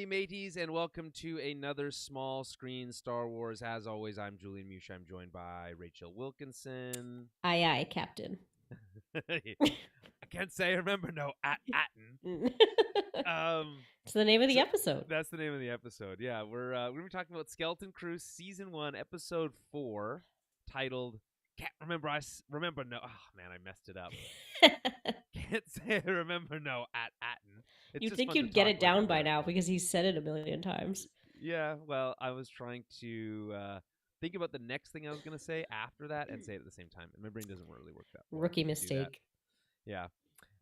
Howdy, mateys, and welcome to another small screen Star Wars. As always, I'm Julian Mush. I'm joined by Rachel Wilkinson. Aye, aye, Captain. I can't say I remember Attin. It's the name of the episode. That's the name of the episode. Yeah, we're gonna be talking about Skeleton Crew Season 1, Episode 4, titled "Can't Remember." Remember no. Oh man, I messed it up. Can't say I remember no Attin. You'd think you'd get it down by now because he's said it a million times. Yeah, well, I was trying to think about the next thing I was going to say after that and say it at the same time. And my brain doesn't really work that well. Rookie mistake. Yeah.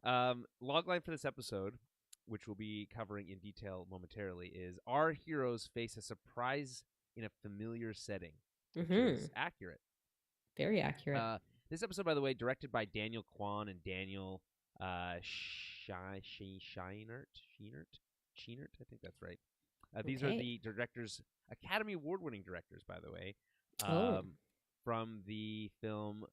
Logline for this episode, which we'll be covering in detail momentarily, is our heroes face a surprise in a familiar setting, which is accurate. Very accurate. This episode, by the way, directed by Daniel Kwan and Daniel Scheinert. I think that's right. These are the directors, Academy Award-winning directors, by the way, from the film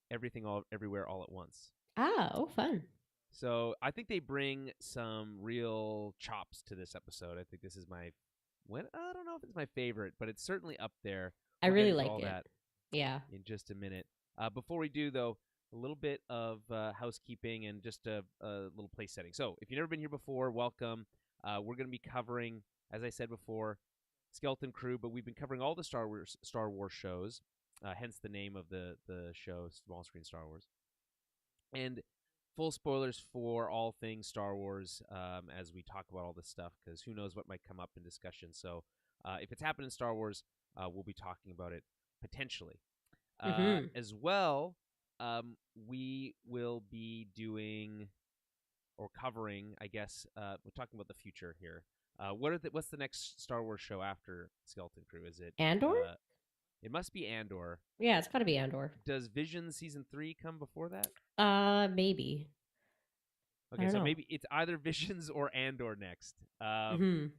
Everything Everywhere All at Once. Fun. So I think they bring some real chops to this episode. I think this is I don't know if it's my favorite, but it's certainly up there. I really like it. That in just a minute. Before we do, though, a little bit of housekeeping and just a little place setting. So if you've never been here before, welcome. We're going to be covering, as I said before, Skeleton Crew, but we've been covering all the Star Wars shows, hence the name of the show, Small Screen Star Wars. And full spoilers for all things Star Wars as we talk about all this stuff, because who knows what might come up in discussion. So if it's happened in Star Wars, we'll be talking about it potentially. As well, we will be doing or covering, I guess, we're talking about the future here. What's the next Star Wars show after Skeleton Crew? Is it Andor? It must be Andor. Yeah, it's got to be Andor. Does Vision Season 3 come before that? Maybe. Okay, so maybe it's either Visions or Andor next. And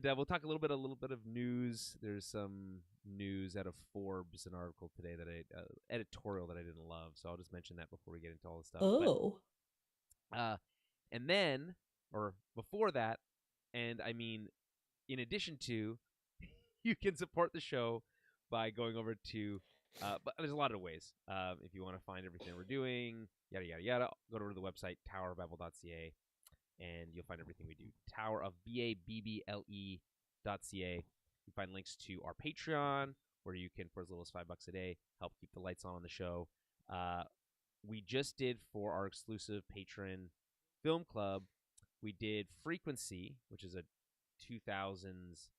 we'll talk a little bit of news. There's some news out of Forbes, an article today editorial that I didn't love. So I'll just mention that before we get into all this stuff. And then, or before that, and I mean, in addition to, you can support the show by going over to, but there's a lot of ways. If you want to find everything we're doing, yada, yada, yada, go to the website, towerofbabel.ca, and you'll find everything we do. towerofbabble.ca. You find links to our Patreon, where you can, for as little as $5 a day, help keep the lights on the show. We just did, for our exclusive patron film club, we did Frequency, which is a 2000s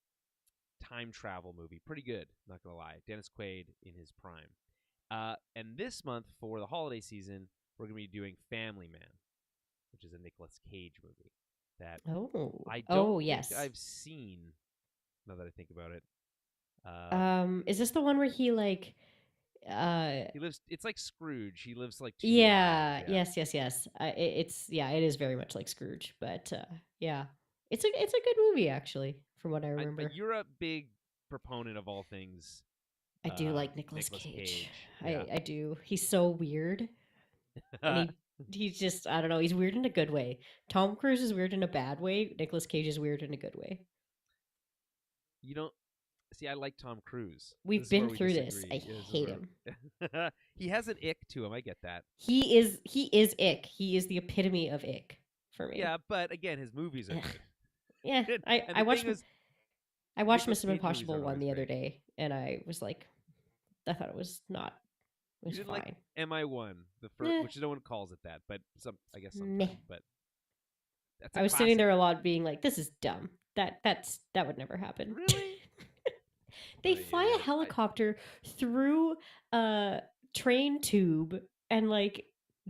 time travel movie. Pretty good, not going to lie. Dennis Quaid in his prime. And this month, for the holiday season, we're going to be doing Family Man, which is a Nicolas Cage movie that I don't think I've seen, now that I think about it. Is this the one where he like... he lives. It's like Scrooge. He lives like two lives. Yes. It is very much like Scrooge, but yeah, it's a good movie actually, from what I remember. But you're a big proponent of all things. I do like Nicolas Cage. Yeah. I do. He's so weird, and he's just, I don't know. He's weird in a good way. Tom Cruise is weird in a bad way. Nicolas Cage is weird in a good way. You don't. See, I like Tom Cruise. We've been through this. I hate him. He has an ick to him. I get that. He is ick. He is the epitome of ick for me. Yeah, but again, his movies are good. Yeah, I watched Mission Impossible 1 the other day, and I was like, I thought it was not. It was fine. Like MI1, the first, which no one calls it that, but I guess sometimes. But I was sitting there a lot, being like, "This is dumb. That would never happen." Really? They fly a helicopter through a train tube and like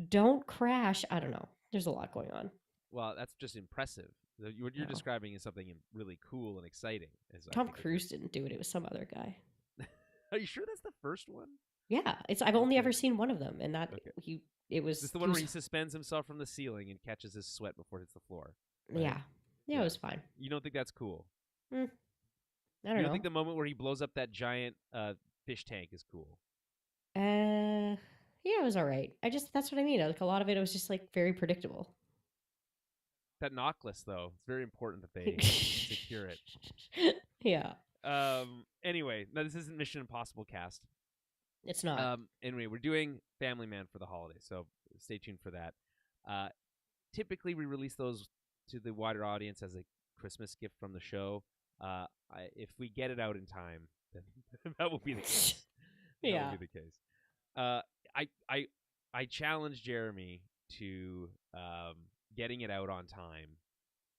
don't crash. I don't know. There's a lot going on. Well, that's just impressive. What you're describing is something really cool and exciting. Tom Cruise didn't do it. It was some other guy. Are you sure that's the first one? Yeah, I've only ever seen one of them, and that it was. Is this the one where he suspends himself from the ceiling and catches his sweat before it hits the floor? Right? Yeah, it was fine. You don't think that's cool? I don't know. You don't think the moment where he blows up that giant fish tank is cool? Yeah, it was all right. That's what I mean. Like, a lot of it was just like very predictable. that knockless though. It's very important that they secure it. Yeah. Anyway, no, this isn't Mission Impossible cast. It's not. Anyway, we're doing Family Man for the holidays, so stay tuned for that. Typically, we release those to the wider audience as a Christmas gift from the show. If we get it out in time, then that will be the case. That Yeah. will be the case. I challenged Jeremy to getting it out on time.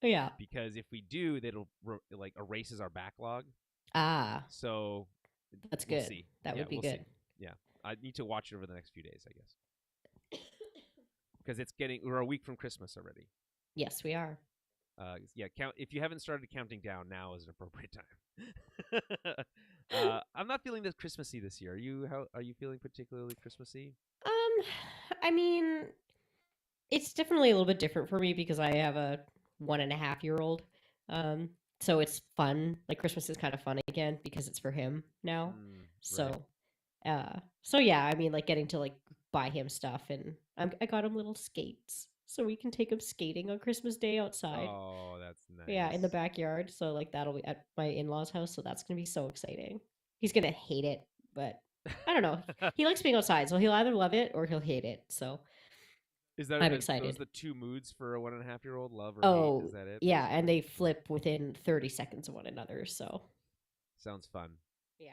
Yeah. Because if we do, that'll like erases our backlog. Ah. So that's we'll good. See. That would be good. See. Yeah, I need to watch it over the next few days, I guess. Because we're a week from Christmas already. Yes, we are. Yeah, if you haven't started counting down, now is an appropriate time. I'm not feeling this Christmassy this year. Are you feeling particularly Christmassy? I mean, it's definitely a little bit different for me because I have a 1.5-year-old. So it's fun. Like Christmas is kind of fun again because it's for him now. So, right. So yeah, I mean, like getting to like buy him stuff, and I got him little skates so we can take him skating on Christmas Day outside. Oh, that's nice. Yeah, in the backyard. So like that'll be at my in-laws' house. So that's gonna be so exciting. He's gonna hate it, but I don't know. He likes being outside, so he'll either love it or he'll hate it. So I'm excited. Those the two moods for a 1.5-year-old? Love or hate? Is that it? Yeah, basically? And they flip within 30 seconds of one another. So sounds fun. Yeah.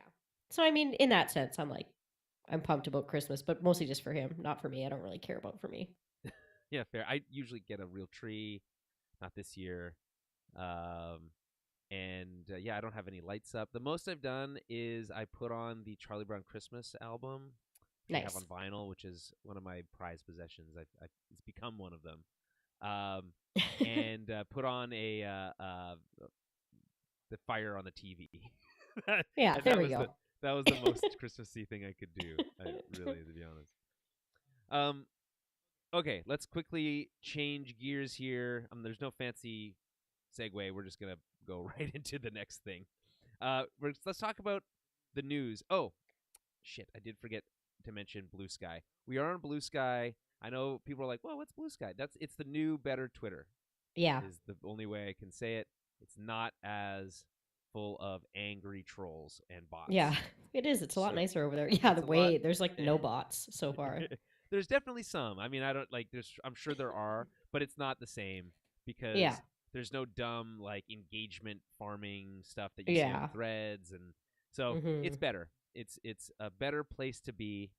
So I mean, in that sense, I'm pumped about Christmas, but mostly just for him, not for me. I don't really care about for me. Yeah, fair. I usually get a real tree, not this year. Yeah, I don't have any lights up. The most I've done is I put on the Charlie Brown Christmas album, which I have on vinyl, which is one of my prized possessions. It's become one of them. And put on the fire on the TV. Yeah, there we go. That was the most Christmassy thing I could do. Really, to be honest. Okay, let's quickly change gears here. There's no fancy segue. We're just gonna go right into the next thing. Let's talk about the news. Oh, shit! I did forget to mention Blue Sky. We are on Blue Sky. I know people are like, "Well, what's Blue Sky?" It's the new, better Twitter. Yeah, is the only way I can say it. It's not as full of angry trolls and bots. Yeah, it is. It's a lot nicer over there. Yeah, there's like no bots so far. There's definitely some. I mean, I don't like. I'm sure there are, but it's not the same because there's no dumb like engagement farming stuff that you see on threads, and so it's better. It's a better place to be.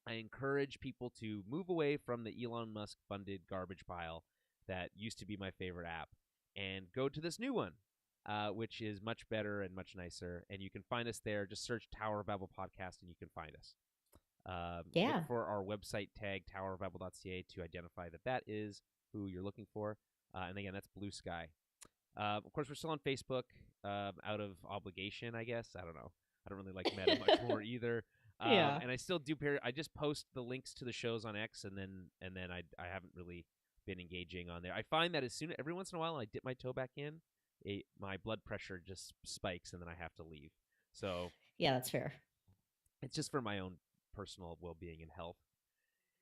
I encourage people to move away from the Elon Musk funded garbage pile that used to be my favorite app and go to this new one, which is much better and much nicer. And you can find us there. Just search Tower of Babel Podcast and you can find us. Look for our website tag, towerofbabel.ca, to identify that is who you're looking for. And again, that's Blue Sky. Of course, we're still on Facebook out of obligation, I guess. I don't know. I don't really like Meta much more either. And I still do. I just post the links to the shows on X, and then I haven't really been engaging on there. I find that every once in a while, I dip my toe back in, my blood pressure just spikes, and then I have to leave. So yeah, that's fair. It's just for my own personal well-being and health.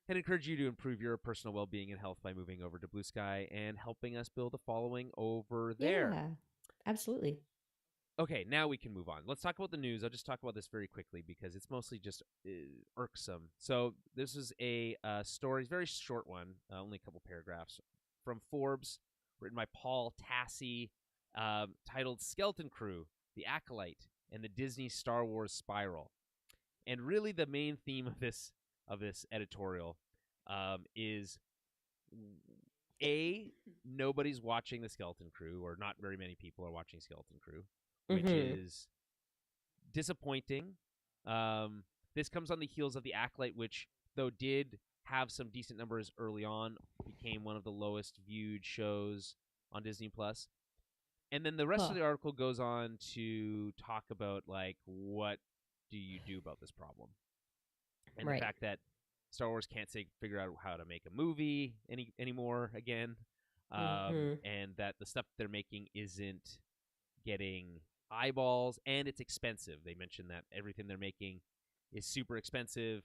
And encourage you to improve your personal well-being and health by moving over to Blue Sky and helping us build a following over there. Yeah, absolutely. Okay, now we can move on. Let's talk about the news. I'll just talk about this very quickly because it's mostly just irksome. So this is a story, very short one, only a couple paragraphs, from Forbes, written by Paul Tassi, titled "Skeleton Crew: The Acolyte and the Disney Star Wars Spiral." And really, the main theme of this editorial is nobody's watching the Skeleton Crew, or not very many people are watching Skeleton Crew, which is disappointing. This comes on the heels of The Acolyte, which, though did have some decent numbers early on, became one of the lowest viewed shows on Disney Plus. And then the rest of the article goes on to talk about, like, what do you do about this problem? And the fact that Star Wars can't figure out how to make a movie anymore again, and that the stuff they're making isn't getting eyeballs, and it's expensive. They mentioned that everything they're making is super expensive.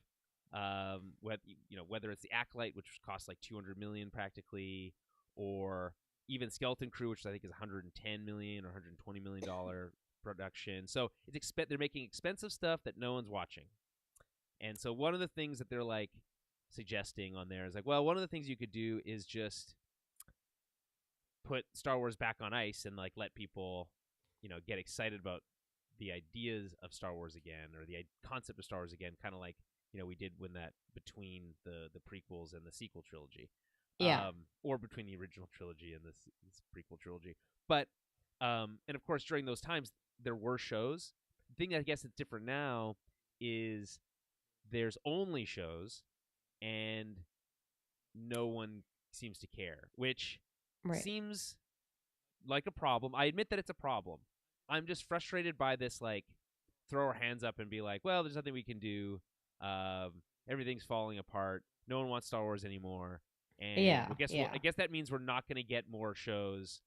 Whether it's the Acolyte, which costs like $200 million practically, or even Skeleton Crew, which I think is $110 million or $120 million production. So they're making expensive stuff that no one's watching. And so one of the things that they're like suggesting on there is like, well, one of the things you could do is just put Star Wars back on ice and like let people, get excited about the ideas of Star Wars again, or the concept of Star Wars again, kind of like we did when that between the prequels and the sequel trilogy, Yeah. or between the original trilogy and this prequel trilogy. But and of course during those times there were shows. The thing I guess that's different now is there's only shows and no one seems to care, which Right. seems like a problem. I admit that it's a problem. I'm just frustrated by this, like, throw our hands up and be like, well, there's nothing we can do. Everything's falling apart. No one wants Star Wars anymore. And Yeah. well, guess what? Yeah. I guess that means we're not going to get more shows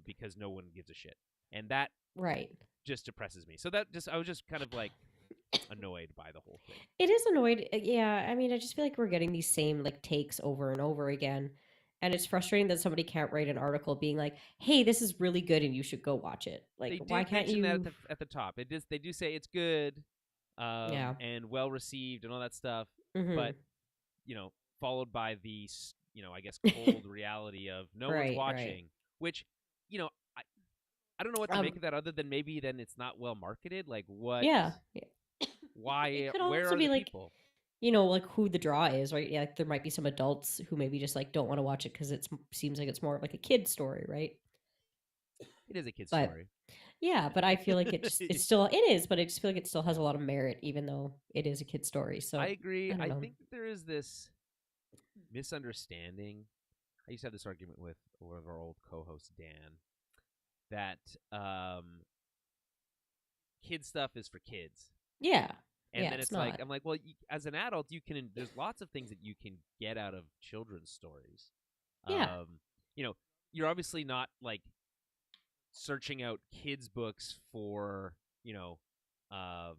because no one gives a shit. And that Right. just depresses me. So I was just kind of like annoyed by the whole thing. It is annoyed. Yeah. I mean, I just feel like we're getting these same like takes over and over again. And it's frustrating that somebody can't write an article being like, hey, this is really good and you should go watch it. Like, They why did can't mention that you? at the top. They do say it's good, Yeah. and well received and all that stuff, Mm-hmm. but followed by the I guess cold reality of no one's Right. Right. watching, which you know I I don't know what to make of that other than maybe then it's not well marketed. Like what? Yeah. It Why? could Where also are be the like, people? like who the draw is, right? Yeah, like there might be some adults who maybe just like don't want to watch it because it seems like it's more of like a kid story, right? It is a kid's But story. yeah, but I feel like it is, but I just feel like it still has a lot of merit, even though it is a kid story. I So agree. I don't I know. think that there is this misunderstanding. I used to have this argument with one of our old co-hosts, Dan, that kid stuff is for kids. Yeah, And yeah, then it's it's like, not. I'm like, well, as an adult, there's lots of things that you can get out of children's stories. Yeah. Um, you're obviously not like searching out kids' books for, um,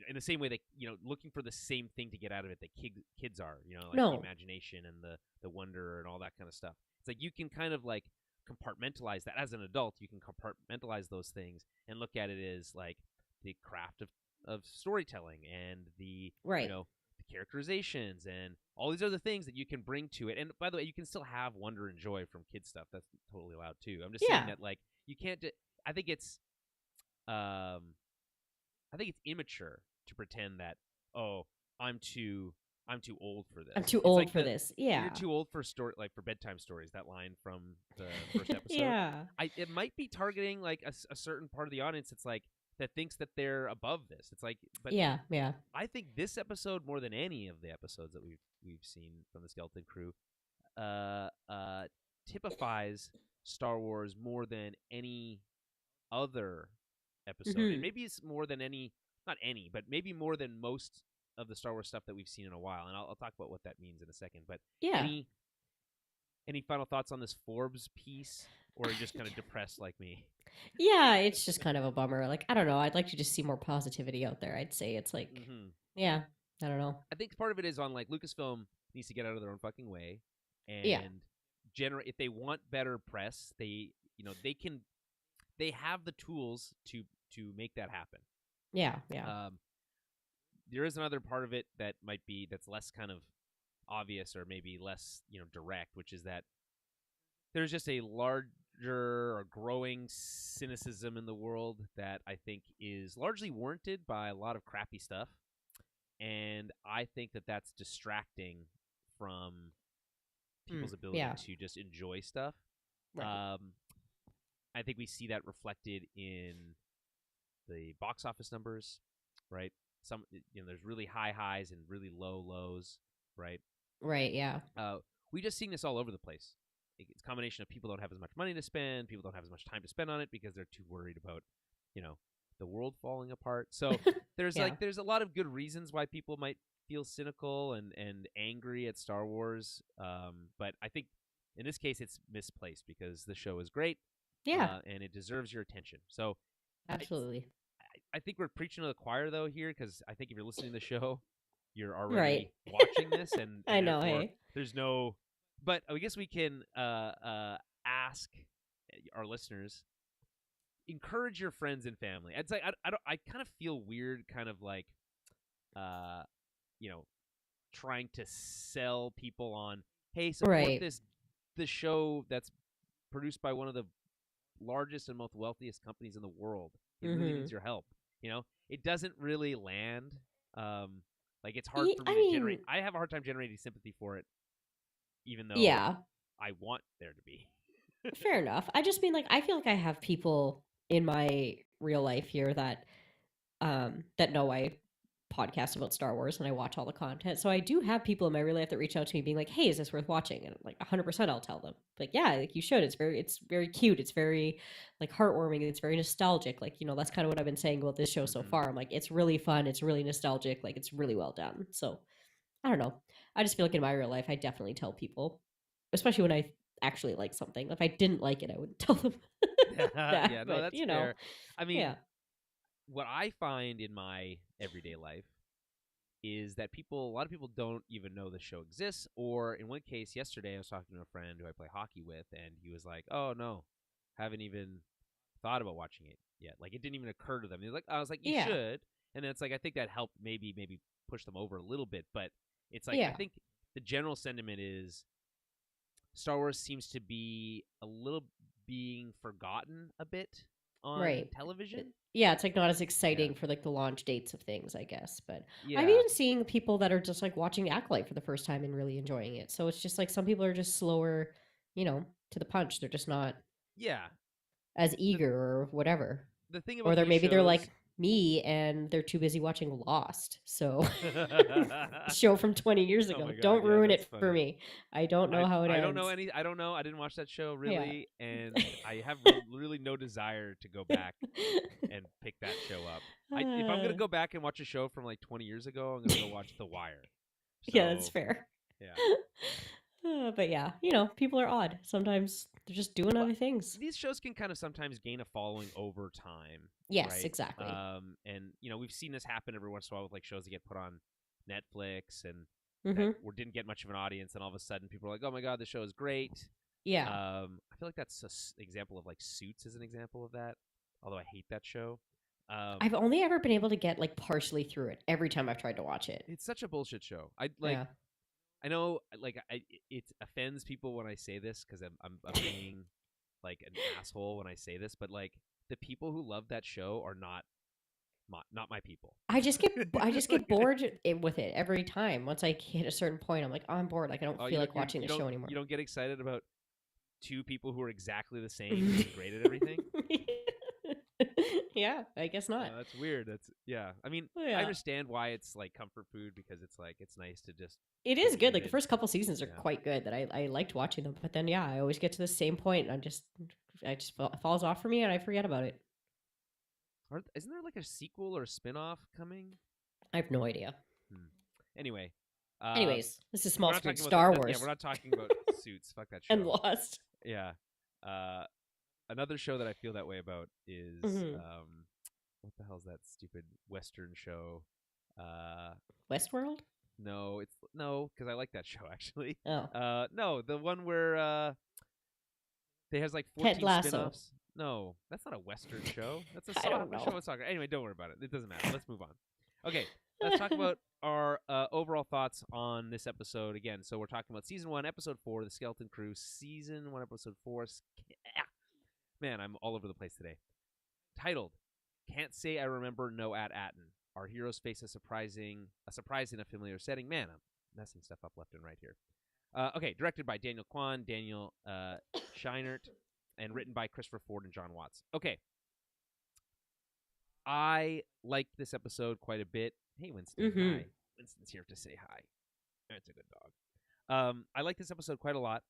in the same way that, looking for the same thing to get out of it that kids are, like the No. imagination and the wonder and all that kind of stuff. It's like you can kind of like compartmentalize that as an adult. You can compartmentalize those things and look at it as like the craft of storytelling and the Right. the characterizations and all these other things that you can bring to it. And by the way, you can still have wonder and joy from kids stuff. That's totally allowed too. I'm just saying Yeah. that like you can't. I think it's um I think it's immature to pretend that I'm too I'm too old for I'm this. too It's old like for this. you're Yeah. too old for for bedtime stories. That line from the first episode. Yeah. It might be targeting like a certain part of the audience. It's like that thinks that they're above this. It's like, but Yeah. Yeah. I think this episode more than any of the episodes that we've seen from the Skeleton Crew, uh, uh, typifies Star Wars more than any other episode, and Mm-hmm. maybe it's more than not any, but maybe more than most of the Star Wars stuff that we've seen in a while. And I'll talk about what that means in a second. But Yeah. any final thoughts on this Forbes piece, or are you just kind of depressed like me? Yeah, it's just kind of a bummer. Like, I don't know. I'd like to just see more positivity out there. I'd say it's like, Mm-hmm. yeah, I don't know. I think part of it is on like Lucasfilm needs to get out of their own fucking way Yeah. and generate. If they want better press, they have the tools to make that happen. Yeah. Yeah. There is another part of it that that's less kind of obvious or maybe less direct, which is that there's just a larger or growing cynicism in the world that I think is largely warranted by a lot of crappy stuff, and I think that that's distracting from people's ability Yeah. to just enjoy stuff. Right. I think we see that reflected in the box office numbers, right? Some there's really high highs and really low lows, right? Right. Yeah. We just seen this all over the place. It's a combination of people don't have as much money to spend, people don't have as much time to spend on it because they're too worried about, the world falling apart. So there's Yeah. there's a lot of good reasons why people might feel cynical and angry at Star Wars. But I think in this case it's misplaced because the show is great. Yeah. And it deserves your attention. So Absolutely. I think we're preaching to the choir though here, because I think if you're listening to the show, you're Right. already watching this, and I know. therefore Hey. there's no But I guess we can ask our listeners, encourage your friends and family. It's like I kind of feel weird, kind of like, uh, you know, trying to sell people on, hey, support Right. this show that's produced by one of the largest and most wealthiest companies in the world. It really Mm-hmm. needs your help. It doesn't really land. Um, like it's hard for I me to generate. mean, I have a hard time generating sympathy for it, even though yeah, I want there to be. fair enough. I just mean like I feel like I have people in my real life here that know I podcast about Star Wars and I watch all the content. So I do have people in my real life that reach out to me being like, "Hey, is this worth watching?" And like 100% I'll tell them. Like, "Yeah, like you should. It's very cute. It's very like heartwarming. It's very nostalgic." Like, that's kind of what I've been saying about this show so Mm-hmm. far. I'm like, "It's really fun. It's really nostalgic. Like it's really well done." So, I don't know. I just feel like in my real life I definitely tell people, especially when I actually like something. If I didn't like it, I wouldn't tell them that, Yeah, no, but that's fair. I mean, yeah. what I find in my everyday life is that a lot of people don't even know the show exists. Or in one case, yesterday, I was talking to a friend who I play hockey with, and he was like, "Oh no, haven't even thought about watching it yet. Like it didn't even occur to them." I was like, "You Yeah. should." And it's like I think that helped maybe push them over a little bit. But it's like I Yeah. think the general sentiment is Star Wars seems to be a little being forgotten a bit on Right. television. Yeah, it's like not as Yeah. exciting for like the launch dates of things, I guess. But I'm Yeah. even seeing people that are just like watching Acolyte for the first time and really enjoying it. So it's just like some people are just slower, to the punch. They're just not Yeah. as The eager or whatever. the thing Or about they're these maybe they're shows like me and they're too busy watching Lost. So show from 20 years Oh ago. my god, Don't yeah, ruin that's it for funny. me. I don't know how it I don't know ends. I don't know. I didn't watch that show Yeah. really, and I have really no desire to go back and pick that show up. If I'm gonna Uh, go back and watch a show from like 20 years ago, I'm gonna go watch The Wire. yeah, that's So fair. yeah, But yeah, people are odd. Sometimes they're just doing well, other things. these shows can kind of sometimes gain a following over time, Yes, right? exactly. And we've seen this happen every once in a while with like shows that get put on Netflix and that Hmm. didn't get much of an audience, and all of a sudden people are like, "Oh my god, the show is great." Yeah. I feel like that's an example of like Suits is an example of that. Although I hate that show. I've only ever been able to get like partially through it every time I've tried to watch it. It's such a bullshit show. I like. Yeah. I know, like, it offends people when I say this because I'm being like an asshole when I say this, but like the people who love that show are not my people. I just get Like, bored with it every time. Once I hit a certain point, I'm like, oh, I'm bored. Like I don't oh, feel like watching the show you anymore. don't get excited about two people who are exactly the same being great at everything. Yeah, I guess not. That's weird. That's yeah. I mean, I Yeah. understand why it's like comfort food because it's like it's nice to just It be is good. Like the muted. first couple seasons are Yeah. quite good that I liked watching them. But then yeah, I always get to the same point and it falls off for me and I forget about it. Isn't there like a sequel or a spin-off coming? I have no idea. Hmm. Anyway, uh, Anyways, this is we're small not screen talking about Star yeah, we're Wars not talking about Suits. Fuck that and show. Lost. Yeah. Uh, Another show that I feel that way about is Hmm. what the hell's that stupid Western show? Uh, Westworld? no, it's no, because I like that show actually. Oh, No, the one where they has like Ted 14 Lasso. spin-offs. No, that's not a Western show. That's a I don't show know. about soccer. Anyway, don't worry about it. It doesn't matter. Let's move on. Okay, let's talk about our overall thoughts on this episode again. So we're talking about season 1, episode 4, The Skeleton Crew, season 1, episode 4. Man, I'm all over the place today. Titled, "Can't Say I Remember No Attin." Our heroes face a surprise in a familiar setting. Man, I'm messing stuff up left and right here. Okay, directed by Daniel Kwan, Daniel Scheinert, and written by Christopher Ford and John Watts. Okay, I liked this episode quite a bit. Hey, Winston, Mm-hmm. hi. Winston's here to say hi. That's a good dog. I like this episode quite a lot.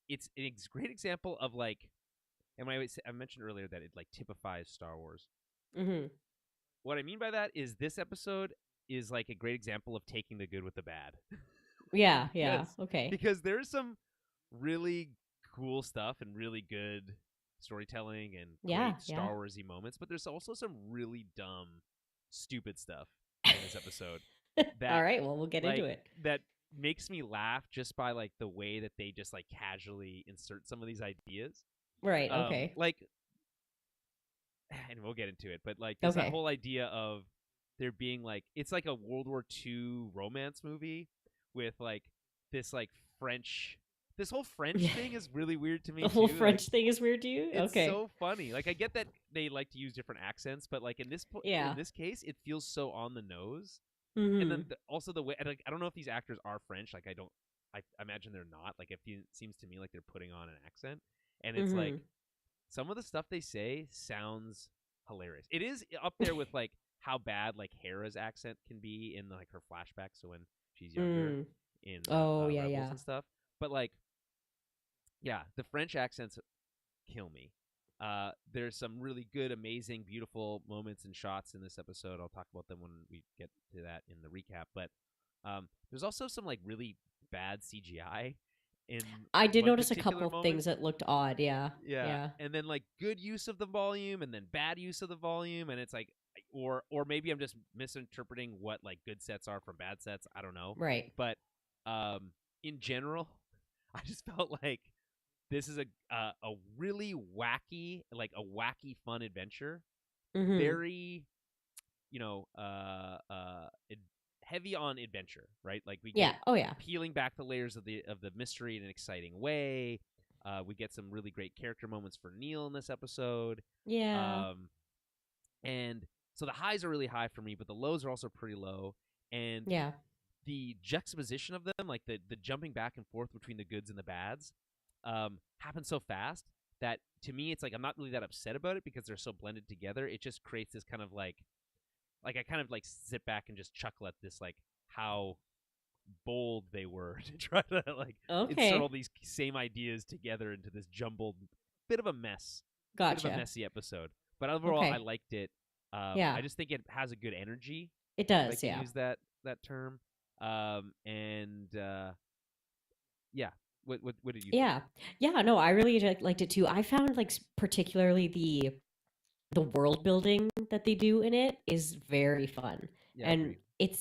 It's a great example of like, and I mentioned earlier that it like typifies Star Wars. Mm-hmm. What I mean by that is this episode is like a great example of taking the good with the bad. Yeah, yeah. because Okay. because there's some really cool stuff and really good storytelling and Yeah, great yeah. Star Warsy moments, but there's also some really dumb, stupid stuff in this episode All that right, well, we'll get into like it. that makes me laugh just by like the way that they just like casually insert some of these ideas. Right. Okay. Like, and we'll get into it, but like there's that Okay. whole idea of there being like it's like a World War II romance movie with like this like French. This whole French thing is really weird to me The whole too. Like, French thing is weird to you? it's Okay. so funny. Like I get that they like to use different accents, but like in Yeah. this case, it feels so on the nose. And Mm-hmm. then also the way, like, I don't know if these actors are French. Like I imagine they're not. Like it seems to me like they're putting on an accent, and it's like Mm-hmm. some of the stuff they say sounds hilarious. It is up there with like how bad like Hera's accent can be in like her flashbacks, so when she's younger Mm. in Oh, yeah, Rebels yeah. and stuff. But like, yeah, the French accents kill me. There's some really good, amazing, beautiful moments and shots in this episode. I'll talk about them when we get to that in the recap. But there's also some like really bad CGI in I did one notice a particular couple moment. things that looked odd. Yeah. Yeah, Yeah. and then like good use of the volume, and then bad use of the volume, and it's like, or maybe I'm just misinterpreting what like good sets are from bad sets. I don't know, Right. but in general, I just felt like this is a really wacky, like a wacky fun adventure. Mm-hmm. Very, you know, heavy on adventure, right? Like we get Yeah. Oh, yeah. peeling back the layers of the mystery in an exciting way. We get some really great character moments for Neil in this episode. Yeah. Um, and so the highs are really high for me, but the lows are also pretty low. And Yeah. the juxtaposition of them, like the jumping back and forth between the goods and the bads, happens so fast that to me it's like I'm not really that upset about it because they're so blended together. It just creates this kind of like I kind of like sit back and just chuckle at this like how bold they were to try to like insert all Okay. these same ideas together into this jumbled bit of a mess, bit of a Gotcha. messy episode. But overall, I Okay. liked it. Yeah. I just think it has a good energy, It if I does. can Yeah. use that term. And yeah, what did you think? Yeah. Yeah. No, I really liked it too. I found like particularly the world building that they do in it is very fun, Yeah, I and agree.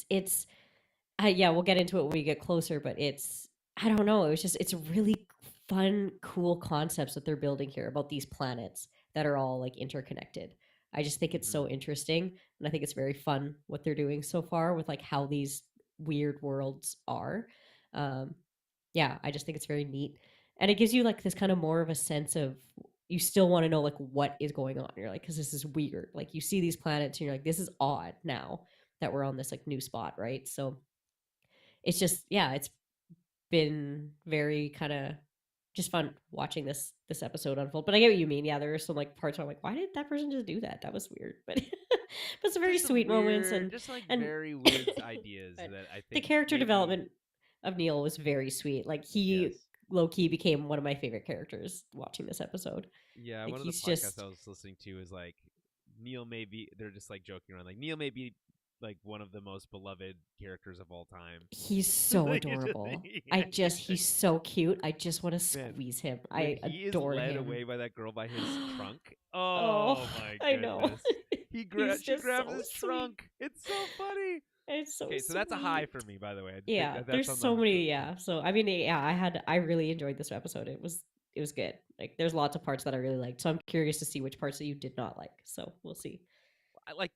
it's yeah, we'll get into it when we get closer, but it's I don't know, it's really fun, cool concepts that they're building here about these planets that are all like interconnected. I just think it's Hmm. so interesting, and I think it's very fun what they're doing so far with like how these weird worlds are. Um, yeah, I just think it's very neat, and it gives you like this kind of more of a sense of you still want to know like what is going on. You're like, because this is weird. Like you see these planets, and you're like, this is odd now that we're on this like new spot, right? So it's just yeah, it's been very kind of just fun watching this episode unfold. But I get what you mean. Yeah, there are some like parts where I'm like, why did that person just do that? That was weird. But but some very Just some sweet moments weird, just like and very weird ideas but that I the think character maybe development of Neil was very sweet. Like he yes. low key became one of my favorite characters watching this episode. Yeah, Like one of the he's podcasts I just was listening to is like Neil may be. They're just like joking around. Like Neil may be like one of the most beloved characters of all time. he's so Like it's just, adorable. yeah, he's He's like so cute. I just want to man. squeeze him. When I he is adore led him. away by that girl by his trunk, Oh, oh my I know. goodness. He's She just grabs so his sweet. trunk. It's so funny. It's so Okay, so that's a high sweet. for me, by the way. I think Yeah, that's there's on the so high. many. Yeah, so I mean, yeah, I really enjoyed this episode. It was good. Like, there's lots of parts that I really liked. So I'm curious to see which parts that you did not like. So we'll see. I like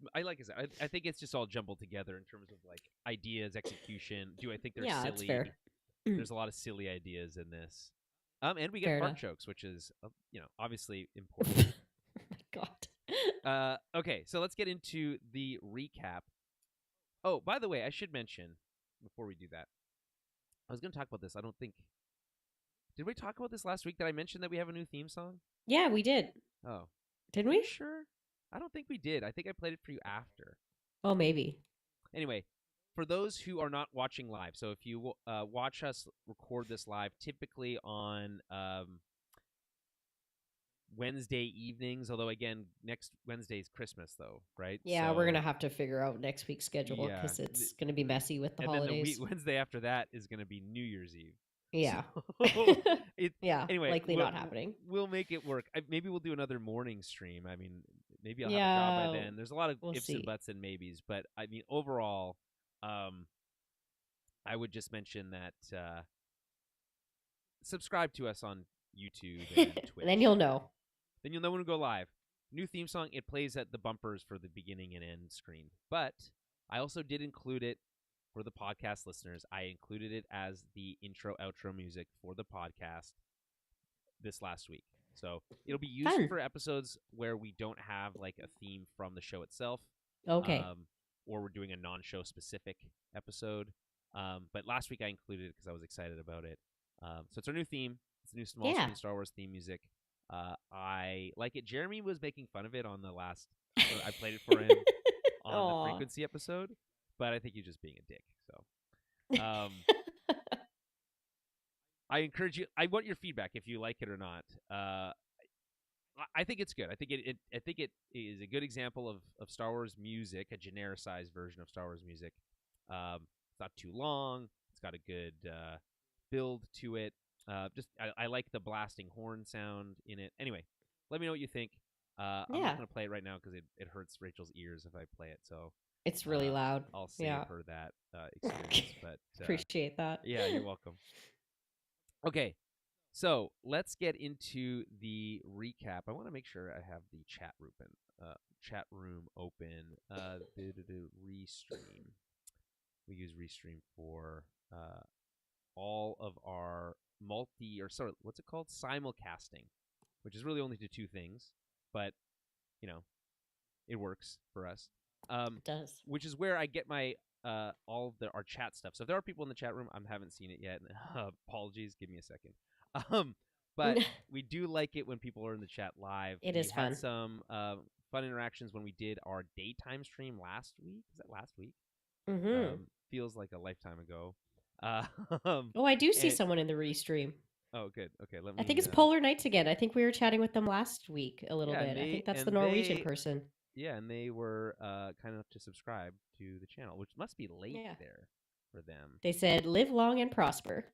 I think it's just all jumbled together in terms of like ideas, execution. Do I think they're Yeah, it's silly? fair. Mm, There's a lot of silly ideas in this. And we get fair fart enough. jokes, which is obviously Oh important. my god. Okay, so let's get into the recap. Oh, by the way, I should mention before we do that, I was going to talk about this. I don't think did we talk about this last week? Did I mention that we have a new theme song? Yeah, we did. Oh, Didn't are you we? sure? I don't think we did. I think I played it for you after. Oh, maybe. Anyway, for those who are not watching live, so if you watch us record this live, typically on Wednesday evenings. Although again, next Wednesday is Christmas, though, right? Yeah, we're gonna So have to figure out next week's schedule yeah, because it's gonna be messy with the and then the week holidays. Wednesday after that is going to be New Year's Eve. So Yeah. it Yeah, anyway, likely not happening. we'll make it work. Maybe we'll do another morning stream. I mean, maybe I'll have a job by Yeah, then. There's a lot of we'll ifs and see. buts and maybes, but I mean, overall, um, I would just mention that subscribe to us on YouTube and Twitch. Then you'll know. Then you'll know when we go live. New theme song. It plays at the bumpers for the beginning and end screen. But I also did include it for the podcast listeners. I included it as the intro outro music for the podcast this last week. So it'll be used for episodes where we don't have like a theme from the show itself. Okay. Or we're doing a non-show specific episode. But last week I included it because I was excited about it. So it's our new theme. It's a new small screen Star Wars theme music. I like it. Jeremy was making fun of it on the last. I played it for him on the frequency episode, but I think he's just being a dick. So, I encourage you. I want your feedback if you like it or not. I think it's good. I think it is a good example of Star Wars music, a genericized version of Star Wars music. It's not too long. It's got a good build to it. I like the blasting horn sound in it. Anyway, let me know what you think. I'm not going to play it right now because it hurts Rachel's ears if I play it. So it's really loud. I'll save her that experience. But appreciate that. Yeah, you're welcome. Okay, so let's get into the recap. I want to make sure I have the chat room open. Restream. We use Restream for all of our what's it called? Simulcasting, which is really only to two things, but it works for us. It does. Which is where I get my all of our chat stuff. So if there are people in the chat room, I haven't seen it yet. Apologies, give me a second. But we do like it when people are in the chat live. It is fun. We had some fun interactions when we did our daytime stream last week. Was that last week? Mm-hmm. Feels like a lifetime ago. I do see someone in the restream. Oh, good. Okay, let me. I think it's Polar Knights again. I think we were chatting with them last week a little bit. I think that's the Norwegian person. Yeah, and they were kind enough to subscribe to the channel, which must be late there for them. They said, "Live long and prosper."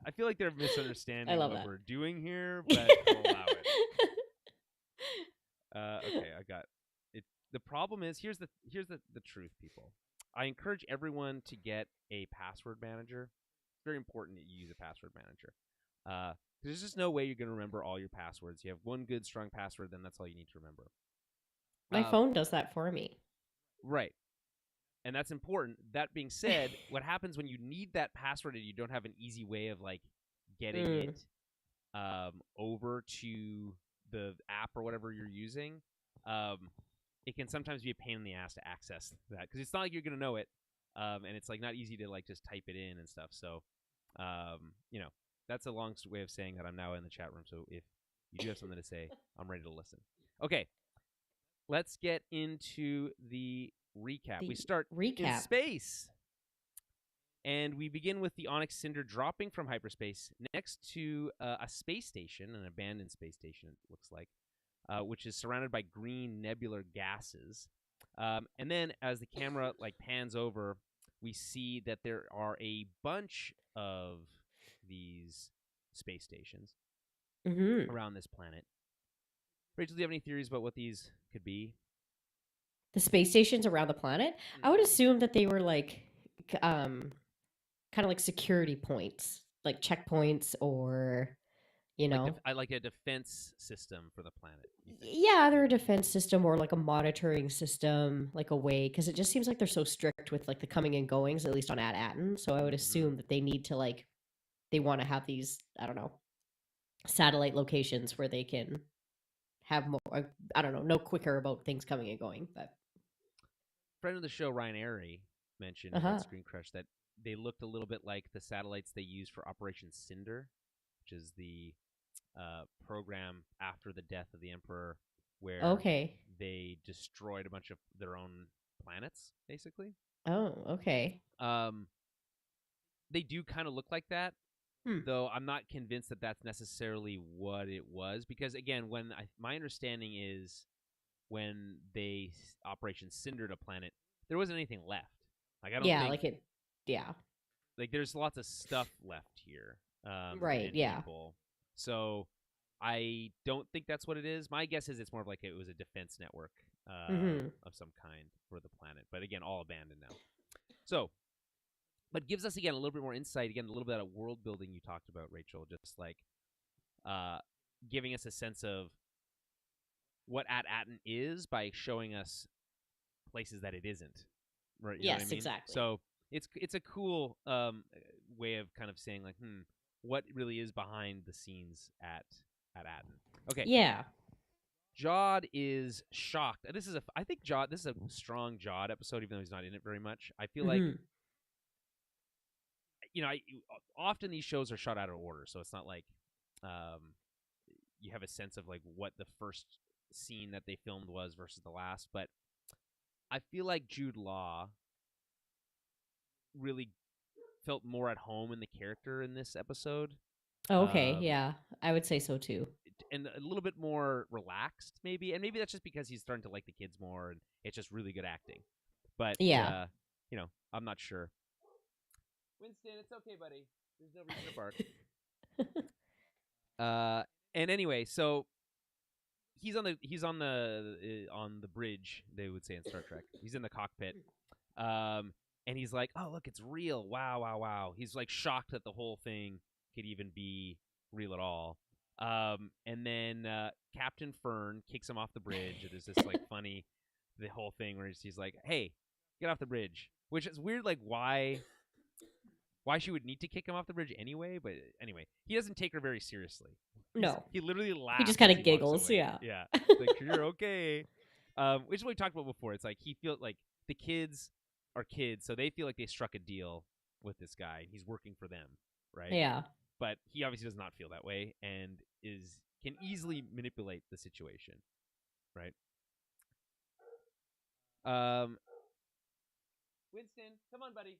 I feel like they're misunderstanding what we're doing here, but I'll allow it. Okay, I got it. The problem is here's the truth, people. I encourage everyone to get a password manager. It's very important that you use a password manager. There's just no way you're going to remember all your passwords. You have one good, strong password, then that's all you need to remember. My phone does that for me. Right. And that's important. That being said, what happens when you need that password and you don't have an easy way of getting it over to the app or whatever you're using, it can sometimes be a pain in the ass to access that because it's not like you're going to know it, and it's not easy to just type it in and stuff. So, that's a long way of saying that I'm now in the chat room. So if you do have something to say, I'm ready to listen. Okay, let's get into the recap. We start in space. And we begin with the Onyx Cinder dropping from hyperspace next to a space station, an abandoned space station, it looks like, which is surrounded by green nebular gases. And then as the camera pans over, we see that there are a bunch of these space stations around this planet. Rachel, do you have any theories about what these could be? The space stations around the planet? I would assume that they were kind of like security points, like checkpoints, or like a defense system for the planet. Yeah, they're a defense system or like a monitoring system, like a way, because it just seems like they're so strict with the coming and goings, at least on Attin. So I would assume that they need to they want to have these, I don't know, satellite locations where they can have more, I don't know quicker about things coming and going. But friend of the show, Ryan Airy, mentioned in Screen Crush that they looked a little bit like the satellites they used for Operation Cinder, which is the program after the death of the Emperor, where they destroyed a bunch of their own planets, basically. Oh, okay. They do kind of look like that, though I'm not convinced that that's necessarily what it was, because again, my understanding is when they Operation Cindered a planet, there wasn't anything left. I don't think, there's lots of stuff left here. Right. Yeah. People. So I don't think that's what it is. My guess is it's more of like it was a defense network Mm-hmm. of some kind for the planet. But again, all abandoned now. So, but gives us again a little bit more insight. Again, a little bit of world building you talked about, Rachel. Just like uh, giving us a sense of what Attin is by showing us places that it isn't. Right? You know what I Yes, mean? exactly. So it's a cool way of kind of saying like, what really is behind the scenes at Attin. Okay. Yeah. Jod is shocked. I think Jod. This is a strong Jod episode, even though he's not in it very much. I feel like Mm-hmm. often these shows are shot out of order, so it's not like um, you have a sense of like what the first scene that they filmed was versus the last. But I feel like Jude Law really felt more at home in the character in this episode. Oh, okay. Um, Yeah, I would say so too. and a little bit more relaxed, maybe. And maybe that's just because he's starting to like the kids more, and it's just really good acting. But Yeah. I'm not sure. Winston, it's okay, buddy. There's no reason to bark. And anyway, so he's on the bridge. They would say in Star Trek. He's in the cockpit. And he's like, "Oh, look, it's real! Wow, wow, wow!" He's like shocked that the whole thing could even be real at all. And then Captain Fern kicks him off the bridge. And there's this like funny, the whole thing where he's like, "Hey, get off the bridge," which is weird. Like why she would need to kick him off the bridge anyway. But anyway, he doesn't take her very seriously. No. He literally laughs. He just kind as of he walks giggles. away. Yeah. Yeah. Like, you're okay. Which is what we talked about before. It's like he feels like the kids are kids, so they feel like they struck a deal with this guy. And he's working for them, right? Yeah. But he obviously does not feel that way and can easily manipulate the situation, right? Winston, come on, buddy.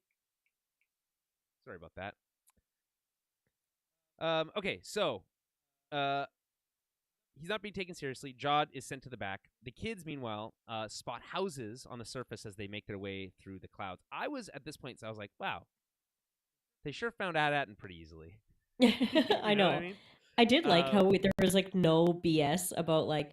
Sorry about that. Okay, so he's not being taken seriously. Jod is sent to the back. The kids, meanwhile, spot houses on the surface as they make their way through the clouds. I was at this point, so I was like, wow, they sure found Attin pretty easily. I know. What I mean? I did like how there was like no BS about like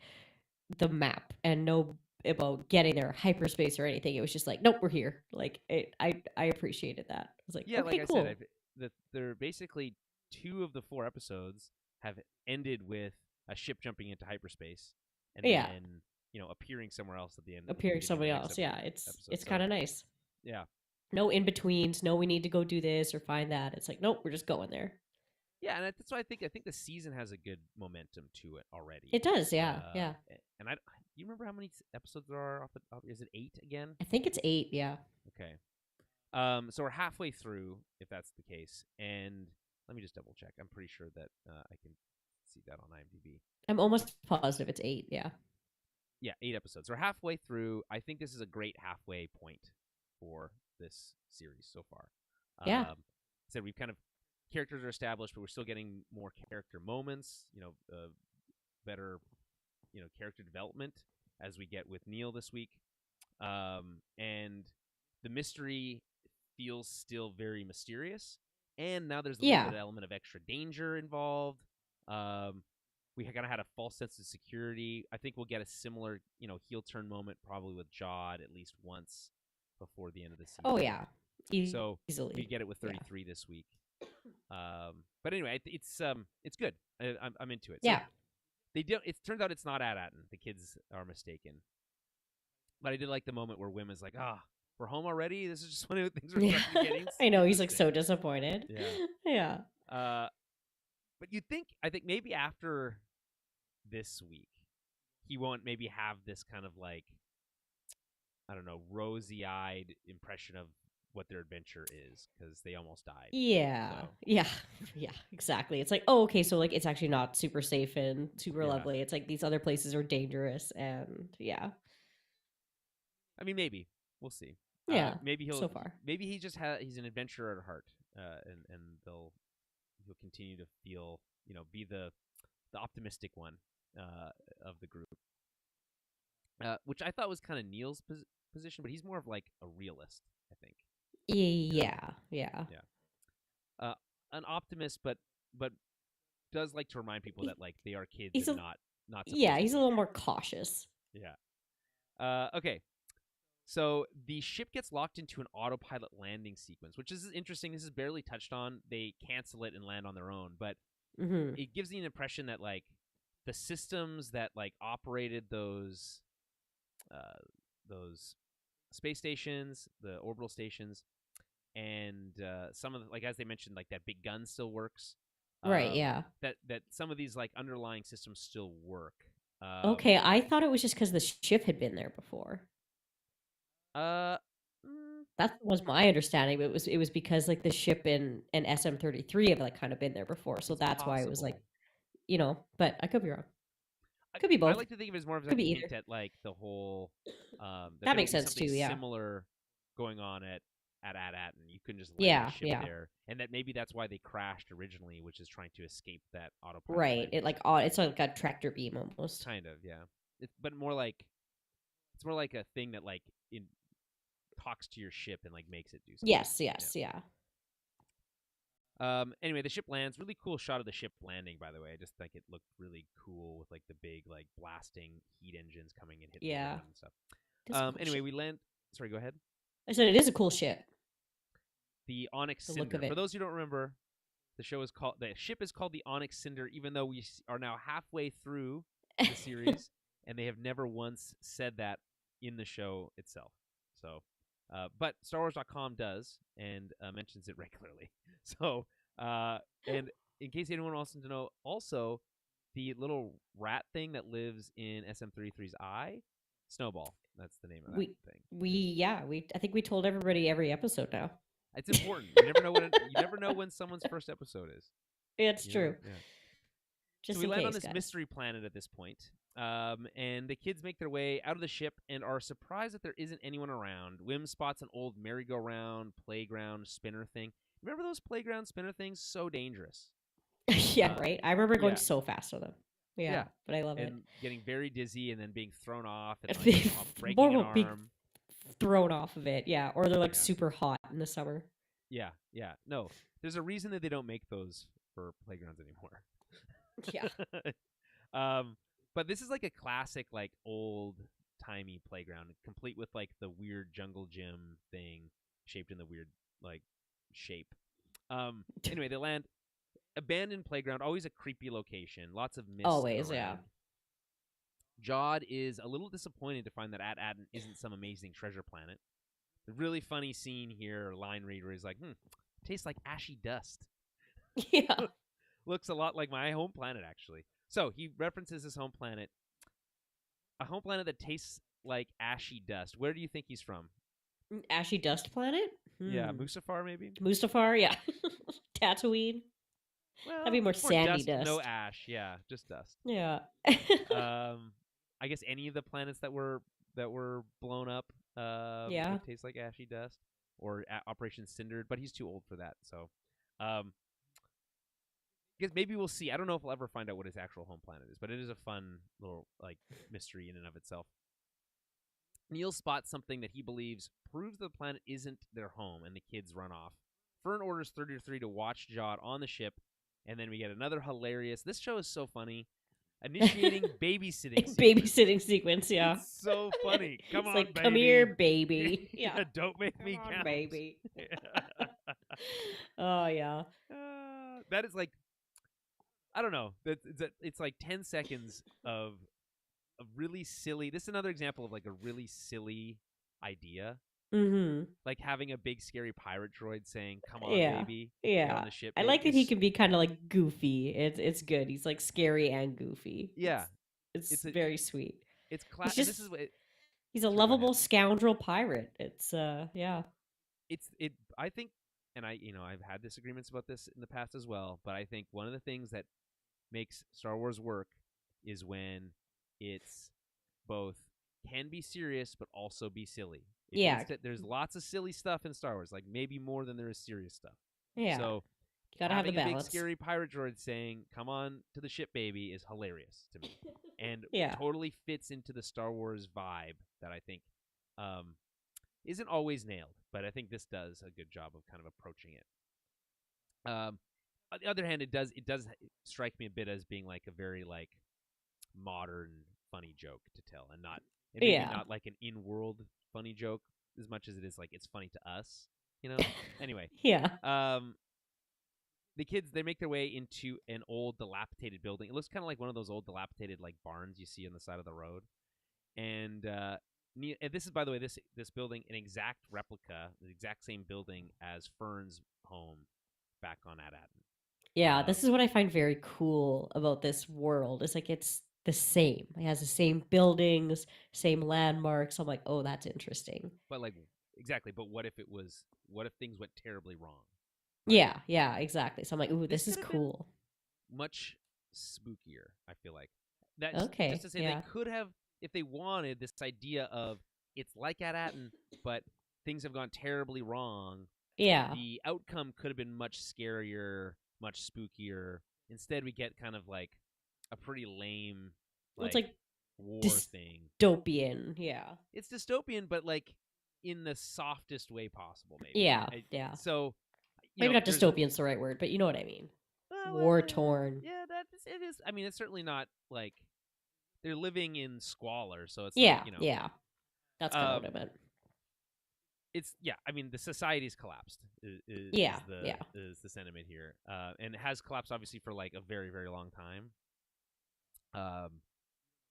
the map and no about getting there hyperspace or anything. It was just like, nope, we're here. Like I appreciated that. I was like, Yeah, okay, like cool. I said, they're basically 2 of the 4 episodes have ended with a ship jumping into hyperspace and Yeah. then appearing somewhere else at the end. Appearing beginning of the somebody next else. Yeah, episode. it's So, kind of nice. yeah. No in betweens. No, we need to go do this or find that. It's like, nope, we're just going there. Yeah, and that's why I think the season has a good momentum to it already. It does, yeah, yeah. And you remember how many episodes there are? Is it 8 again? I think it's 8. Yeah. Okay. So we're halfway through, if that's the case, and let me just double check. I'm pretty sure that I can see that on IMDb. I'm almost positive it's 8. Yeah. Yeah, 8 episodes. We're halfway through. I think this is a great halfway point for this series so far. Yeah. Said we've kind of characters are established, but we're still getting more character moments. Better, character development as we get with Neil this week, and the mystery feels still very mysterious. And now there's a little bit of element of extra danger involved. We kind of had a false sense of security. I think we'll get a similar, heel turn moment probably with Jod at least once before the end of the season. Oh yeah, so easily we get it with 33 this week. But anyway, it's good. I'm into it. So yeah. It turns out it's not Attin. The kids are mistaken. But I did like the moment where Wim is like, we're home already? This is just one of the things we're getting. I know, he's like so disappointed. Yeah. Yeah. But I think maybe after this week, he won't maybe have this kind of like, I don't know, rosy-eyed impression of what their adventure is because they almost died. Yeah. So. Yeah, exactly. It's like, oh, okay, so like it's actually not super safe and super lovely. It's like these other places are dangerous and yeah. I mean, maybe we'll see. Yeah. Maybe so far. Maybe he just he's an adventurer at heart, and he'll continue to feel be the optimistic one of the group, which I thought was kind of Neil's position, but he's more of like a realist, I think. Yeah. An optimist, but does like to remind people that like they are kids He's and a not yeah, supposed to he's a be. little more cautious. Yeah. Okay. So the ship gets locked into an autopilot landing sequence, which is interesting. This is barely touched on. They cancel it and land on their own, but Mm-hmm. it gives you an impression that like the systems that like operated those space stations, the orbital stations, and some of the, like as they mentioned, like that big gun still works. Right, yeah. That some of these like underlying systems still work. Okay, I thought it was just because the ship had been there before. Uh, mm, That was my understanding. But it was because like the ship and SM-33 have like kind of been there before, so it's that's why it was like, possible. But I could be wrong. I, Could be I both. like to think of it as more of Could like a be hint either. at like the whole that That there would makes be sense something too. Yeah. similar going on at Attin. You couldn't just land a Yeah. ship Yeah. there, and that maybe that's why they crashed originally, which is trying to escape that autopilot Right. landing It's sequence. like a tractor beam almost. Kind of, yeah. But more like it's more like a thing that like in talks to your ship and like makes it do something. Yes. Yes. Yeah. Anyway, the ship lands. Really cool shot of the ship landing, by the way. I just think it looked really cool with like the big like blasting heat engines coming and hitting the Yeah. ground and stuff. It's a cool Anyway, ship. we land. Sorry, go ahead. I said it is a cool ship. The Onyx The look of Cinder. For it. those who don't remember, the ship is called the Onyx Cinder, even though we are now halfway through the series, and they have never once said that in the show itself. So, but StarWars.com does and mentions it regularly. So, and in case anyone wants to know, also the little rat thing that lives in SM-33's eye, Snowball. That's the name of that thing. I think we told everybody every episode now. It's important. You never know when someone's first episode is. It's true. Yeah. Just so we in land case, on this guys. mystery planet at this point, and the kids make their way out of the ship and are surprised that there isn't anyone around. Wim spots an old merry-go-round playground spinner thing. Remember those playground spinner things? So dangerous. Yeah, right. I remember going yeah. so fast with them. Yeah, but I love it. And getting very dizzy and then being thrown off and If like they breaking an more being arm. thrown off of it, yeah, or they're like super hot in the summer. Yeah. No, there's a reason that they don't make those for playgrounds anymore. Yeah. But this is like a classic, like old timey playground, complete with like the weird jungle gym thing shaped in the weird like shape. Anyway, they land abandoned playground, always a creepy location, lots of mist Always, around. yeah. Jod is a little disappointed to find that Attin isn't some amazing treasure planet. The really funny scene here, line read, where he's like, tastes like ashy dust. Yeah. Looks a lot like my home planet, actually. So he references his home planet, a home planet that tastes like ashy dust. Where do you think he's from? Ashy dust planet? Yeah, Mustafar, maybe? Mustafar, yeah. Tatooine. Well, That'd be more sandy dust. No ash. Yeah, just dust. Yeah. I guess any of the planets that were blown up yeah. would taste like ashy dust or Operation Cindered, but he's too old for that. So, I guess maybe we'll see. I don't know if we'll ever find out what his actual home planet is, but it is a fun little like mystery in and of itself. Neil spots something that he believes proves the planet isn't their home, and the kids run off. Fern orders 33 to watch Jod on the ship, and then we get another hilarious. This show is so funny. Initiating babysitting sequence. Babysitting sequence, yeah. It's so funny. Come on, like, baby. Come here, baby. Yeah. Don't make me on, count. baby. Oh, yeah. That is like, I don't know. It's like 10 seconds of really silly. This is another example of like a really silly idea. Mm-hmm. Like having a big scary pirate droid saying, "Come on, baby." Yeah. On the ship. I like that he can be kind of like goofy. It's good. He's like scary and goofy. Yeah. It's very sweet. It's classic. This is what he's a lovable scoundrel pirate. It's yeah. I think, and I've had disagreements about this in the past as well, but I think one of the things that makes Star Wars work is when it's both can be serious but also be silly. There's lots of silly stuff in Star Wars, like maybe more than there is serious stuff. Yeah. So you gotta have the balance. A big scary pirate droid saying "Come on to the ship, baby" is hilarious to me, and totally fits into the Star Wars vibe that I think isn't always nailed, but I think this does a good job of kind of approaching it. On the other hand, it does strike me a bit as being like a very like modern funny joke to tell, and maybe Yeah. not like an in-world funny joke as much as it is like it's funny to us, you know. Anyway, Yeah. the kids, they make their way into an old dilapidated building. It looks kind of like one of those old dilapidated like barns you see on the side of the road. And this is, by the way, this building, an exact replica, the exact same building as Fern's home back on Attin. Yeah, this is what I find very cool about this world. It's like it's the same. It has the same buildings, same landmarks. I'm like, oh, that's interesting. But like, exactly. But what if things went terribly wrong? Right? Yeah, exactly. So I'm like, ooh, This this is could have been cool. much spookier, I feel like. That's just Okay, to say they yeah. could have, if they wanted, this idea of it's like at Attin, but things have gone terribly wrong. Yeah. The outcome could have been much scarier, much spookier. Instead, we get kind of like a pretty lame, Well, it's like like war thing. dystopian. Yeah. It's dystopian, but like in the softest way possible, maybe. Yeah. So, Maybe not dystopian's the right word, but you know what I mean. War torn. Yeah, it is. I mean, it's certainly not like they're living in squalor, so it's Yeah, like, yeah. That's kind of what I meant. It's I mean, the society's collapsed is Yeah, the sentiment here, and it has collapsed obviously for like a very, very long time.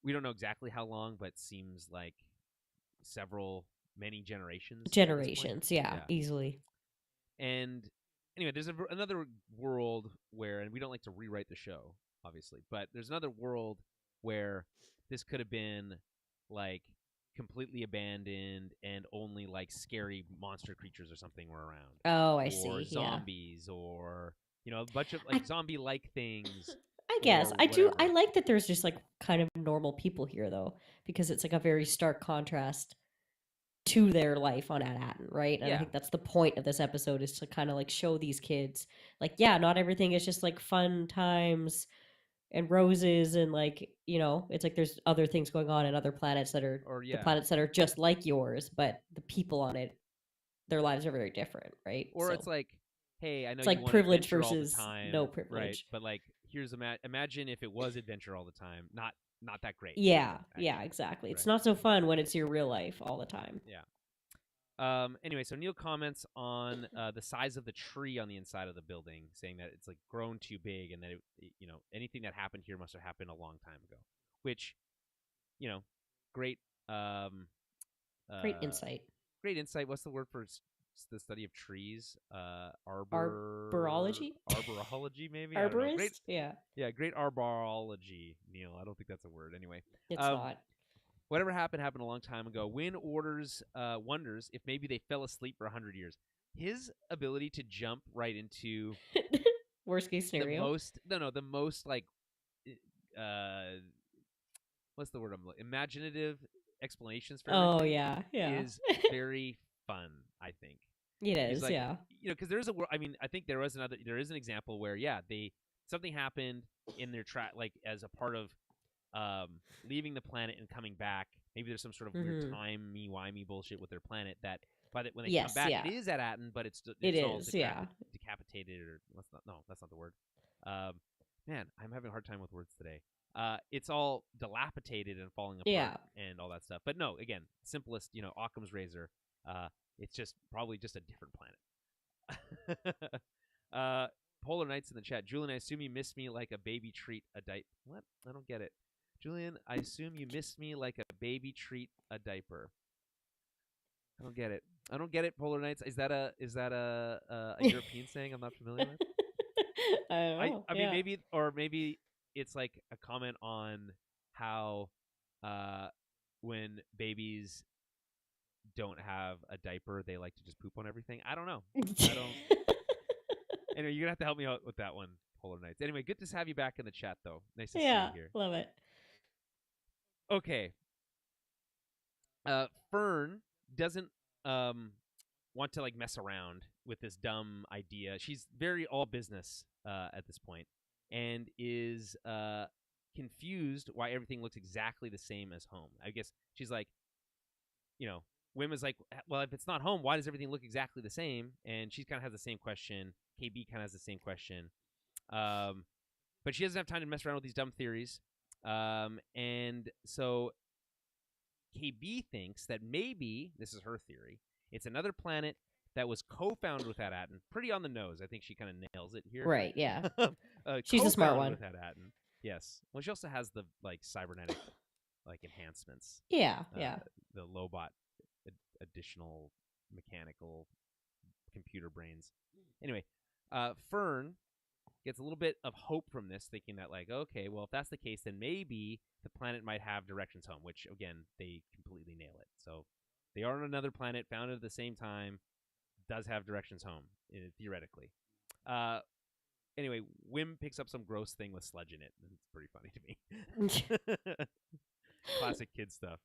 We don't know exactly how long, but it seems like many generations. Generations, yeah, easily. And anyway, there's another world where, and we don't like to rewrite the show, obviously, but there's another world where this could have been like completely abandoned and only like scary monster creatures or something were around. Oh, I or see. Or zombies, or a bunch of like zombie-like things. I guess I do. I Whatever. like that there's just like kind of normal people here though, because it's like a very stark contrast to their life on Attin, right? And I think that's the point of this episode, is to kind of like show these kids like, yeah, not everything is just like fun times and roses, and like, it's like there's other things going on in other planets that are the planets that are just like yours, but the people on it, their lives are very different, right? Or So it's like, hey, I know it's you like want privilege adventure all the versus time, no right? privilege. But like, here's imagine if it was adventure all the time, not that great. Yeah, actually. yeah, exactly. Right. It's not so fun when it's your real life all the time. Yeah. Anyway, so Neil comments on the size of the tree on the inside of the building, saying that it's like grown too big, and that anything that happened here must have happened a long time ago. Which, great. Great insight. Great insight. What's the word for the study of trees? Arborology. Arborology, maybe. Arborist. Great, yeah. Yeah, great arborology, Neil. I don't think that's a word. Anyway, it's not. Whatever happened a long time ago. Wynn wonders if maybe they fell asleep for 100 years. His ability to jump right into worst case scenario. The most like, what's the word? Imaginative explanations for everything. Yeah. Is very fun, I think. It is, like, yeah. Because there is I think there is an example where something happened in their like as a part of leaving the planet and coming back. Maybe there's some sort of weird timey-wimey bullshit with their planet that when they come back, it is at Attin, but it's all decapitated, or that's not the word. Man, I'm having a hard time with words today. It's all dilapidated and falling apart and all that stuff. But no, again, simplest, Occam's razor. It's just probably just a different planet. Polar Knights in the chat. Julian, I assume you missed me like a baby treat a diaper. What? I don't get it. Julian, I assume you missed me like a baby treat a diaper. I don't get it. Polar Knights. Is that a European saying I'm not familiar with? I don't know. I mean, maybe it's like a comment on how when babies don't have a diaper, they like to just poop on everything. I don't know. Anyway, you're gonna have to help me out with that one, Polar Knights. Anyway, good to have you back in the chat, though. Nice to see you here. Love it. Okay. Fern doesn't want to like mess around with this dumb idea. She's very all business at this point, and is confused why everything looks exactly the same as home. I guess she's like, Wim is like, well, if it's not home, why does everything look exactly the same? And she kind of has the same question. KB kind of has the same question. Um, but she doesn't have time to mess around with these dumb theories. And so KB thinks that maybe, this is her theory, it's another planet that was co-founded with Attin. Pretty on the nose. I think she kind of nails it here. Right, yeah. She's the smart Co-founded one. with Attin. Yes. Well, she also has the cybernetic enhancements. Yeah, yeah. The Lobot additional mechanical computer brains. Anyway, Fern gets a little bit of hope from this, thinking that okay, well, if that's the case, then maybe the planet might have directions home, which again, they completely nail it. So they are on another planet, founded at the same time, does have directions home, theoretically. Anyway, Wim picks up some gross thing with sludge in it. It's pretty funny to me. Classic kid stuff.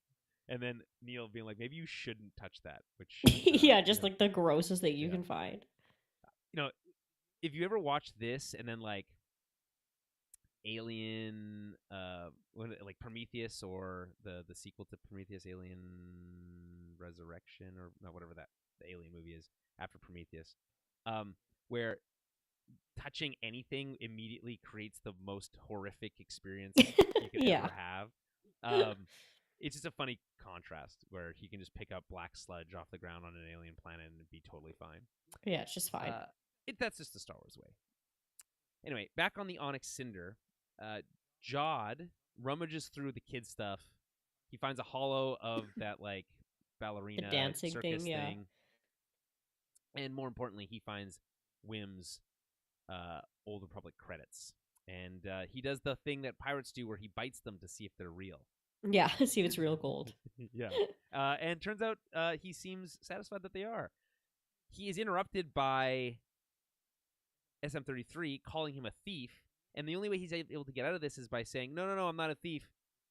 And then Neil being like, maybe you shouldn't touch that, which yeah, just the grossest thing you can find. If you ever watch this and then Alien, Prometheus, or the sequel to Prometheus, Alien Resurrection, or whatever the Alien movie is after Prometheus, where touching anything immediately creates the most horrific experience you could ever have. It's just a funny contrast where he can just pick up black sludge off the ground on an alien planet and be totally fine. Yeah, it's just fine. That's just the Star Wars way. Anyway, back on the Onyx Cinder, Jod rummages through the kid stuff. He finds a hollow of that ballerina the dancing circus thing. And more importantly, he finds Wim's Old Republic credits. And he does the thing that pirates do where he bites them to see if they're real. Yeah, see if it's real gold. Yeah. And turns out he seems satisfied that they are. He is interrupted by SM-33 calling him a thief, and the only way he's able to get out of this is by saying, no, I'm not a thief.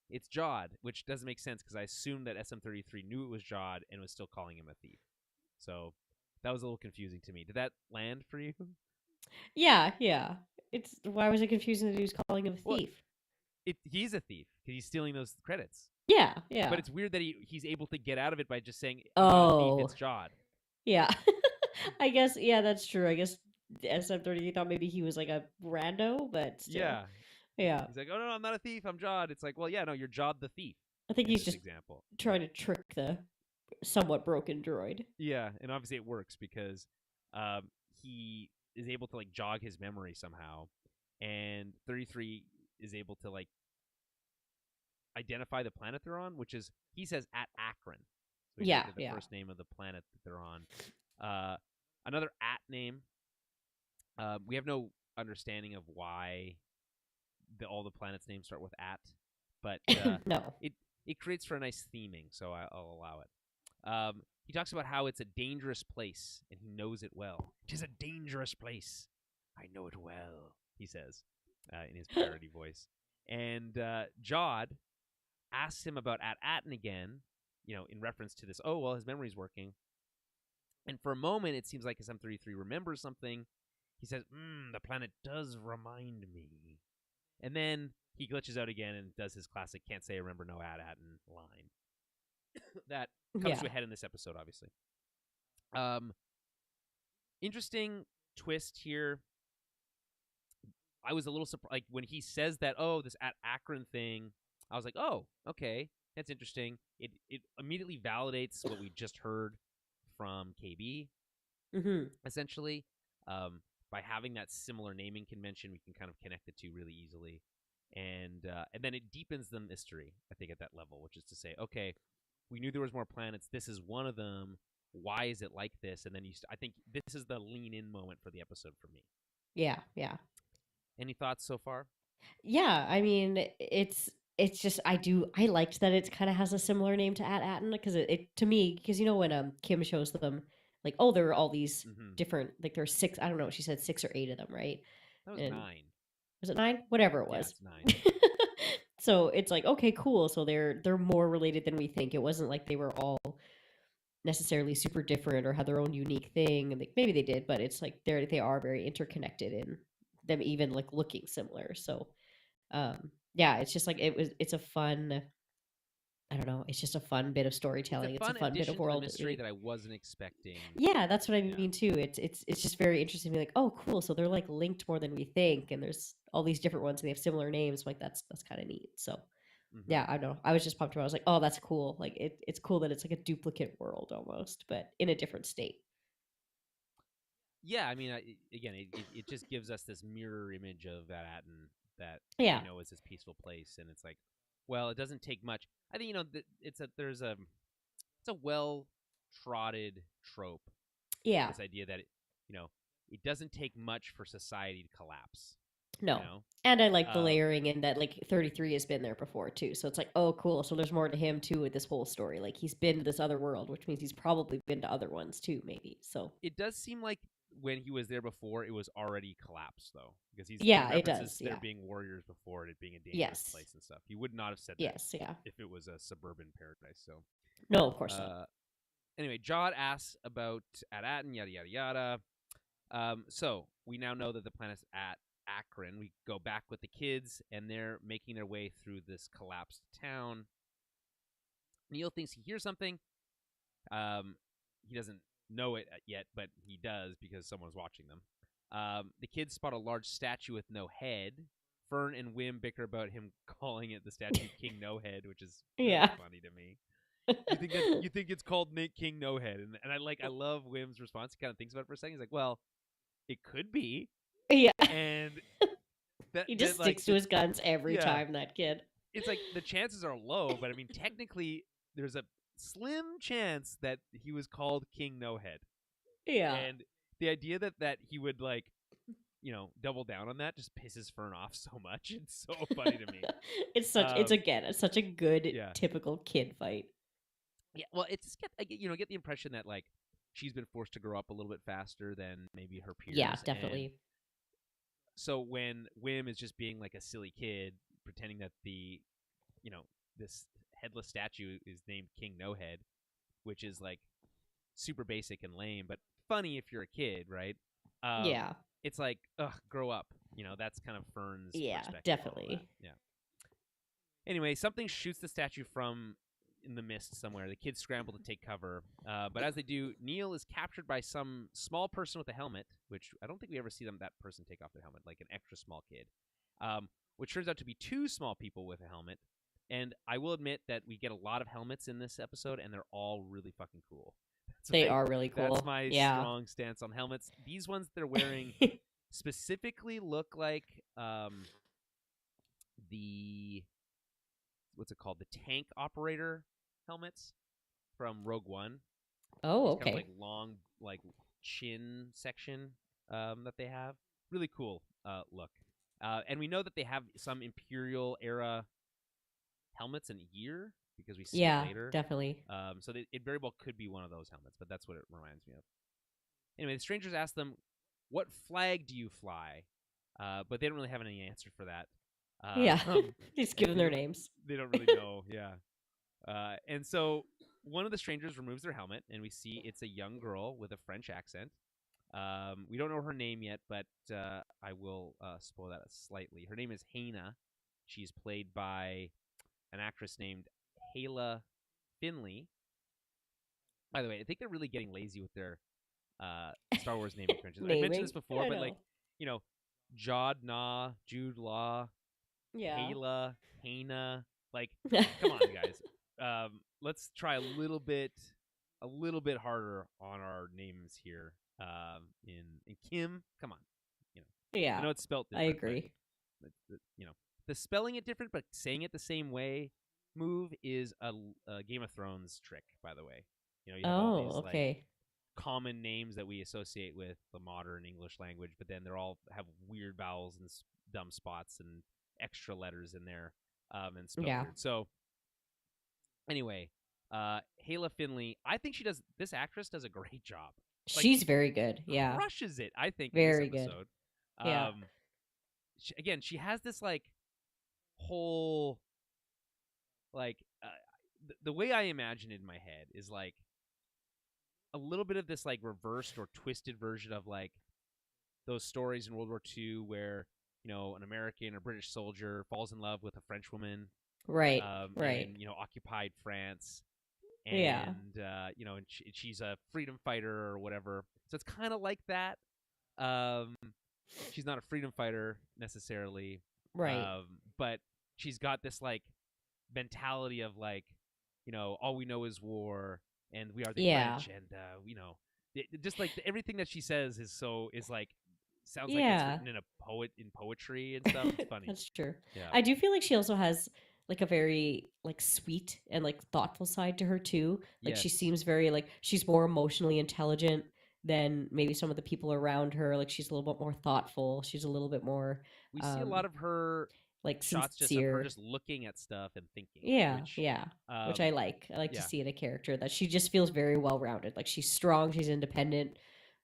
It's Jod, which doesn't make sense because I assume that SM-33 knew it was Jod and was still calling him a thief. So that was a little confusing to me. Did that land for you? Yeah. It's why was it confusing that he was calling him a thief? He's a thief because he's stealing those credits. Yeah. But it's weird that he's able to get out of it by just saying, I'm not a thief, it's Jod. Yeah. I guess, that's true. I guess SM-33 thought maybe he was like a rando, but still. Yeah. He's like, oh, no, I'm not a thief, I'm Jod. It's like, well, yeah, no, you're Jod the thief. I think he's just trying to trick the somewhat broken droid. Yeah, and obviously it works because he is able to jog his memory somehow, and 33 is able to identify the planet they're on, which is, he says, at Akron. So the first name of the planet that they're on. Another at name. We have no understanding of why all the planets' names start with at, but no. It creates for a nice theming, so I'll allow it. He talks about how it's a dangerous place, and he knows it well. 'Tis a dangerous place. I know it well, he says, in his parody voice. And Jod asks him about Attin again, in reference to this. Oh, well, his memory's working. And for a moment, it seems like SM-33 remembers something. He says, the planet does remind me. And then he glitches out again and does his classic can't say I remember no Attin line. That comes to a head in this episode, obviously. Interesting twist here. I was a little surprised when he says that, this at Akron thing. I was like, oh, okay, that's interesting. It immediately validates what we just heard from KB, essentially. By having that similar naming convention, we can kind of connect the two really easily. And then it deepens the mystery, I think, at that level, which is to say, okay, we knew there was more planets. This is one of them. Why is it like this? And then I think this is the lean-in moment for the episode for me. Yeah. Any thoughts so far? Yeah, I mean, it's just I liked that it kind of has a similar name to Attin because it to me, because when Kim shows them there are all these different, there's 6, I don't know, she said 6 or 8 of them, right? That was 9. Was it 9? Whatever it was. Yeah, it's 9. So it's okay, cool. So they're more related than we think. It wasn't like they were all necessarily super different or had their own unique thing. And maybe they did, but it's they are very interconnected in them, even looking similar. So yeah, it's just it's a fun I don't know. It's just a fun bit of It's a storytelling. It's a fun fun bit of addition to the world mystery building. that I wasn't expecting. Yeah, that's what I Yeah. mean too. It's just very interesting to be like, oh, cool. So they're like linked more than we think, and there's all these different ones, and they have similar names. Like that's kind of neat. So Mm-hmm. yeah, I don't know. I was just pumped about. I was like, oh, that's cool. Like it's cool that it's like a duplicate world almost, but in a different state. Yeah, I mean, again, it just gives us this mirror image of that Attin that we Yeah, know is this peaceful place, and it's like, well, it doesn't take much. I think it's a well trotted trope. yeah. This idea that you know it doesn't take much for society to collapse. You No. know, And I like the um, layering in that like 33 has been there before too. So it's like, oh, cool. So there's more to him too with this whole story. Like he's been to this other world, which means he's probably been to other ones too, maybe. So it does seem like when he was there before, it was already collapsed though, because he yeah, it references does. there Yeah. being warriors before and it being a dangerous Yes. place and stuff. He would not have said that Yes. Yeah. if it was a suburban paradise. So, No, of course not. uh, anyway, Jod asks about Attin, yada yada yada. So we now know that the planet's at Akron. We go back with the kids, and they're making their way through this collapsed town. Neil thinks he hears something. He doesn't know it yet, but he does because someone's watching them. The kids spot a large statue with no head. Fern and Wim bicker about him calling it the statue King No Head, which is really Yeah. funny to me. You think it's called Nate King No Head, and I love Wim's response. He kind of thinks about it for a second. He's like, well, it could be, Yeah. and He that just sticks to his guns every yeah, time, that kid. it's like the chances are low, but I mean, technically, there's a slim chance that he was called King No Head, Yeah. and the idea that he would like, double down on that just pisses Fern off so much. It's so funny to me. It's such a good Yeah, typical kid fight. yeah. Well, it's just get the impression that like she's been forced to grow up a little bit faster than maybe her Yeah, peers, and definitely. so when Wim is just being like a silly kid, pretending that you know, this headless statue is named King No Head, which is like super basic and lame, but funny if you're a kid, right? Um, Yeah. it's like, ugh, grow up. That's kind of Fern's Yeah, perspective on all that. definitely. Yeah. Anyway, something shoots the statue from in the mist somewhere. The kids scramble to take cover, but as they do, Neil is captured by some small person with a helmet, which I don't think we ever see that person take off their helmet, like an extra small kid, which turns out to be two small people with a helmet. And I will admit that we get a lot of helmets in this episode, and they're all really fucking cool. They are really That's cool. my Yeah. strong stance on helmets. These ones they're wearing specifically look like the what's it called? The tank operator helmets from Rogue One. Oh, These kind of okay. like long, like chin section that they have. Really cool look. And we know that they have some Imperial era helmets and gear because we see it Yeah, later. definitely. So it very well could be one of those helmets, but that's what it reminds me of. Anyway, the strangers ask them, "What flag do you fly?" But they don't really have any answer for that. Yeah. Um, Just give them their names. they don't really know. Yeah. And so one of the strangers removes their helmet, and we see it's a young girl with a French accent. We don't know her name yet, but I will spoil that slightly. Her name is Hannah. She's played by an actress named Hala Finley. By the way, I think they're really getting lazy with their Star Wars naming conventions. I mentioned this before, I but know. like, you know, Jod Na, Jude Law, Yeah. Hala, Hannah. Like, come on, guys. Let's try a little bit harder on our names here. In Kim, come on. I Yeah, know it's spelt I different, agree. but the spelling it different, but saying it the same way move is a Game of Thrones trick, by the way. You have all Oh, these like okay. common names that we associate with the modern English language, but then they're all have weird vowels and dumb spots and extra letters in there, and spelled Yeah. weird. So anyway, Hala Finley, I think this actress does a great job. Like, She's very good. Yeah. crushes it, I think, in this Very good. episode. Yeah. She has this like whole like the way I imagine it in my head is like a little bit of this like reversed or twisted version of like those stories in World War II where an American or British soldier falls in love with a French woman, Right. Right. in occupied France, Yeah. and and she's a freedom fighter or whatever. So it's kind of like that. Um, she's not a freedom fighter necessarily, Right. but she's got this like mentality of like, all we know is war, and we are the Yeah. French, and just like everything that she says is like sounds like it's Yeah. written in poetry and stuff. It's funny. That's true. Yeah. I do feel like she also has like a very like sweet and like thoughtful side to her too. Like she Yes. seems very like she's more emotionally intelligent than maybe some of the people around her. Like she's a little bit more thoughtful. She's a little bit more We see a um lot of her like shots just of her sincere. just looking at stuff and thinking, Yeah, which yeah. Which um I like to yeah. see in a character that she just feels very well rounded. Like she's strong, she's independent,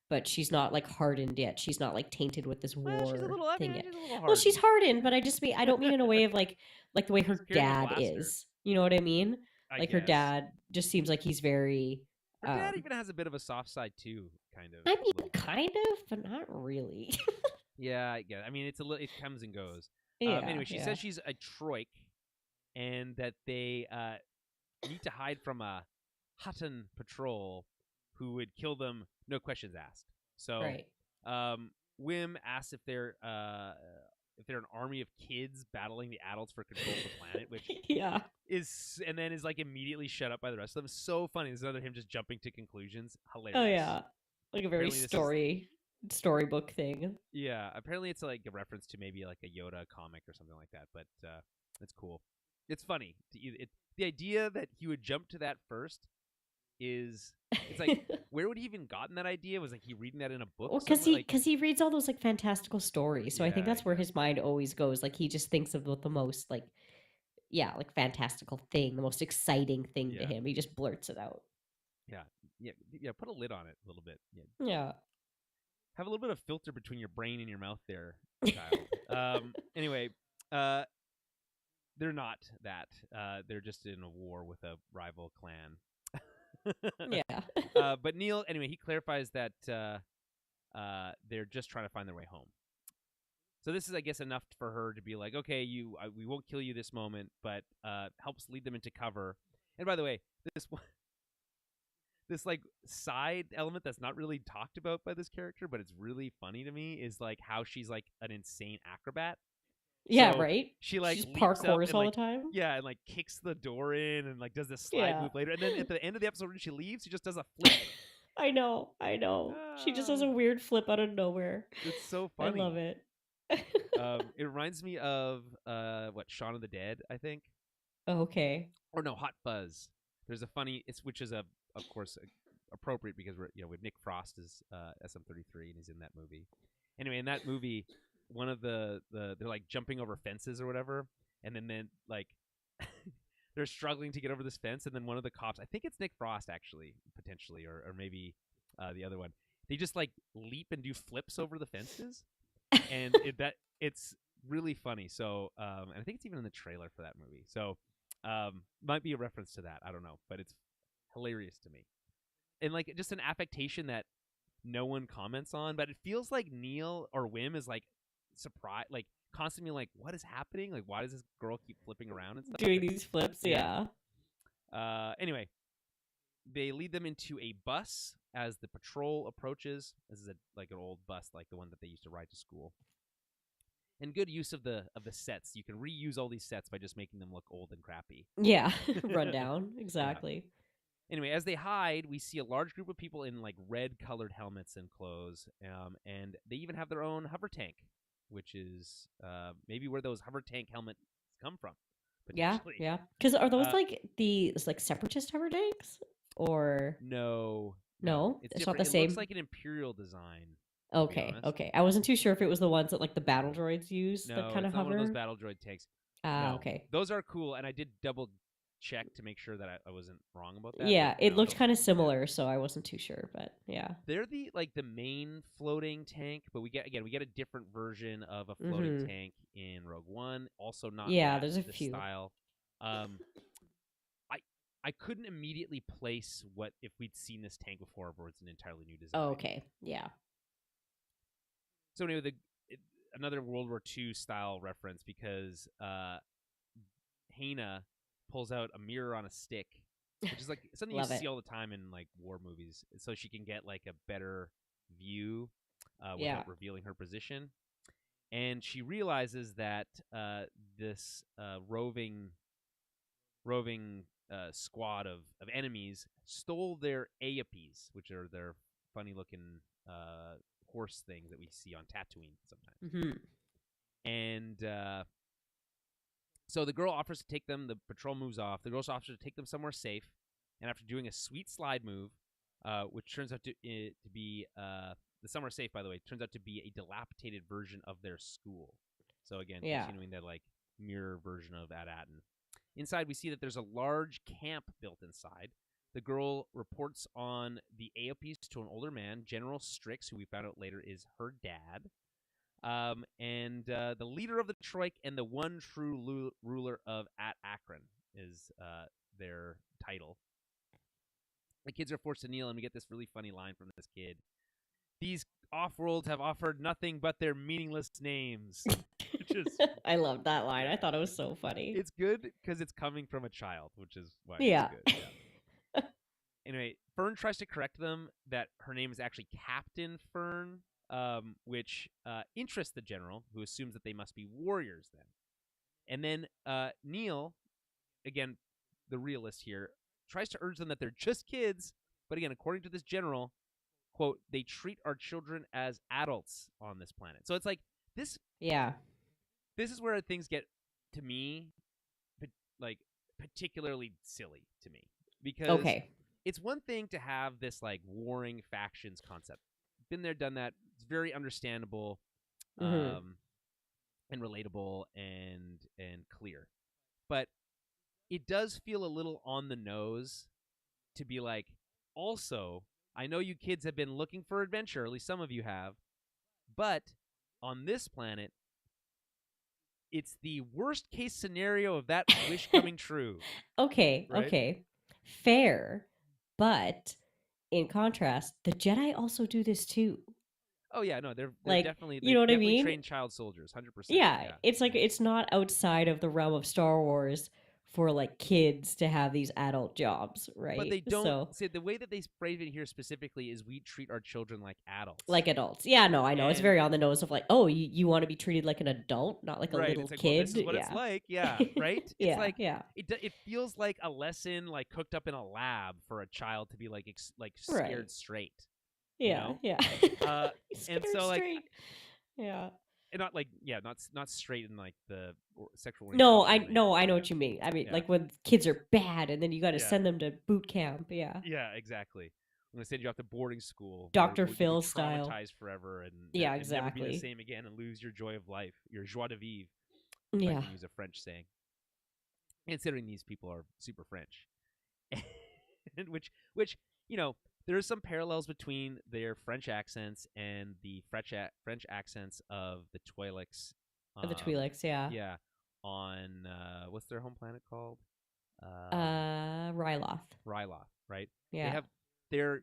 but she's not like hardened yet. She's not like tainted with this Well, she's a war little. I mean, thing yet. she's a little Well, she's hardened. hardened, but I just mean I don't mean in a way of like the way She's her carrying a dad blaster, is. You know what I mean? I Like her guess. dad just seems like he's very Her dad even has a bit of a soft side too, kind of I a mean little bit. kind of, but not really. Yeah, I get. I mean, it comes and goes. Yeah, Anyway, she yeah. says she's a troik, and that they need to hide from a Hutton patrol who would kill them, no questions asked. So, Right. Wim asks if they're an army of kids battling the adults for control of the planet, which Yeah. and then is like immediately shut up by the rest of them. So funny. There's another him just jumping to conclusions. Oh Hilarious. yeah. Like a very Apparently this is storybook thing. Yeah. Apparently it's like a reference to maybe like a Yoda comic or something like that. But it's cool. It's funny. The idea that he would jump to that first is it's like where would he even gotten that idea? Was like he reading that in a book Well, somewhere? Like because he reads all those like fantastical stories, so I think yeah, that's where his exactly. mind always goes. Like he just thinks of the most like yeah, like fantastical thing, the most exciting thing to Yeah. him. He just blurts it out. Yeah. Yeah. Put a lid on it a little bit. Yeah. Yeah. Have a little bit of filter between your brain and your mouth there, child. Anyway, uh, they're not that. They're just in a war with a rival clan. Yeah. But Neil, anyway, he clarifies that they're just trying to find their way home. So this is, I guess, enough for her to be like, okay, we won't kill you this moment, but helps lead them into cover. And by the way, this this like side element that's not really talked about by this character, but it's really funny to me is like how she's like an insane acrobat. Yeah, So right? she She like just leaps up parkours and all the like time. yeah, and like kicks the door in and like does this slide Yeah. move later. And then at the end of the episode when she leaves, she just does a flip. I know. I know. She just has Ah, a weird flip out of nowhere. it's so I love funny. it. It reminds me of what Shaun of the Dead, I think, Okay. or no, Hot Fuzz. There's a funny, which is of course appropriate because we're with Nick Frost as SM33 and he's in that movie. Anyway, in that movie, one of they're like jumping over fences or whatever, and then like they're struggling to get over this fence, and then one of the cops, I think it's Nick Frost actually, potentially, or maybe the other one, they just like leap and do flips over the fences, and it's really funny. So, and I think it's even in the trailer for that movie. So, might be a reference to that. I don't know, but it's hilarious to me, and like just an affectation that no one comments on, but it feels like Neil or Wim is like surprised, like constantly like, what is happening? Like, why does this girl keep flipping around and stuff? Doing these flips, Yeah. yeah. Anyway, they lead them into a bus as the patrol approaches. This is like an old bus, like the one that they used to ride to school. And good use of the sets. You can reuse all these sets by just making them look old and crappy. Yeah. Rundown. Yeah. Exactly. Anyway, as they hide, we see a large group of people in like red-colored helmets and clothes, and they even have their own hover tank, which is maybe where those hover tank helmets come from, Yeah, potentially. yeah. Because are those Uh, like separatist hover tanks? Or no, no? it's It's not different. the It looks same. like an Imperial design, to be Okay, honest. okay. I wasn't too sure if it was the ones that like the battle droids use that No, kind it's of not one of those hover. battle droid tanks. Ah, No, okay. those are cool, and I did double check to make sure that I wasn't wrong about that. But Yeah, it no, looked kind of yeah. similar, so I wasn't too sure, but yeah. They're the main floating tank, but we get a different version of a floating Mm-hmm. tank in Rogue One. Also, not Yeah, that there's a the few. style. Um, I I couldn't immediately place what if we'd seen this tank before, or it's an entirely new Oh, design. okay. Yeah. So anyway, another World War II style reference because Hannah pulls out a mirror on a stick, which is like something you Love it. see all the time in like war movies, so she can get like a better view Yeah. without revealing her position. And she realizes that this roving squad of enemies stole their Aapis, which are their funny looking horse things that we see on Tatooine sometimes. Mm-hmm. And so the girl offers to take them. The patrol moves off. The girl offers to take them somewhere safe. And after doing a sweet slide move, which turns out to be the somewhere safe, by the way, turns out to be a dilapidated version of their school. So again, continuing that like mirror version of Attin. Inside, we see that there's a large camp built inside. The girl reports on the AOPs to an older man, General Strix, who we found out later is her dad. And the leader of the Troik and the one true ruler of Attin is their title. The kids are forced to kneel, and we get this really funny line from this kid. These off-worlds have offered nothing but their meaningless names. Which is, I loved that line. I thought it was so funny. It's good because it's coming from a child, which is why it's good. Yeah. Anyway, Fern tries to correct them that her name is actually Captain Fern, which interests the general, who assumes that they must be warriors then. And then Neil, again, the realist here, tries to urge them that they're just kids, but again, according to this general, quote, they treat our children as adults on this planet. So it's like this. Yeah. This is where things get, to me, like particularly silly to me, because it's one thing to have this like warring factions concept. Been there, done that. It's very understandable, and relatable and clear. But it does feel a little on the nose to be like, also, I know you kids have been looking for adventure, at least some of you have, but on this planet, it's the worst case scenario of that wish coming true. Okay. Fair. But in contrast, the Jedi also do this too. Oh yeah, no, they're like, definitely, you know what I mean? Trained child soldiers, 100%. Yeah, it's like it's not outside of the realm of Star Wars for like kids to have these adult jobs, right? But they don't see the way that they phrase it here specifically is we treat our children like adults. Like adults. Yeah, no, I know. It's very on the nose of like, oh, you want to be treated like an adult, not like a little it's like, kid. Well, this is what it's like. Yeah, right? It's like it feels like a lesson like cooked up in a lab for a child to be like scared straight. Yeah, you know? And so like straight. Yeah. And not like not straight in like the sexual orientation. No, I know what you mean. I mean, like when kids are bad and then you got to send them to boot camp. Yeah. Yeah, exactly. I'm gonna send you off to boarding school, Dr. Phil style, traumatized forever, and exactly, and never be the same again, and lose your joy of life, your joie de vivre. Yeah, if I can use a French saying. Considering these people are super French, and which there are some parallels between their French accents and the French accents of the Twi'leks. The Twi'leks, yeah. Yeah, on what's their home planet called? Ryloth. Ryloth, right? Yeah. They have their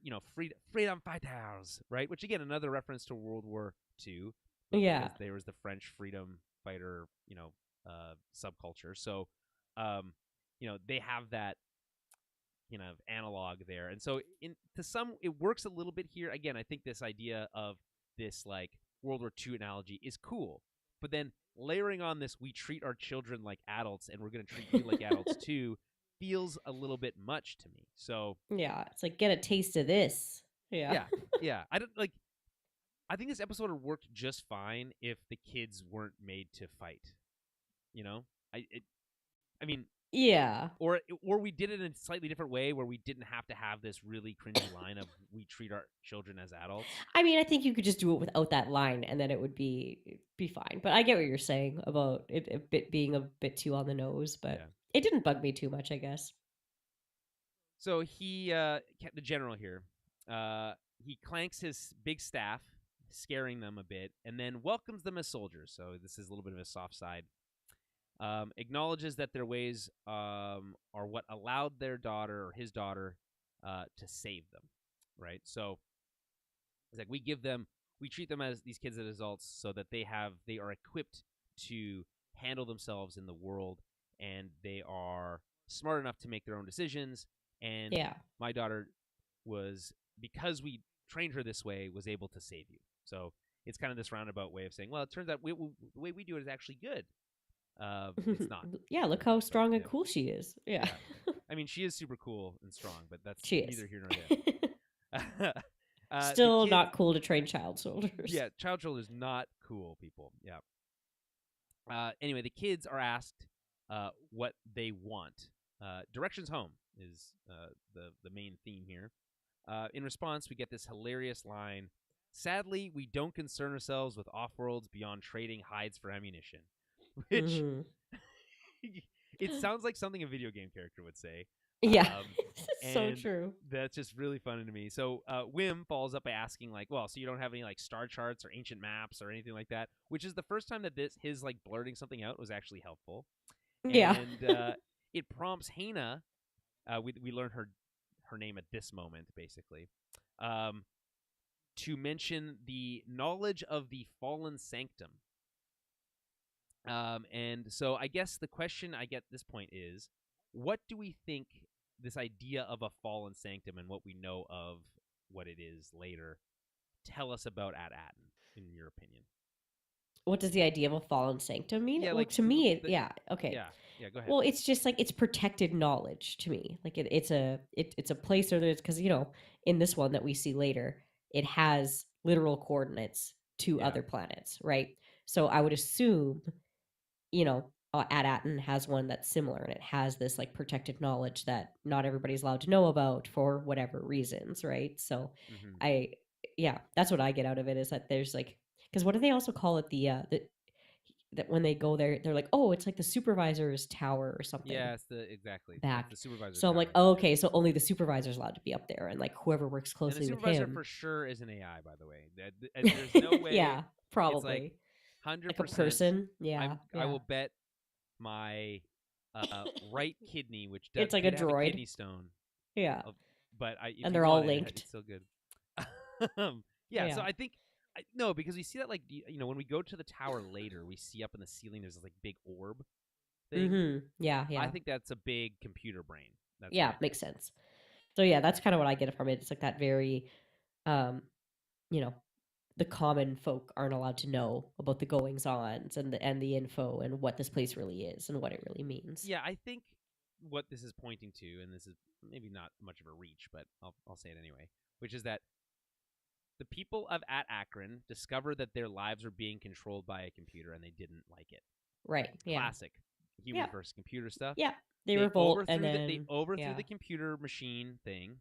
freedom fighters, right? Which again, another reference to World War II. Yeah. There was the French freedom fighter, subculture. So, they have that analog there, and so to some it works a little bit here. Again, I think this idea of this like World War II analogy is cool, but then layering on this, we treat our children like adults, and we're going to treat you like adults too, feels a little bit much to me. So yeah, it's like get a taste of this. Yeah. I don't like. I think this episode would work just fine if the kids weren't made to fight. I mean. Yeah. Or we did it in a slightly different way where we didn't have to have this really cringy line of we treat our children as adults. I mean, I think you could just do it without that line and then it would be fine. But I get what you're saying about it being a bit too on the nose, but it didn't bug me too much, I guess. So the general here, he clanks his big staff, scaring them a bit, and then welcomes them as soldiers. So this is a little bit of a soft side. Acknowledges that their ways are what allowed their daughter or his daughter to save them, right? So it's like we treat them as these kids as adults so that they are equipped to handle themselves in the world and they are smart enough to make their own decisions. And Yeah. my daughter was, because we trained her this way, was able to save you. So it's kind of this roundabout way of saying, well, it turns out the way we do it is actually good. It's not. Yeah, look how strong and cool she is. Yeah. I mean, she is super cool and strong, but that's She neither is. here nor there. The Still kids, not cool to train child soldiers. yeah, child soldiers not cool, people. Yeah. Anyway, the kids are asked what they want. Directions home is the main theme here. In response, we get this hilarious line. Sadly, we don't concern ourselves with off-worlds beyond trading hides for ammunition. Which it sounds like something a video game character would say. Yeah, it's so and true. That's just really funny to me. So Wim follows up by asking, like, well, so you don't have any like star charts or ancient maps or anything like that, which is the first time that his like blurting something out was actually helpful. Yeah. And it prompts Hannah. We learn her name at this moment, basically, to mention the knowledge of the fallen sanctum. And so I guess the question I get at this point is, what do we think this idea of a fallen sanctum and what we know of what it is later tell us about Attin, in your opinion? What does the idea of a fallen sanctum mean? Yeah, Well, like to me, yeah, okay. Yeah, go ahead. Well, it's just like it's protected knowledge to me. Like it's a place where there's, because in this one that we see later, it has literal coordinates to other planets, right? So I would assume, Attin has one that's similar, and it has this like protected knowledge that not everybody's allowed to know about for whatever reasons, right? So that's what I get out of it, is that there's like, because what do they also call it, that when they go there, they're like, oh, it's like the supervisor's tower or something. Yeah, it's exactly back. It's the supervisor's So I'm tower. like, oh, okay, so only the supervisor's allowed to be up there, and like whoever works closely and the with supervisor him for sure is an AI, by the way. There's no way. Yeah, probably. It's like 100%. Like a person. Yeah, I will bet my right kidney, which it's like could a have droid. a kidney stone. Yeah, But and they're all linked. It's so good. So I think no, because we see that, like, when we go to the tower later, we see up in the ceiling there's this like big orb thing. Mm-hmm. Yeah. I think that's a big computer brain. Makes sense. So yeah, that's kind of what I get from it. It's like that very, the common folk aren't allowed to know about the goings ons and the info and what this place really is and what it really means. Yeah, I think what this is pointing to, and this is maybe not much of a reach, but I'll say it anyway, which is that the people of Akron discovered that their lives were being controlled by a computer, and they didn't like it. Right. Yeah. Classic human versus computer stuff. Yeah. They revolt, overthrew and then they overthrew the computer machine thing,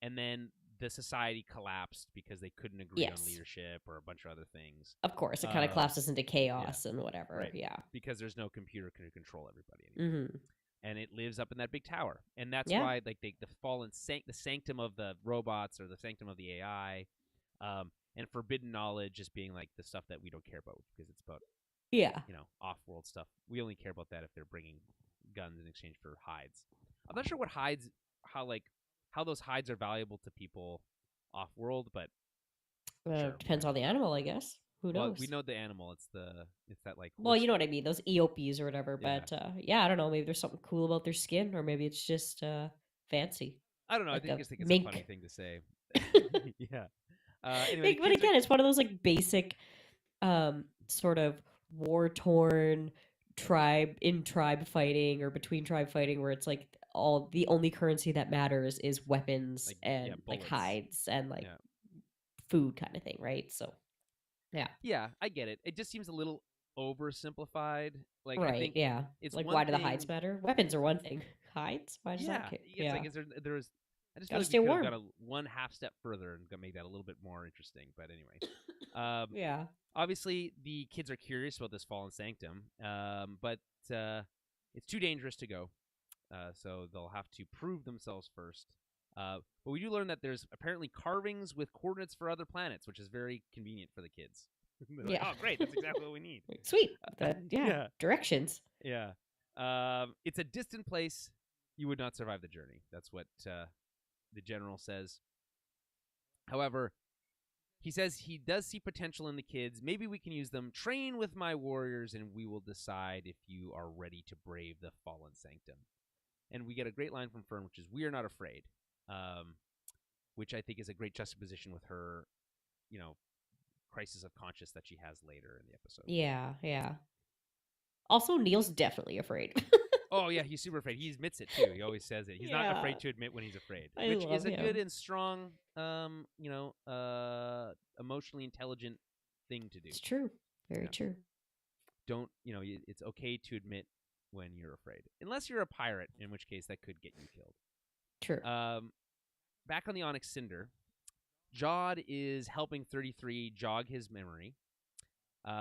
and then the society collapsed because they couldn't agree on leadership or a bunch of other things. Of course, it kind of collapses into chaos and whatever. Right. Yeah. Because there's no computer can control everybody anymore. Mm-hmm. And it lives up in that big tower, and that's why, like, the fallen the sanctum of the robots, or the sanctum of the AI, and forbidden knowledge just being like the stuff that we don't care about, because it's about off-world stuff. We only care about that if they're bringing guns in exchange for hides. I'm not sure what hides, how those hides are valuable to people off-world, but sure, depends on the animal, I guess. Who knows? Well, we know the animal. It's that like. Well, you know what I mean, those EOPs or whatever. Yeah. But I don't know. Maybe there's something cool about their skin, or maybe it's just fancy. I don't know. Like I just think it's a funny thing to say. Yeah. Anyway, but again, it's one of those like basic, sort of war-torn tribe fighting, or between tribe fighting, where it's like the only currency that matters is weapons, like, and like hides and like food kind of thing, right? So yeah, I get it. It just seems a little oversimplified. Like, right, I think it's like, one why thing... do the hides matter? Weapons are one thing. Hides? Why does that care? It's like, there's I just gotta feel like stay we could have warm. got one half step further and make that a little bit more interesting. But anyway, obviously the kids are curious about this fallen sanctum, but it's too dangerous to go, so they'll have to prove themselves first. But we do learn that there's apparently carvings with coordinates for other planets, which is very convenient for the kids. Like, oh, great, that's exactly what we need. Sweet. Directions. Yeah. It's a distant place. You would not survive the journey. That's what the general says. However, he says he does see potential in the kids. Maybe we can use them. Train with my warriors, and we will decide if you are ready to brave the fallen sanctum. And we get a great line from Fern, which is, "We are not afraid," which I think is a great juxtaposition with her, crisis of conscience that she has later in the episode. Yeah, yeah. Also, Neil's definitely afraid. Oh, yeah, he's super afraid. He admits it, too. He always says it. He's not afraid to admit when he's afraid, which is a good and strong, emotionally intelligent thing to do. It's true. Very true. Don't, it's okay to admit when you're afraid. Unless you're a pirate, in which case that could get you killed. True. Back on the Onyx Cinder, Jod is helping 33 jog his memory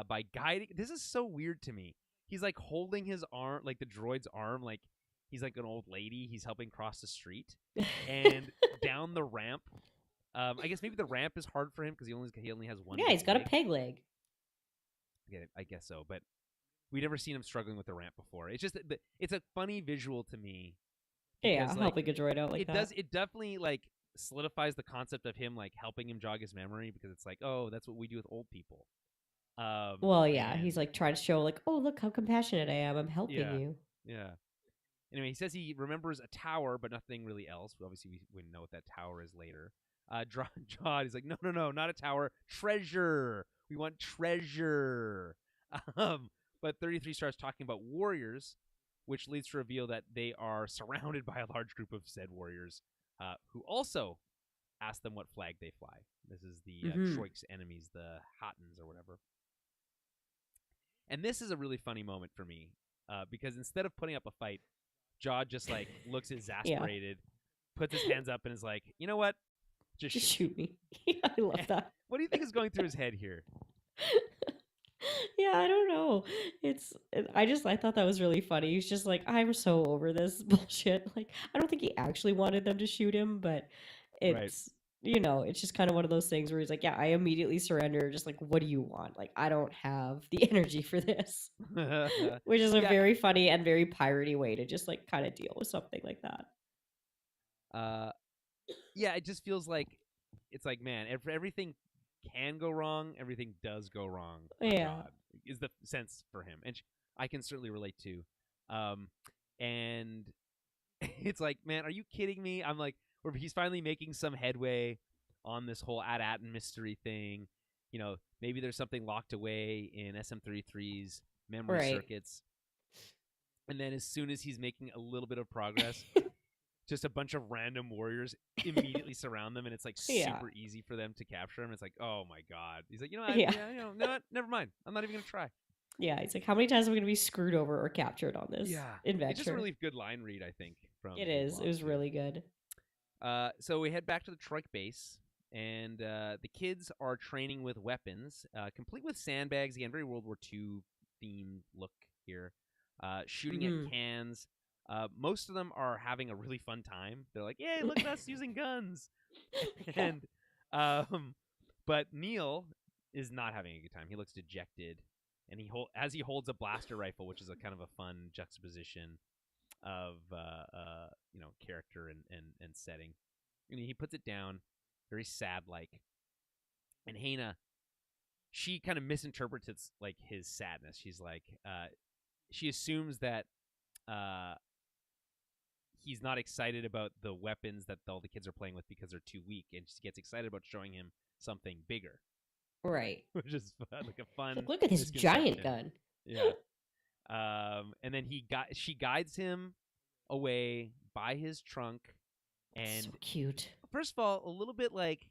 by guiding. This is so weird to me. He's like holding his arm, like the droid's arm, like he's like an old lady. He's helping cross the street and down the ramp. I guess maybe the ramp is hard for him because he only has one. Yeah, he's got a peg leg. Yeah, I guess so, but we've never seen him struggling with the ramp before. It's just it's a funny visual to me. Because, yeah, helping a droid out like that. It definitely like solidifies the concept of him like helping him jog his memory because it's like, oh, that's what we do with old people. Well, yeah, he's like trying to show like, oh, look how compassionate I am. I'm helping you. Yeah. Anyway, he says he remembers a tower, but nothing really else. Obviously, we know what that tower is later. Jod is like, no, not a tower. Treasure. We want treasure. But 33 starts talking about warriors, which leads to reveal that they are surrounded by a large group of said warriors who also ask them what flag they fly. This is the Troik's enemies, the Hattins or whatever. And this is a really funny moment for me because instead of putting up a fight, Jod just like looks exasperated, puts his hands up, and is like, you know what? Just shoot me. I love that. What do you think is going through his head here? Yeah, I don't know. I thought that was really funny. He's just like, I'm so over this bullshit. Like, I don't think he actually wanted them to shoot him, but it's, it's just kind of one of those things where he's like, yeah, I immediately surrender. Just like, what do you want? Like, I don't have the energy for this, which is a very funny and very piratey way to just like kind of deal with something like that. Yeah, it just feels like, it's like, man, if everything can go wrong, everything does go wrong. God, is the sense for him, and I can certainly relate to. And it's like, man, are you kidding me? I'm like, where he's finally making some headway on this whole Attin mystery thing. Maybe there's something locked away in SM33's memory circuits. And then as soon as he's making a little bit of progress, just a bunch of random warriors immediately surround them, and it's like super easy for them to capture him. It's like, oh my God. He's like, you know what? Never mind. I'm not even gonna try. Yeah, it's like, how many times are we gonna be screwed over or captured on this adventure? It's just a really good line read, I think. It is. It was really good. So we head back to the Troik base, and the kids are training with weapons, complete with sandbags. Again, very World War II themed look here. Shooting at cans. Most of them are having a really fun time. They're like, "Yay, look at us using guns!" And but Neil is not having a good time. He looks dejected, and as he holds a blaster rifle, which is a kind of a fun juxtaposition of character and setting. And he puts it down, very sad like. And Hannah, she kind of misinterprets it, like his sadness. She's like, she assumes that he's not excited about the weapons that all the kids are playing with because they're too weak, and she gets excited about showing him something bigger. Right. Which is like a fun. Like, look at this giant gun. Yeah. And then she guides him away by his trunk, and so cute. First of all, a little bit like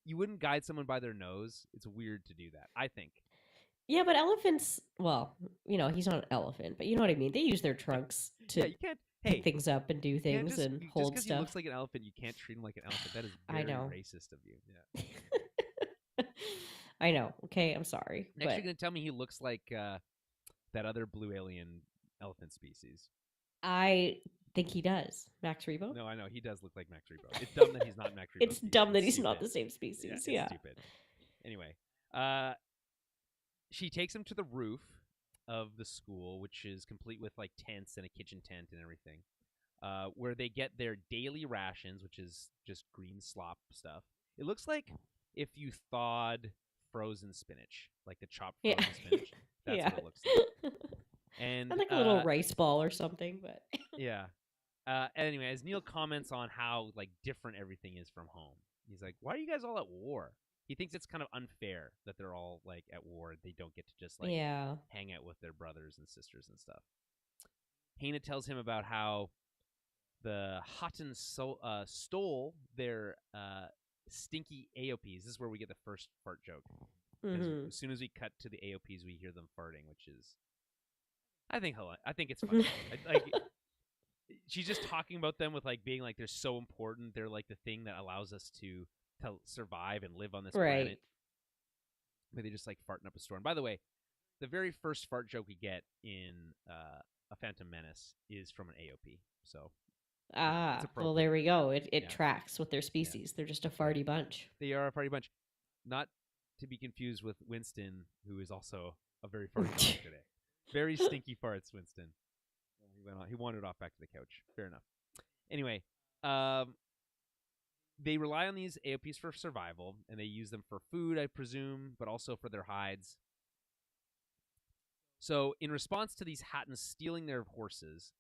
you wouldn't guide someone by their nose. It's weird to do that, I think. Yeah, but elephants, well, he's not an elephant, but you know what I mean. They use their trunks to pick things up and do things and hold just stuff. He looks like an elephant, you can't treat him like an elephant. That is very racist of you. Yeah. I know. Okay, I'm sorry. Next, you're gonna tell me he looks like that other blue alien elephant species. I think he does. Max Rebo? No, I know. He does look like Max Rebo. It's dumb that he's not Max Rebo. It's dumb that he's not the same species. Yeah. It's stupid. Anyway, she takes him to the roof of the school, which is complete with like tents and a kitchen tent and everything, where they get their daily rations, which is just green slop stuff. It looks like if you thawed frozen spinach, like the chopped Yeah. frozen spinach. That's Yeah. what it looks like. And And like a little rice ball or something, but yeah. Anyway, as Neil comments on how like different everything is from home, he's like, "Why are you guys all at war?" He thinks it's kind of unfair that they're all like at war. They don't get to just like yeah. hang out with their brothers and sisters and stuff. Hannah tells him about how the Attin stole their stinky AOPs. This is where we get the first fart joke. Because as soon as we cut to the AOPs, we hear them farting, which is, I think it's funny. Like she's just talking about them with like being like they're so important. They're like the thing that allows us to survive and live on this planet. But they just like farting up a storm. By the way, the very first fart joke we get in A Phantom Menace is from an AOP. So well, there we go. It tracks with their species. Yeah. They're just a farty bunch. They are a farty bunch. Not to be confused with Winston, who is also a very farty bunch today. Very stinky farts, Winston. He wandered off back to the couch. Fair enough. Anyway, they rely on these AOPs for survival, and they use them for food, I presume, but also for their hides. So, in response to these Hattons stealing their horses,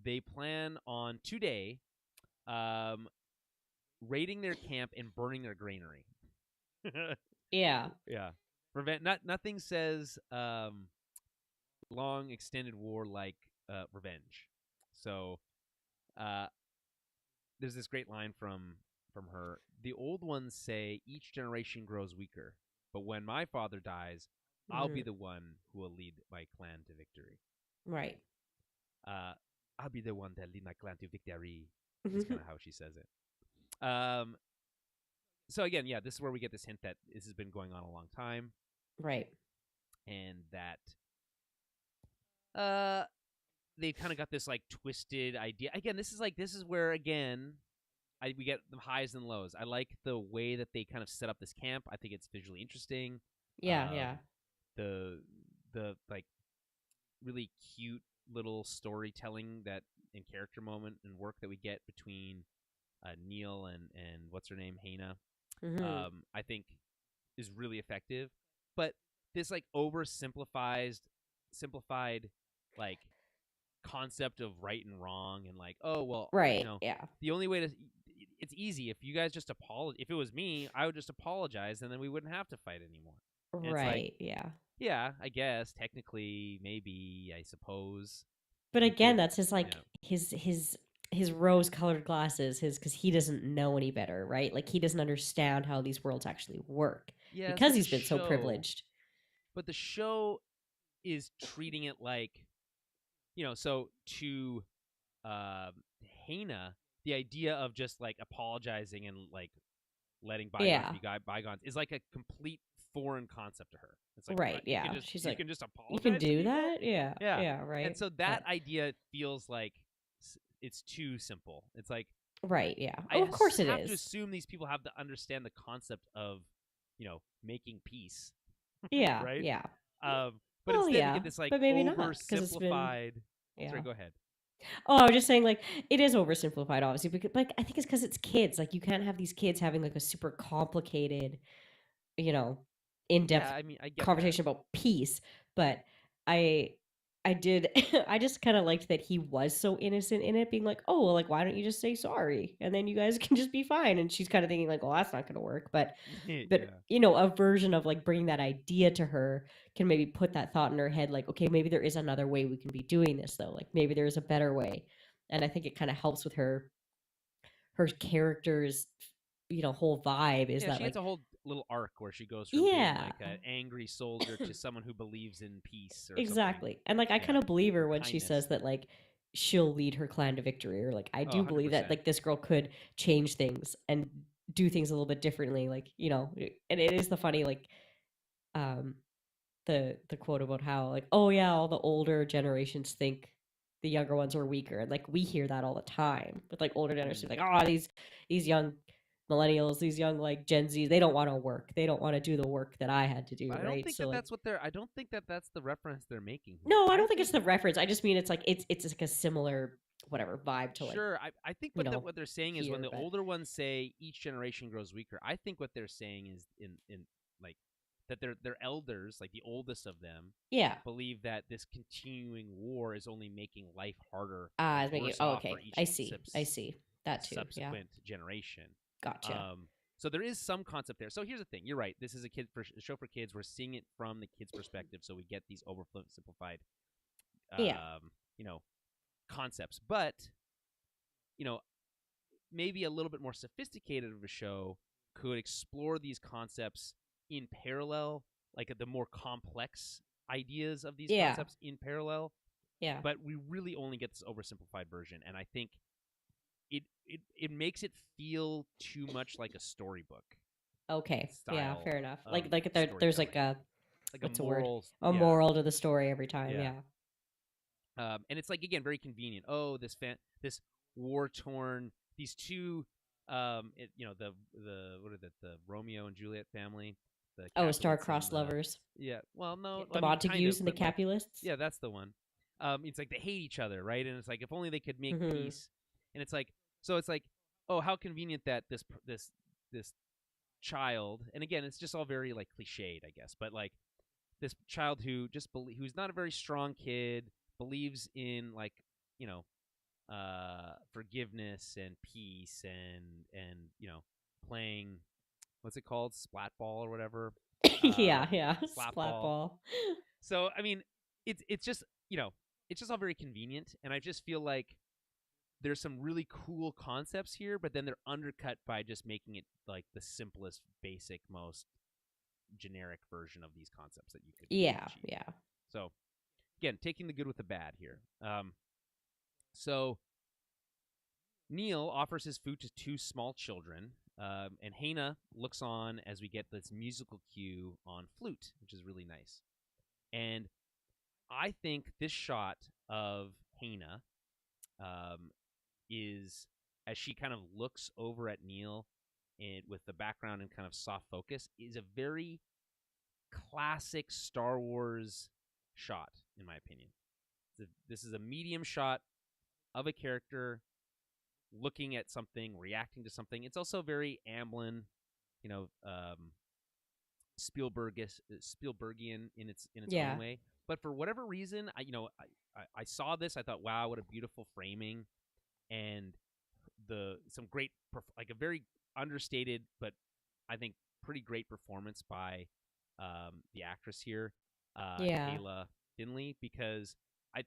they plan on today raiding their camp and burning their granary. Yeah. Yeah. Nothing says long extended war like revenge. So there's this great line from her. The old ones say each generation grows weaker, but when my father dies, I'll be the one who will lead my clan to victory. Right. I'll be the one that lead my clan to victory. That's kind of how she says it. So again, yeah, this is where we get this hint that this has been going on a long time. Right. And that they kind of got this like twisted idea. Again, this is where again we get the highs and lows. I like the way that they kind of set up this camp. I think it's visually interesting. Yeah. The like really cute little storytelling that and character moment and work that we get between Neil and what's her name, Hannah, I think is really effective. But this like simplified like concept of right and wrong and like, oh well, right, yeah. The only way to it's easy if you guys just apologize. If it was me, I would just apologize and then we wouldn't have to fight anymore. And right, yeah. Yeah, I guess technically, maybe, I suppose. But again, that's his like his rose-colored glasses, because he doesn't know any better, right? Like he doesn't understand how these worlds actually work because he's been so privileged. But the show is treating it like, so to Hannah, the idea of just like apologizing and like letting bygones be bygones is like a complete foreign concept to her. It's like, right, yeah. She's like, you can just apologize. You can do that, yeah, right. And so that idea feels like it's too simple. It's like, right, yeah. Of course it is. I have to assume these people have to understand the concept of, making peace. Yeah, right. Yeah. But instead we get this like oversimplified. Yeah. Sorry, go ahead. Oh, I was just saying, like, it is oversimplified, obviously, because, like, I think it's because it's kids. Like, you can't have these kids having like a super complicated, in-depth conversation about peace. But I did, I just kind of liked that he was so innocent in it, being like, oh, well, like, why don't you just say sorry? And then you guys can just be fine. And she's kind of thinking like, well, that's not going to work. But a version of like bringing that idea to her can maybe put that thought in her head, like, okay, maybe there is another way we can be doing this though. Like maybe there is a better way. And I think it kind of helps with her character's, whole vibe is that she has a whole little arc where she goes from being like an angry soldier to someone who believes in peace or exactly something. And like I kind of believe her when she says that like she'll lead her clan to victory, or like I do believe that like this girl could change things and do things a little bit differently, like, and it is the funny like the quote about how like, oh yeah, all the older generations think the younger ones are weaker, and like we hear that all the time with like older generations, like, oh, these young millennials, these young like Gen Z, they don't want to work. They don't want to do the work that I had to do. But I don't think that's what they're. I don't think that's the reference they're making. No, I don't think it's the reference. I just mean it's like it's like a similar whatever vibe to like, Sure. I think you know, what they're saying is when hear. the But older ones say each generation grows weaker, I think what they're saying is in like that their elders, like the oldest of them, yeah, believe that this continuing war is only making life harder and it's making. worse Oh, off for okay. each I see that too. Yeah, subsequent generation. gotcha. So there is some concept there. So here's the thing: you're right. This is a show for kids. We're seeing it from the kids' perspective, so we get these oversimplified, Yeah. you know, concepts. But you know, maybe a little bit more sophisticated of a show could explore these concepts in parallel, like the more complex ideas of these Yeah. concepts in parallel. Yeah. But we really only get this oversimplified version, and I think it makes it feel too much like a storybook Okay. Yeah. style Fair enough. of Like there's storytelling, like a like a what's the word? moral, A yeah, moral to the story every time. yeah. Yeah. And it's like again very convenient. Oh, this war torn these two, the what are the Romeo and Juliet family, the Oh, Capulets and star-crossed the lovers. yeah. Well, no, The I mean kind Montagues of, and the but like Capulets. yeah, that's the one. It's like they hate each other, right? And it's like if only they could make Mm-hmm. peace. And it's like so it's like oh, how convenient that this child, and again, it's just all very like cliched, I guess, but like this child who just who's not a very strong kid believes in like you know forgiveness and peace and playing what's it called splat ball or whatever Yeah. Yeah. slap Splat ball. ball. So I mean it's just it's just all very convenient, and I just feel like there's some really cool concepts here, but then they're undercut by just making it like the simplest, basic, most generic version of these concepts that you could Yeah. achieve. Yeah. So again, taking the good with the bad here. So Neil offers his food to two small children, and Hannah looks on as we get this musical cue on flute, which is really nice. And I think this shot of Hannah is as she kind of looks over at Neil and with the background and kind of soft focus is a very classic Star Wars shot, in my opinion. This is a medium shot of a character looking at something, reacting to something. It's also very Amblin, you know, Spielbergian in its own Yeah. way. But for whatever reason, I saw this. I thought, wow, what a beautiful framing, and some great like a very understated but I think pretty great performance by the actress here, Yeah. Kayla Finley, because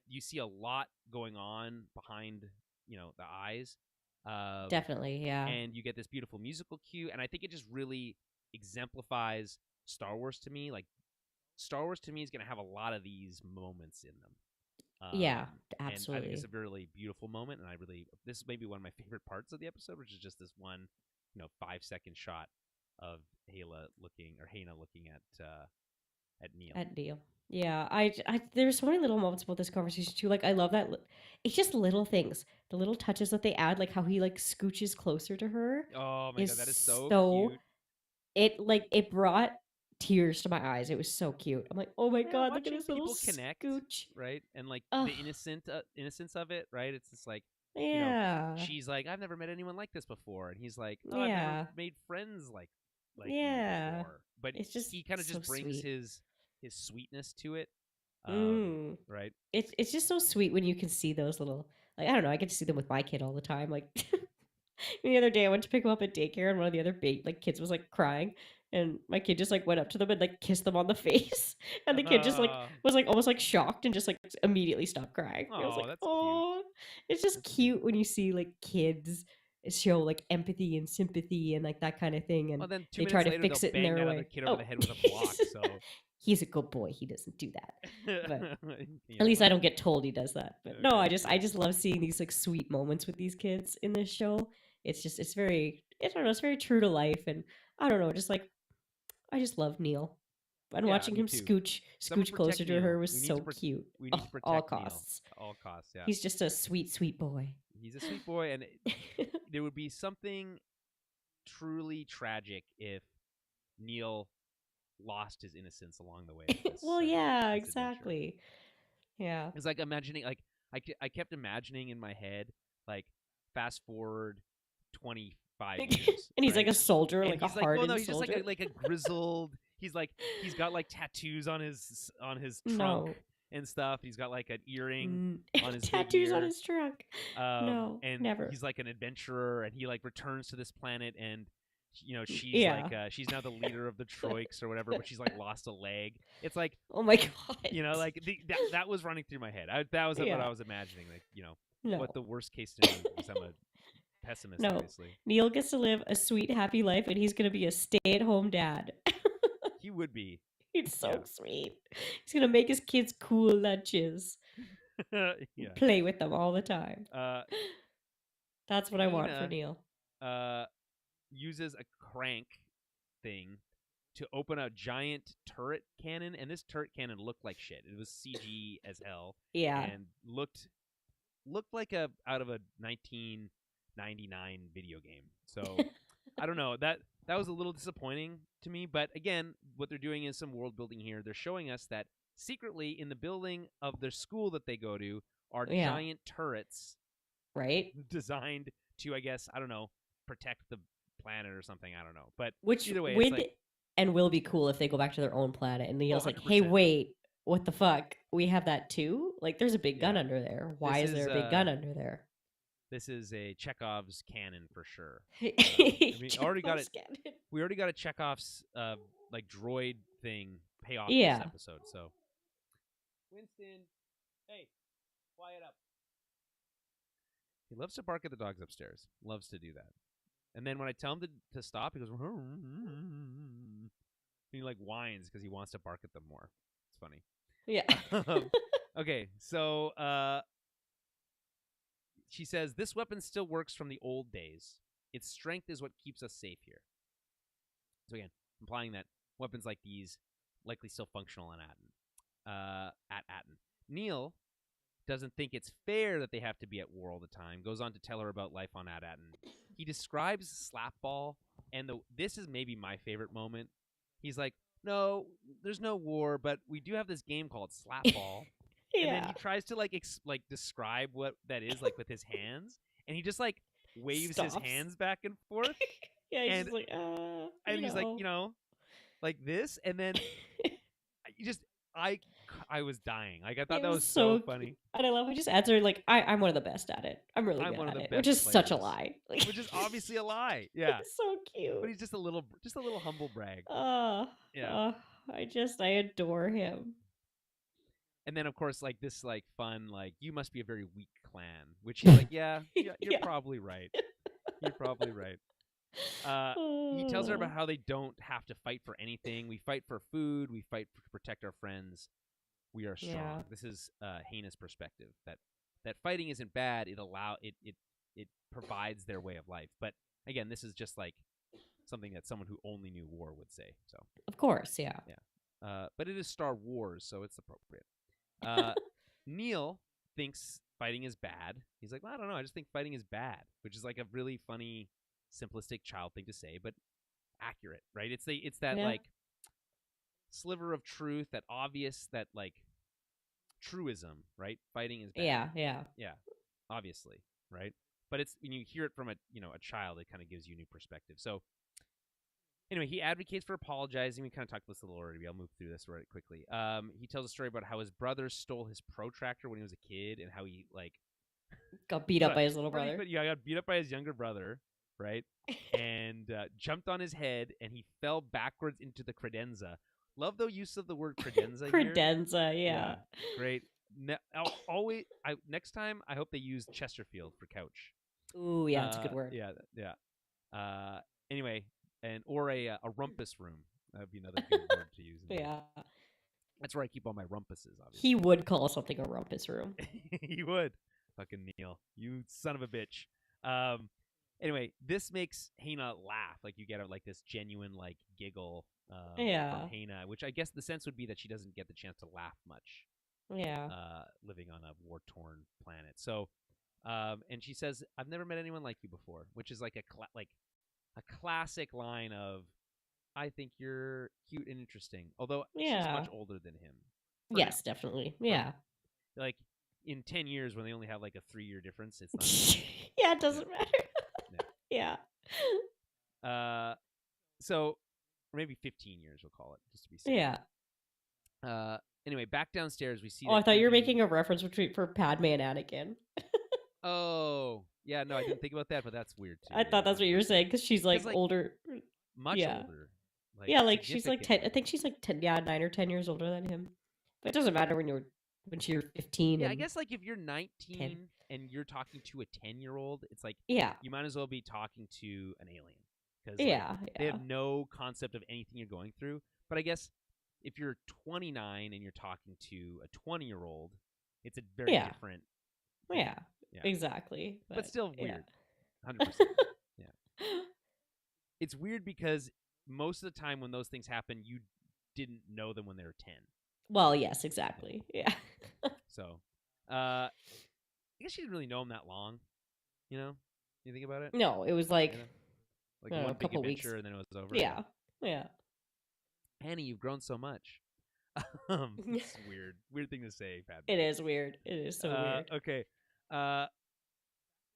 you see a lot going on behind the eyes, Definitely. Yeah. and you get this beautiful musical cue, and I think it just really exemplifies Star Wars to me. Like Star Wars to me is going to have a lot of these moments in them. Yeah. And I think it's Absolutely. a really beautiful moment, and this is maybe one of my favorite parts of the episode, which is just this one, 5-second shot of Hannah looking at Neil. At Neil. Yeah, there's so many little moments about this conversation too. Like I love that it's just little things, the little touches that they add, like how he like scooches closer to her, Oh my god, that is is so so cute. it brought tears to my eyes. It was so cute. I'm like, oh my Yeah, god, look at watching this little people connect, scooch. right, and like Oh the innocence of it, right? It's just like, yeah, she's like, I've never met anyone like this before, and he's like, oh, I've never yeah, made friends like you yeah. before. But It's just he kind of so just brings sweet. his sweetness to it, Mm. right? It's just so sweet when you can see those little, like, I don't know. I get to see them with my kid all the time. Like the other day, I went to pick him up at daycare, and one of the other like kids was like crying, and my kid just like went up to them and like kissed them on the face, and the kid just like was like almost like shocked and just like immediately stopped crying. I was Oh, like, that's cute. oh, it's just That's cute. cute when you see like kids show like empathy and sympathy and like that kind of thing, and Well, then two they try minutes to later, they'll fix it in bang their that other way. kid over Oh, the head with a block. So, he's a good boy. He doesn't do that, but yeah, at least I well, don't get told he does that. But no, okay, I just love seeing these like sweet moments with these kids in this show. It's very, I don't know, it's very true to life, and I don't know, just like I just love Neil. And yeah, watching me him too. Someone scooch protect closer to her Neil. was so cute. We need Oh, to all protect Neil costs. at all costs. Yeah, He's just a sweet, sweet boy. he's a sweet boy, and there would be something truly tragic if Neil lost his innocence along the way of Well, uh, yeah, this adventure. exactly. Yeah. It's like imagining, like, I kept imagining in my head, like, fast forward 25 years, And he's like right? a soldier, And like a he's like, well, no, hardened he's just soldier. like a grizzled. He's got like tattoos on his trunk No. and stuff. He's got like an earring on his big Tattoos on ear. his trunk. No, And never. he's like an adventurer, and he like returns to this planet, and she's Yeah. like she's now the leader of the Troiks or whatever, but she's like lost a leg. It's like, Oh my god. like that was running through my head. That was what Yeah. I was imagining, like No. what the worst case scenario is. I'm a pessimist, No. obviously. Neil gets to live a sweet, happy life, and he's gonna be a stay-at-home dad. He would be. He's so sweet. He's gonna make his kids cool lunches. Yeah. Play with them all the time. That's what I want for Hina, Neil. uses a crank thing to open a giant turret cannon, and this turret cannon looked like shit. It was CG as hell. Yeah. And looked like out of a 1999 video game. So I don't know. That was a little disappointing to me, but again, what they're doing is some world building here. They're showing us that secretly in the building of their school that they go to are giant turrets, right? Designed to, I guess, I don't know, protect the planet or something. I don't know. But which either way, would and will be cool if they go back to their own planet and Neil's like, 100%. hey, wait, what the fuck? We have that too? Like, there's a big gun under there. Why is there a big gun under there? This is a Chekhov's cannon for sure. I mean, already got it. We already got a Chekhov's like droid thing pay off this episode. So, Winston, hey, quiet up. He loves to bark at the dogs upstairs. Loves to do that. And then when I tell him to stop, he goes, and he like whines because he wants to bark at them more. It's funny. Yeah. Okay, so she says, this weapon still works from the old days. Its strength is what keeps us safe here. So again, implying that weapons like these likely still functional on Attin. At Attin. Neil doesn't think it's fair that they have to be at war all the time. Goes on to tell her about life on Attin. He describes Slapball, and this is maybe my favorite moment. He's like, no, there's no war, but we do have this game called Slapball. Yeah. And then he tries to like describe what that is, like with his hands, and he just like waves his hands back and forth. Yeah, he's just like, and he's like, like this, and then I was dying. Like I thought that was so funny. And I love how he just answered like, I'm one of the best at it. I'm really good at it, which is such a lie. Like, which is obviously a lie. Yeah, it's so cute. But he's just a little humble brag. Yeah. I adore him. And then of course like this like fun like you must be a very weak clan, which he's like you're probably right. You're probably right. He tells her about how they don't have to fight for anything. We fight for food. We fight to protect our friends. We are strong. Yeah. This is Hina's perspective that fighting isn't bad. It provides their way of life. But again, this is just like something that someone who only knew war would say. So of course, yeah. But it is Star Wars, so it's appropriate. Neil thinks fighting is bad. He's like, well, I don't know. I just think fighting is bad, which is like a really funny, simplistic child thing to say, but accurate, right? It's that like sliver of truth, that obvious, that like truism, right? Fighting is bad. Yeah. Obviously, right? But it's when you hear it from a child, it kind of gives you new perspective. So anyway, he advocates for apologizing. We kind of talked about this a little already. I'll move through this right quickly. He tells a story about how his brother stole his protractor when he was a kid, and how he like got beat up by his little brother. Yeah, got beat up by his younger brother, right? And jumped on his head, and he fell backwards into the credenza. Love the use of the word credenza. Credenza, yeah. Great. Next time, I hope they use Chesterfield for couch. Ooh, yeah, that's a good word. Yeah. Anyway. Or a rumpus room. That would be another good word to use. Yeah. That's where I keep all my rumpuses, obviously. He would call something a rumpus room. He would. Fucking Neil. You son of a bitch. Anyway, this makes Hina laugh. Like you get like this genuine like giggle from Hina, which I guess the sense would be that she doesn't get the chance to laugh much. Yeah. Living on a war-torn planet. So, and she says, I've never met anyone like you before, which is like a classic line of, I think you're cute and interesting. Although she's much older than him. Yes, definitely. Yeah. Like in 10 years when they only have like a 3-year difference, it's not. Yeah, it doesn't matter. Yeah. So or maybe 15 years, we'll call it, just to be safe. Yeah. Anyway, back downstairs, we see. Oh, I thought you were making a reference for Padme and Anakin. Oh, yeah, no, I didn't think about that, but that's weird too. I thought that's what you were saying because she's like older. Much older. Like, yeah, like she's like 10. I think she's like 10. Yeah, 9 or 10 years older than him. But it doesn't matter when you're 15. Yeah, I guess like if you're 19 and you're talking to a 10-year-old, it's like you might as well be talking to an alien because they have no concept of anything you're going through. But I guess if you're 29 and you're talking to a 20-year-old, it's a very different. Yeah, exactly. But still weird. 100%. Yeah. It's weird because most of the time when those things happen, you didn't know them when they were 10. Well, yes, exactly. Yeah. So, I guess she didn't really know him that long. You think about it? No, it was like one a couple weeks, and then it was over. Yeah. Annie, you've grown so much. It's weird thing to say, Pat. It is weird. It is so weird. Okay.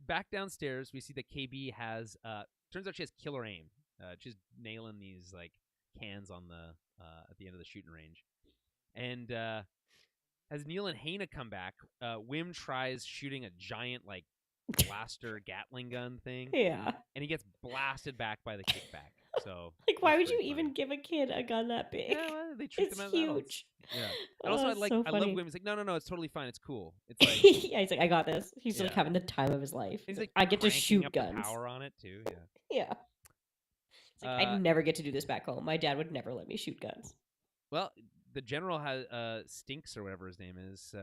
Back downstairs, we see that KB has. Turns out she has killer aim. She's nailing these like cans on the at the end of the shooting range, and as Neil and Hannah come back, Wim tries shooting a giant like blaster Gatling gun thing. Yeah, and he gets blasted back by the kickback. So like, why would you even give a kid a gun that big? Yeah, well, they treat them as huge. Adults. Yeah, and also I love Wim. He's like, no, it's totally fine. It's cool. It's like yeah, he's like, I got this. He's like having the time of his life. He's like, I get to shoot guns. The power on it too. Yeah. Yeah. It's like, I'd never get to do this back home. My dad would never let me shoot guns. Well, the general has Stinks or whatever his name is.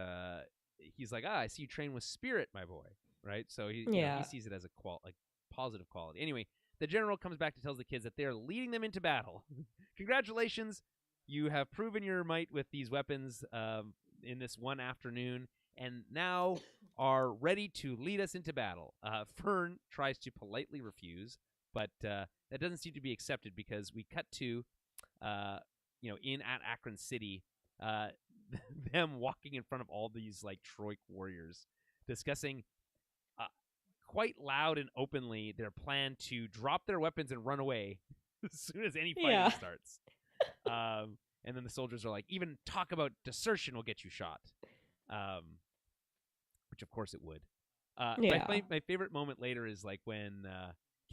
He's like, I see you train with spirit, my boy. Right. So he sees it as a positive quality. Anyway. The general comes back to tell the kids that they're leading them into battle. Congratulations, you have proven your might with these weapons in this one afternoon, and now are ready to lead us into battle. Fern tries to politely refuse, but that doesn't seem to be accepted because we cut to, in at Akron City, them walking in front of all these like Troik warriors, discussing quite loud and openly their plan to drop their weapons and run away as soon as any fighting starts. And then the soldiers are like, even talk about desertion will get you shot. Which of course it would. My favorite moment later is like when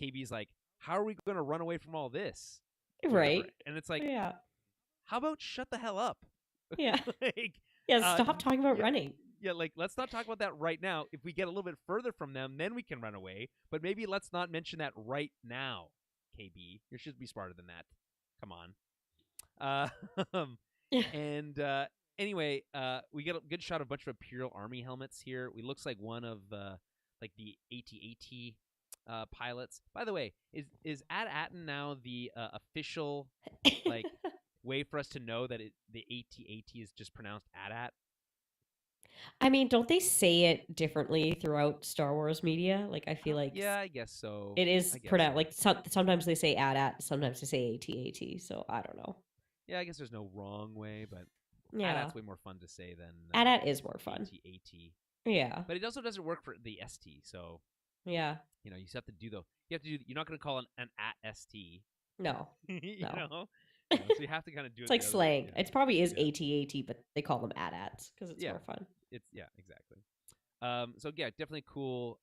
KB's like, how are we going to run away from all this? Right. And it's like, how about shut the hell up? Yeah. Stop talking about running. Yeah, like, let's not talk about that right now. If we get a little bit further from them, then we can run away. But maybe let's not mention that right now, KB. You should be smarter than that. Come on. Anyway, we get a good shot of a bunch of Imperial Army helmets here. We looks like one of like the AT-AT pilots. By the way, is Attin now the official like way for us to know that the AT-AT is just pronounced AT-AT? I mean, don't they say it differently throughout Star Wars media? Like, I feel like I guess so. It is pronounced like sometimes they say AT-AT, sometimes they say AT-AT. So I don't know. Yeah, I guess there's no wrong way, but AT-AT's way more fun to say than AT-AT is more fun. AT-AT. Yeah, but it also doesn't work for the ST. So yeah, you have to do you're not going to call an AT-ST. No, no. So you have to kind of do it. It's like slang. It probably is AT-AT, but they call them AT-ATs because it's more fun. Exactly. So definitely cool.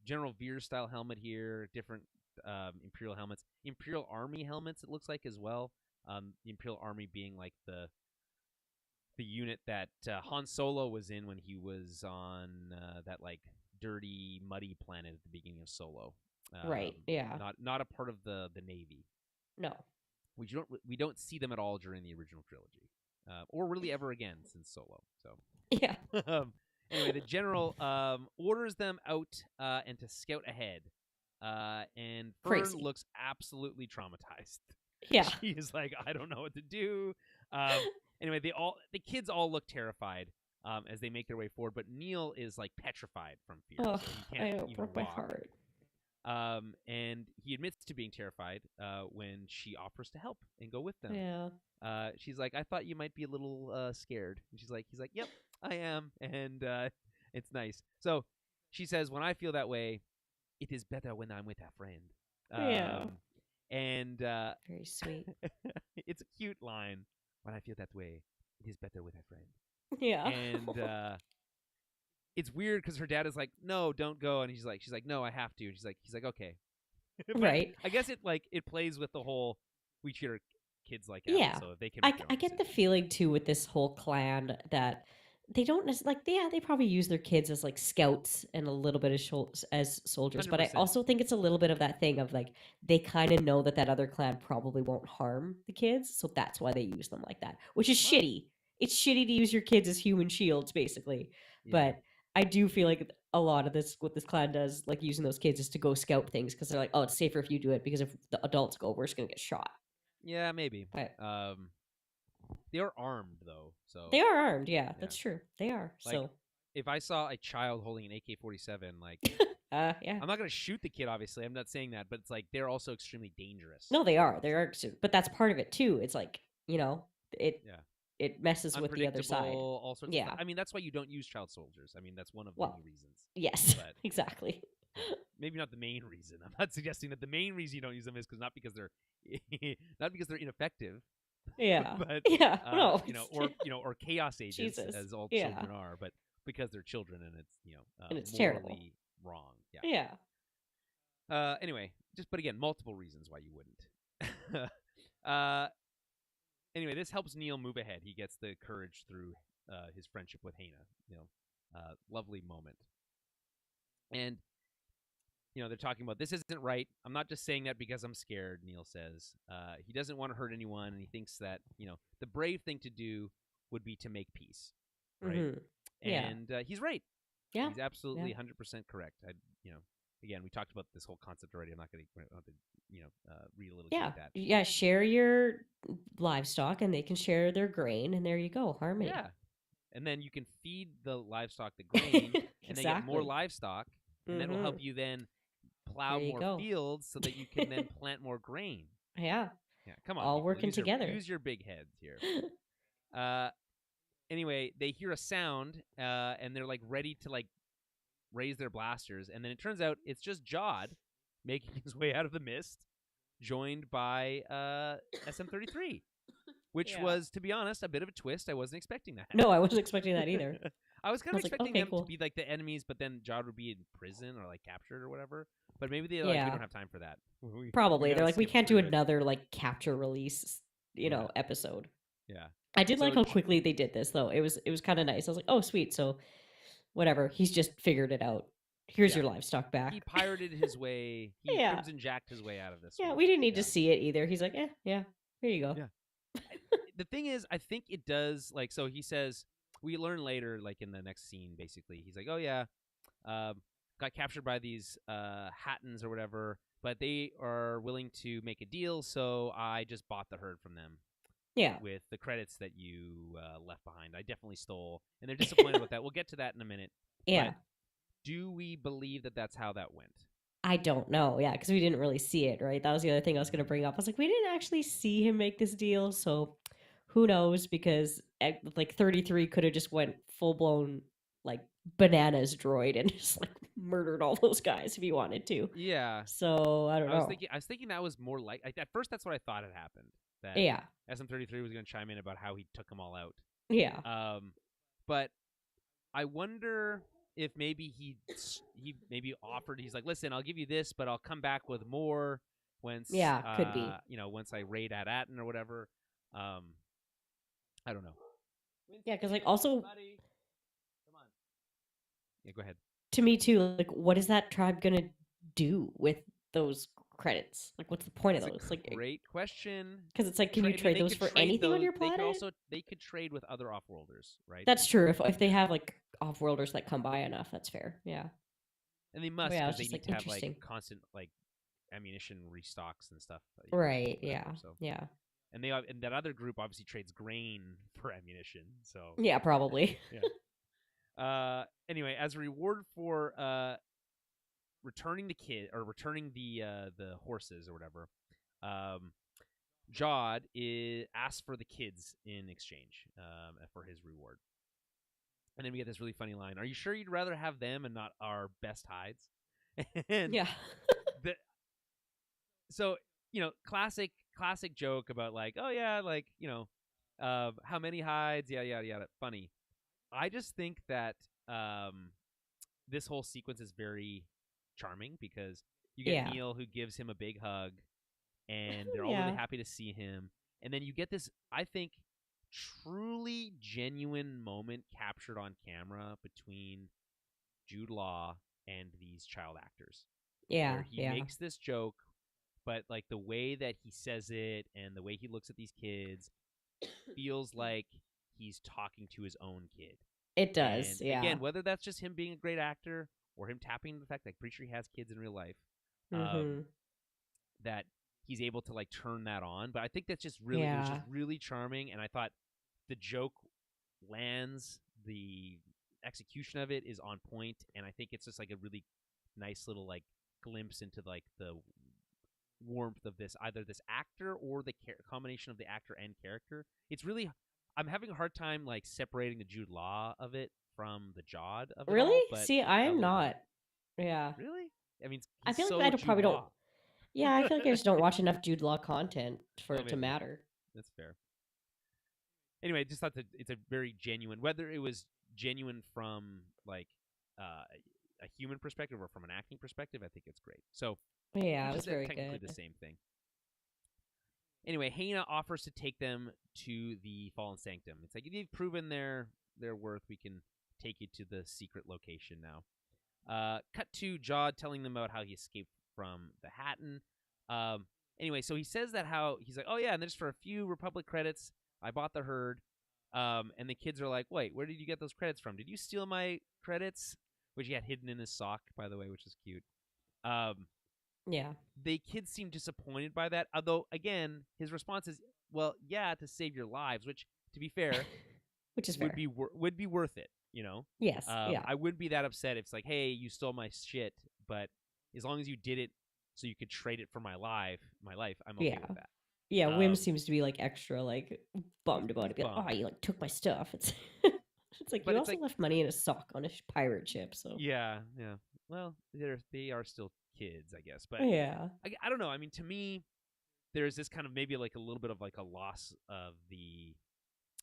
General Veer style helmet here. Different Imperial helmets, Imperial Army helmets. It looks like as well. The Imperial Army being like the unit that Han Solo was in when he was on that like dirty, muddy planet at the beginning of Solo. Right. Yeah. Not a part of the Navy. No. We don't see them at all during the original trilogy, or really ever again since Solo. So yeah. Anyway, the general orders them out and to scout ahead, and Fern looks absolutely traumatized. Yeah, she is like, I don't know what to do. Anyway, the kids all look terrified as they make their way forward, but Neil is like petrified from fear. Oh, so he can't even broke walk. my heart. And he admits to being terrified when she offers to help and go with them. Yeah. She's like, I thought you might be a little scared. And he's like, yep, I am. And It's nice. So she says, when I feel that way, it is better when I'm with a friend. Yeah. And Very sweet. it's a cute line. When I feel that way, it is better with a friend. Yeah. And it's weird because her dad is like, no, don't go. And she's like, no, I have to. And he's like, okay. But Right. I guess it plays with the whole we treat our kids like adults, Yeah. so they can I, make their I own get the decisions. feeling too with this whole clan that they don't like yeah, they probably use their kids as like scouts and a little bit of as soldiers, but I 100%. also think it's a little bit of that thing of like they kind of know that other clan probably won't harm the kids, so that's why they use them like that, which is Well, shitty. It's shitty to use your kids as human shields basically. yeah. But I do feel like a lot of this what this clan does like using those kids is to go scout things because they're like, "Oh, it's safer if you do it because if the adults go, we're just going to get shot." Yeah, maybe. But They are armed though, so they are armed, yeah, yeah. that's true. They are. Like So, if I saw a child holding an AK-47, like yeah. I'm not gonna shoot the kid. Obviously, I'm not saying that, but it's like they're also extremely dangerous. No, they You are. know, They so are, but that's part of it too. It's like, it yeah, it messes with the other side. unpredictable, all sorts of stuff. Yeah. I mean, that's why you don't use child soldiers. I mean, that's one of many Well, reasons. yes, But exactly. yeah, maybe not the main reason. I'm not suggesting that the main reason you don't use them is not because they're not because they're ineffective, Yeah. but Yeah. No. or chaos agents Jesus. as all Yeah. children are, but because they're children and it's And it's terrible. morally wrong. Yeah. Yeah. Anyway, but again, multiple reasons why you wouldn't. uh, anyway, this helps Neil move ahead. He gets the courage through his friendship with Hannah. Lovely moment. And they're talking about this isn't right. I'm not just saying that because I'm scared. Neil says he doesn't want to hurt anyone, and he thinks that the brave thing to do would be to make peace, right? Mm-hmm. Yeah. And he's right. Yeah. He's absolutely Yeah. 100% correct. Again, we talked about this whole concept already. I'm not going to read a little Yeah. that. Yeah. Share your livestock and they can share their grain, and there you go. Harmony. Yeah. And then you can feed the livestock the grain, and they get more Exactly. livestock, and that will Mm-hmm. help you then plow There you more go. fields so that you can then plant more grain. Yeah. Yeah, come on, All people. working together. Use your big heads here. Anyway, they hear a sound, and they're like ready to like raise their blasters, and then it turns out it's just Jod making his way out of the mist, joined by SM33, which was, to be honest, a bit of a twist. I wasn't expecting that. No, I wasn't expecting that either. I was kind of expecting okay, them cool. to be like the enemies, but then Jod would be in prison or like captured or whatever. But maybe they're like, we don't have time for that. Probably. They're like, we can't do it. another like capture release, episode. Yeah. I did like how quickly they did this though. It was kind of nice. I was like, oh sweet. So whatever. He's just figured it out. Here's your livestock back. He pirated his way. He Crimson Jacked his way out of this. Yeah, we didn't need to see it either. He's like, yeah, here you go. Yeah. The thing is, I think it does, like, so he says, we learn later, like in the next scene, basically, he's like, oh yeah, got captured by these Hattins or whatever, but they are willing to make a deal, so I just bought the herd from them. Yeah. With the credits that you left behind. I definitely stole, and they're disappointed with that. We'll get to that in a minute. Yeah. But do we believe that that's how that went? I don't know. Yeah, because we didn't really see it, right? That was the other thing I was going to bring up. I was like, we didn't actually see him make this deal, so who knows? Because like 33 could have just went full blown like bananas droid and just like murdered all those guys if he wanted to. Yeah. So I don't know. I was thinking that was more like at first that's what I thought had happened. That SM33 was going to chime in about how he took them all out. Yeah. But I wonder if maybe he maybe offered. He's like, listen, I'll give you this, but I'll come back with more once. Could be. Once I raid at Attin or whatever. I don't know. Yeah, because like also. Buddy. Come on. Yeah, go ahead. To me too, like, what is that tribe gonna do with those credits? Like, what's the point of those? Like, great question. Because it's like, can you trade those for anything on your planet? They could trade with other offworlders, right? That's true. If they have like offworlders that come by enough, that's fair. Yeah. And they must, because they need to have like constant like ammunition restocks and stuff. Right. Yeah. So. Yeah. And and that other group obviously trades grain for ammunition. So yeah, probably. Yeah. Anyway, as a reward for returning the horses or whatever, Jod asks for the kids in exchange for his reward. And then we get this really funny line: "Are you sure you'd rather have them and not our best hides?" And Yeah. the so classic joke about like, oh yeah, like how many hides, yada yada yada. Funny. I just think that this whole sequence is very charming because you get Yeah. Neil who gives him a big hug, and they're all really Yeah. happy to see him. And then you get this, I think, truly genuine moment captured on camera between Jude Law and these child actors, where Yeah. he Yeah. makes this joke, but like the way that he says it and the way he looks at these kids feels like he's talking to his own kid. It And does. Yeah. again, whether that's just him being a great actor or him tapping the fact that I'm pretty sure he has kids in real life, Mm-hmm. that he's able to like turn that on. But I think that's just really, it was Yeah. just really charming. And I thought the joke lands, the execution of it is on point, and I think it's just like a really nice little like glimpse into like the warmth of this, either this actor or the combination of the actor and character. It's really, I'm having a hard time like separating the Jude Law of it from the Jod of it Really? all, but See, I a am little bit. not. Yeah. Really? I mean, I he's feel like I so don't, Jude probably don't. Law. Yeah, I feel like I just don't watch enough Jude Law content for Oh, it to maybe matter. that's fair. Anyway, I just thought that it's a very genuine, whether it was genuine from like uh, a human perspective or from an acting perspective, I think it's great. So, Yeah, which it is was very technically good. the same thing. Anyway, Hana offers to take them to the Fallen Sanctum. It's like, if you've proven their worth, we can take you to the secret location now. Cut to Jod telling them about how he escaped from the Attin. Anyway, so he says that how he's like, oh yeah, and just for a few Republic credits, I bought the herd. And the kids are like, wait, where did you get those credits from? Did you steal my credits? Which he had hidden in his sock, by the way, which is cute. Yeah. The kids seem disappointed by that. Although, again, his response is, well, yeah, to save your lives, which, to be fair, Which is would fair. be would be worth it. Yes. Yeah. I wouldn't be that upset if it's like, hey, you stole my shit, but as long as you did it so you could trade it for my life, I'm okay Yeah. with that. Yeah. Wim seems to be like extra like bummed about He's it. Be like, oh, bummed, you like took my stuff. It's it's like but you it's also like, left money in a sock on a pirate ship. So yeah, yeah. Well, they are still kids, I guess, but yeah, I don't know. I mean, to me, there's this kind of maybe like a little bit of like a loss of the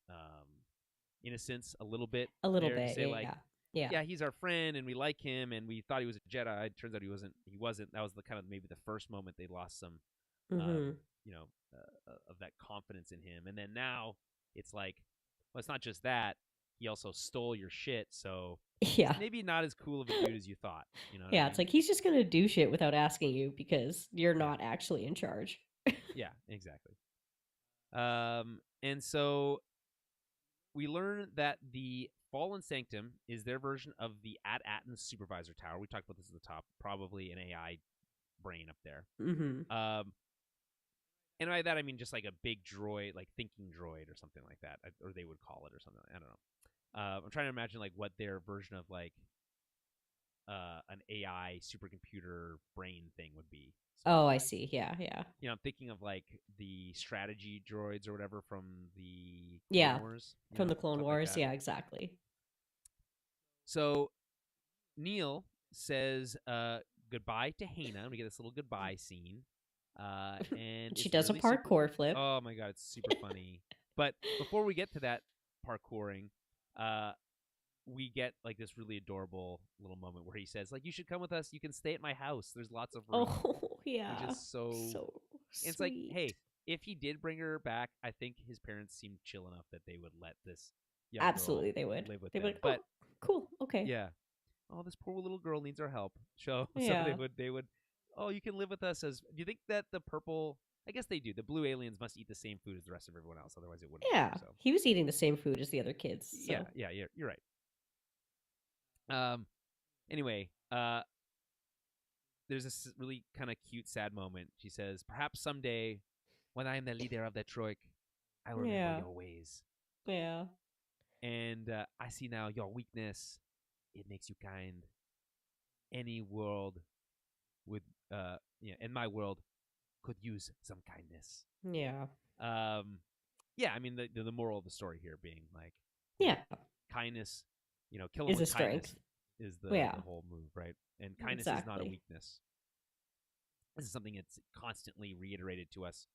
um, innocence a little bit a little there to bit. say like, Yeah. Yeah. yeah, he's our friend and we like him and we thought he was a Jedi. It turns out he wasn't. He wasn't. That was the kind of maybe the first moment they lost some, um, Mm-hmm. of that confidence in him. And then now it's like, well, it's not just that. He also stole your shit, so he's Yeah. maybe not as cool of a dude as you thought. You know what I Yeah. It's mean? like he's just gonna do shit without asking you because you're Yeah. not actually in charge. Yeah. Exactly. And so we learn that the Fallen Sanctum is their version of the Attin Supervisor Tower. We talked about this at the top. Probably an AI brain up there. Mm-hmm. Um, and by that I mean just like a big droid, like thinking droid or something like that, or they would call it or something. I don't know. I'm trying to imagine like what their version of like an AI supercomputer brain thing would be. So Oh, I see. Yeah. Yeah. I'm thinking of like the strategy droids or whatever from the Clone Yeah. Wars, From the Clone stuff like Wars. that. Yeah. Exactly. So Neil says goodbye to Hana, and we get this little goodbye scene. And She it's does a really super. parkour flip. Oh my god, it's super funny. But before we get to that parkouring, uh, we get like this really adorable little moment where he says, like, you should come with us. You can stay at my house. There's lots of room. Oh, Which yeah. is so. So It's like, sweet. hey, if he did bring her back, I think his parents seemed chill enough that they would let this young girl Absolutely, they would. live with They'd be them. like, "Oh, But cool. Okay." yeah, oh, this poor little girl needs our help. So Yeah. they would. Oh, you can live with us as. Do you think that the purple? I guess they do. The blue aliens must eat the same food as the rest of everyone else, otherwise it wouldn't work. Yeah. So He was eating the same food as the other kids, yeah, so yeah, you're right. Anyway, there's this really kind of cute, sad moment. She says, "Perhaps someday, when I am the leader of the Troik, I will remember yeah. your ways. Yeah. And I see now your weakness. It makes you kind. Any world would, in my world, could use some kindness." Yeah. Yeah, I mean the moral of the story here being like, Yeah. kindness kill them Is a with kindness strength. is Yeah. the whole move, right? And kindness is not a Exactly. weakness. This is something that's constantly reiterated to us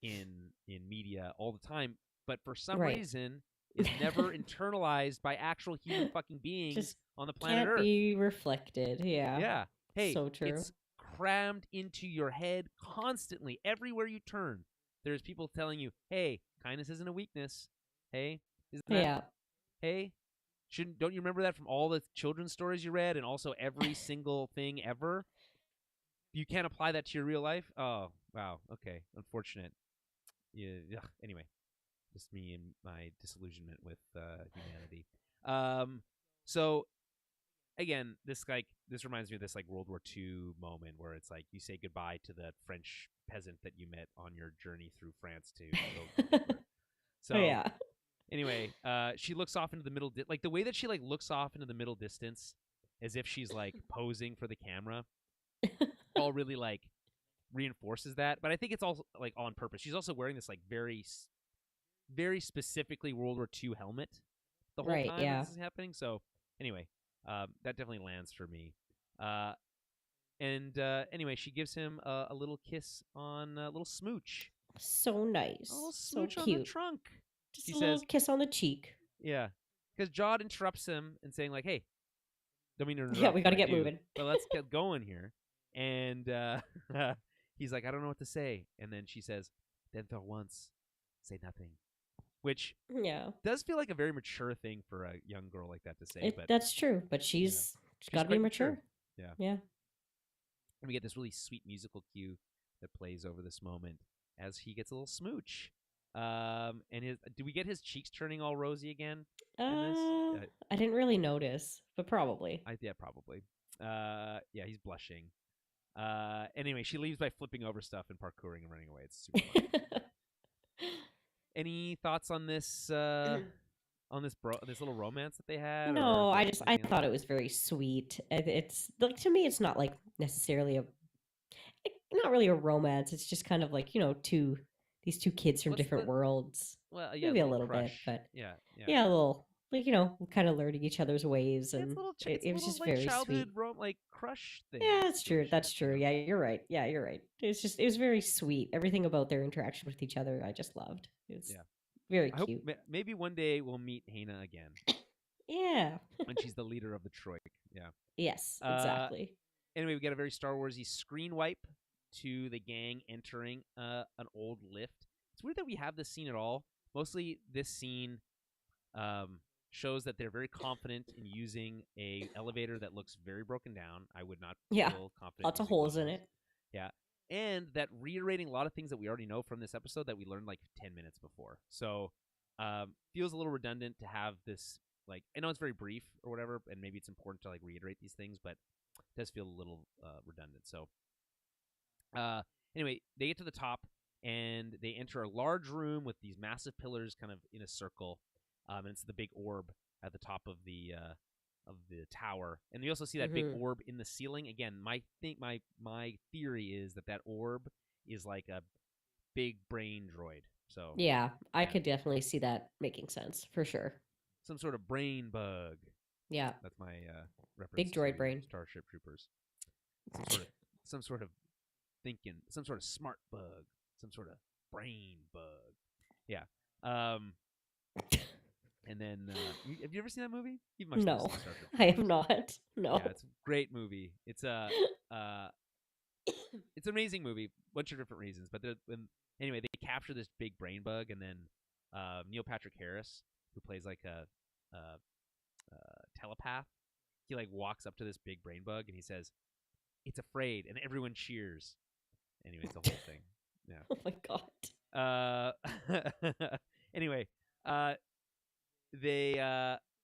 in media all the time, but for some Right. reason is never internalized by actual human fucking beings Just on the planet can't Earth. be reflected. Yeah. Yeah. Hey, So true. it's crammed into your head constantly. Everywhere you turn, there's people telling you, "Hey, kindness isn't a weakness. Hey, isn't that? Yeah. Hey, don't you remember that from all the children's stories you read and also every single thing ever? You can't apply that to your real life? Oh, wow. Okay. Unfortunate. Yeah. Anyway, just me and my disillusionment with humanity. Um, so again, this reminds me of this like World War II moment where it's like you say goodbye to the French peasant that you met on your journey through France to go kill Hitler. Oh, So yeah. anyway, she looks off into the middle, like the way that she like looks off into the middle distance, as if she's like posing for the camera, all really like reinforces that. But I think it's also like on purpose. She's also wearing this like very specifically World War II helmet the whole Right. time that Yeah. this is happening. So anyway, that definitely lands for me. Uh, and anyway, she gives him a little kiss on a little smooch, So a little nice. So smooch on the cute. trunk. Just She a little says, kiss on the cheek. "Yeah," because Jod interrupts him and saying like, "Hey, don't mean to Yeah, we interrupt, got but to I get do. moving. But let's get going here." And he's like, "I don't know what to say." And then she says, "Then for once, say nothing," which Yeah. does feel like a very mature thing for a young girl like that to say. But That's true, but yeah, she's she's got to be quite mature. mature. Yeah. Yeah. And we get this really sweet musical cue that plays over this moment as he gets a little smooch. And do we get his cheeks turning all rosy again in this? I didn't really notice, but probably. Yeah, probably. Yeah, he's blushing. Anyway, she leaves by flipping over stuff and parkouring and running away. It's super funny. Any thoughts on this? This little romance that they had, or No, I anything else? thought it was very sweet. It's like, to me, it's not like necessarily not really a romance. It's just kind of like, these two kids from What's different the worlds. Well, yeah, Maybe the a little little bit, crush. but Yeah, yeah. yeah, a little, like, kind of learning each other's ways, Yeah, it's and a little, it was just like very childhood sweet. like crush thing Yeah, that's true. situation. That's true. Yeah, you're right. Yeah, you're right. It was very sweet. Everything about their interaction with each other, I just loved. It's Yeah. very I hope cute. maybe one day we'll meet Hana again Yeah. when she's the leader of the Troik. Yeah. Yes, Uh. exactly. Anyway, we get a very Star Warsy screen wipe to the gang entering an old lift. It's weird that we have this scene at all. Mostly, this scene um, shows that they're very confident in using a elevator that looks very broken down. I would not Yeah. feel confident Lots of using one holes of in those. it. Yeah, and that reiterating a lot of things that we already know from this episode that we learned like 10 minutes before. So feels a little redundant to have this. Like, I know it's very brief or whatever, and maybe it's important to like reiterate these things, but it does feel a little redundant. So uh, anyway, they get to the top and they enter a large room with these massive pillars kind of in a circle, and it's the big orb at the top of the tower. And you also see that big Hmm. orb in the ceiling. Again, my theory is that orb is like a big brain droid. So Yeah, I yeah, could definitely see that making sense for sure. some sort of brain bug. Yeah, That's my reference big to droid brain. Starship Troopers. Some sort of smart bug, some sort of brain bug. Yeah. Um, and then have you ever seen that movie? You've much never No, seen Starship I have Troopers. not. Yeah, No. it's a great movie. Uh, it's an amazing movie, bunch of different reasons. But anyway, they capture this big brain bug, and then Neil Patrick Harris, who plays like a telepath, he like walks up to this big brain bug and he says, "It's afraid," and everyone cheers. Anyway, it's a whole thing. Yeah. Oh my god. Anyway, they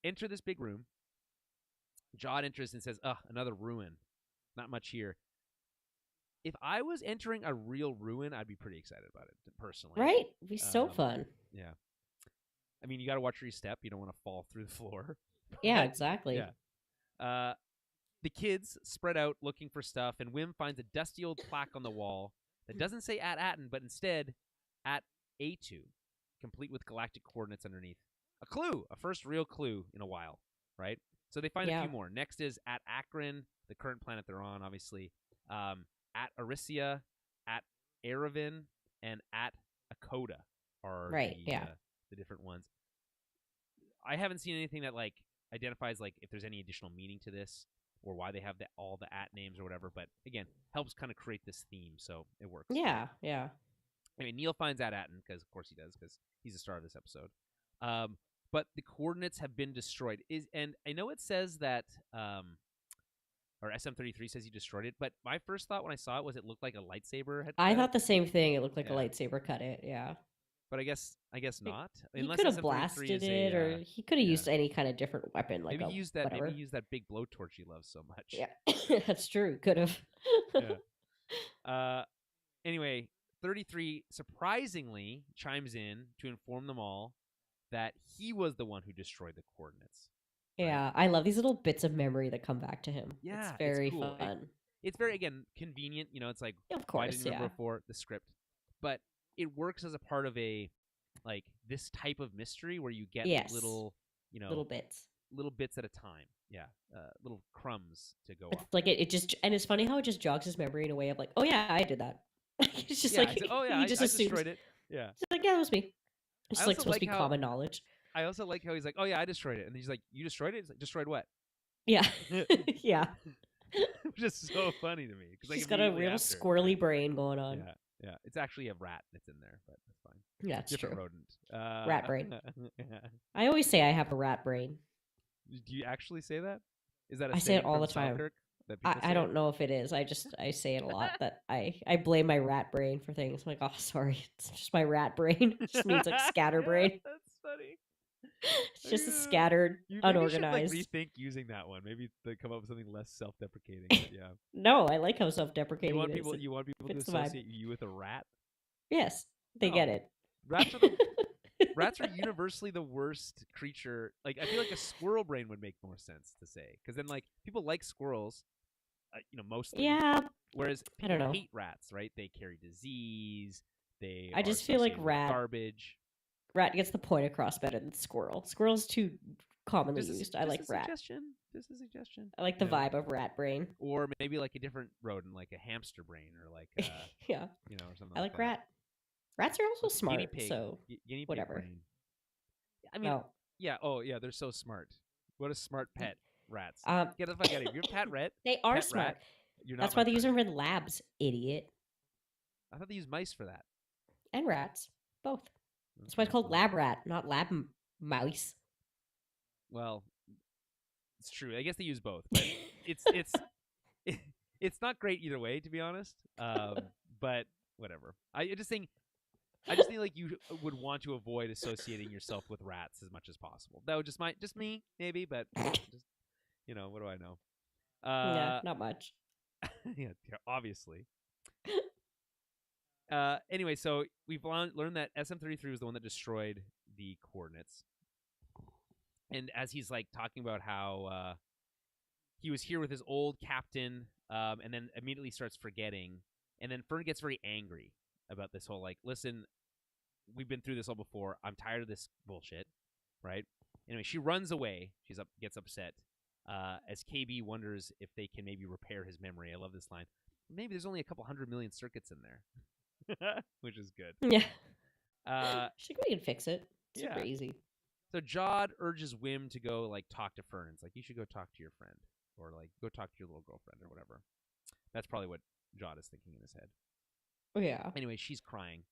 enter this big room. Jod enters and says, "Ugh, another ruin. Not much here." If I was entering a real ruin, I'd be pretty excited about it personally. Right? It'd be so Um, fun. yeah. I mean, you got to watch where you step. You don't want to fall through the floor. Yeah, But, exactly. yeah. The kids spread out looking for stuff, and Wim finds a dusty old plaque on the wall that doesn't say at Attin, but instead at A2, complete with galactic coordinates underneath. A clue, a first real clue in a while, right? So they find a Yeah. few more. Next is at Akron, the current planet they're on, obviously. At Arisia, at Erevan, and at Akoda are Right. Yeah. the different ones. I haven't seen anything that like identifies like if there's any additional meaning to this or why they have all the at names or whatever. But again, helps kind of create this theme, so it works. Yeah. Yeah. I mean, Neil finds at Attin because of course he does because he's the star of this episode. But the coordinates have been destroyed. And I know it says that or SM33 says he destroyed it, but my first thought when I saw it was it looked like a lightsaber had I cut thought it. the same thing. It looked like a lightsaber cut it. Yeah. But I guess not. He Unless could have SM33 blasted is it, a or he could have used any kind of different weapon, like maybe a he used that whatever. maybe he used that big blowtorch he loves so much. Yeah, that's true. Could have. Yeah. Anyway, 33 surprisingly chimes in to inform them all that he was the one who destroyed the coordinates. Yeah, I love these little bits of memory that come back to him. Yeah, it's very cool. fun. It's very, again, convenient. You know, it's like, of course, I didn't remember before the script. But it works as a part of a, like, this type of mystery where you get little, you know, little bits at a time. Yeah, little crumbs to go it's off. Like it just, and it's funny how it just jogs his memory in a way of like, oh yeah, I did that. It's just like, oh yeah, he just I assumes, destroyed it. Yeah, it's like, yeah, that was me. It's I like also supposed to be like how- common knowledge. I also like how he's like, oh yeah, I destroyed it, and he's like, you destroyed it? He's like, destroyed what? Yeah, yeah. Which is so funny to me because He's got a real squirrely brain going on. Yeah. It's actually a rat that's in there, but that's fine. Yeah, it's different true. rodent. Rat brain. Yeah. I always say I have a rat brain. Do you actually say that? Is that a I say it all the from time. Selkirk that I don't know if it is. I say it a lot that I blame my rat brain for things. I'm like, oh, sorry, it's just my rat brain. It just means like scatterbrain. That's funny. It's just a scattered, unorganized. Maybe should, like, rethink using that one. Maybe they come up with something less self-deprecating. But yeah. No, I like how self-deprecating You want it people. is. You want people to associate you with a rat. Yes, they get it. Rats are universally the worst creature. Like, I feel like a squirrel brain would make more sense to say, because then like people like squirrels, mostly. Yeah. Whereas I don't know. hate rats, right? They carry disease. I just feel like garbage. Rat gets the point across better than squirrel. Squirrel's too commonly used. I like rat. Just a suggestion. I like the vibe of rat brain. Or maybe like a different rodent, like a hamster brain, or like yeah, or something. I like rat. Rats are also smart, guinea pig, so guinea pig whatever. Brain. I mean, yeah. Oh, yeah. They're so smart. What a smart pet, rats. Get the fuck out of here. You're a pet rat. They are smart. Rat, you're not. That's why they use them in labs, idiot. I thought they used mice for that. And rats, both. That's why it's called lab rat, not lab mouse. Well, it's true. I guess they use both, but it's not great either way, to be honest. But whatever. I just think like you would want to avoid associating yourself with rats as much as possible. That would just me maybe, but just what do I know? Yeah, not much. Yeah, obviously. Anyway, so we've learned that SM33 was the one that destroyed the coordinates. And as he's like talking about how he was here with his old captain, and then immediately starts forgetting, and then Fern gets very angry about this whole like, listen, we've been through this all before. I'm tired of this bullshit, right? Anyway, she runs away. Gets upset. As KB wonders if they can maybe repair his memory. I love this line. Maybe there's only a couple 100 million circuits in there, which is good. Yeah. She can fix it. It's super easy. So Jod urges Wim to go like talk to Fern. It's like, you should go talk to your friend, or like go talk to your little girlfriend or whatever. That's probably what Jod is thinking in his head. Oh yeah. Anyway, she's crying.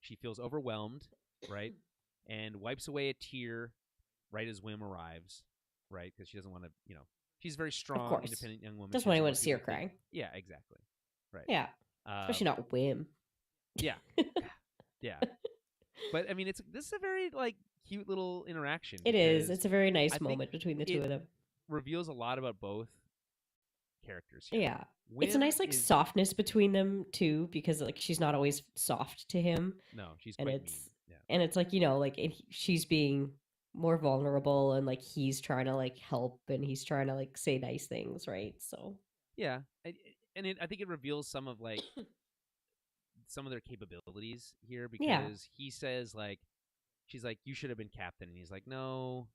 She feels overwhelmed, right? And wipes away a tear right as Wim arrives, right? Because she doesn't want to, she's a very strong, independent young woman. Doesn't want anyone to see her crying. Yeah, exactly. Right. Yeah. Especially not Wim. Yeah. Yeah. But I mean, this is a very like cute little interaction. It is. It's a very nice moment between the two of them. Reveals a lot about both characters here. Yeah. It's a nice like softness between them too, because like she's not always soft to him. No, she's quite mean. Yeah. And it's like, she's being more vulnerable, and like he's trying to like help, and he's trying to like say nice things, right? So yeah, and I think it reveals some of like some of their capabilities here, because he says like, she's like, you should have been captain, and he's like, no,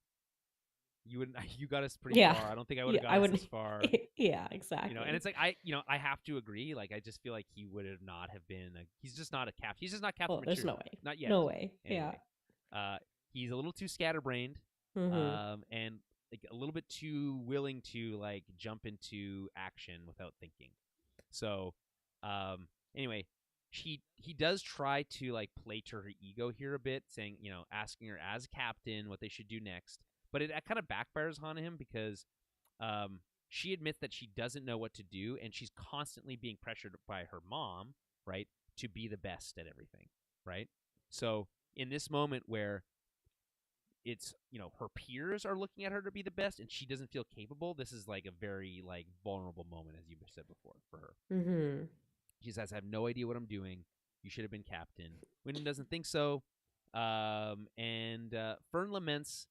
you wouldn't. You got us pretty Yeah. far. I don't think I would have Yeah, got I us would. this far. Yeah, exactly. And it's like I have to agree. Like I just feel like he would have not have been. He's just not a cap. He's just not captain There's no material. way. Not yet. No way. Anyway, he's a little too scatterbrained, Mm-hmm. and like a little bit too willing to like jump into action without thinking. So, anyway, he does try to like play to her ego here a bit, saying asking her as captain what they should do next, but it kind of backfires on him because she admits that she doesn't know what to do, and she's constantly being pressured by her mom, right, to be the best at everything, right? So in this moment where it's her peers are looking at her to be the best and she doesn't feel capable, this is like a very like vulnerable moment, as you said before, for her. Mm-hmm. She says, I have no idea what I'm doing. You should have been captain. Wyndham doesn't think so. And Fern laments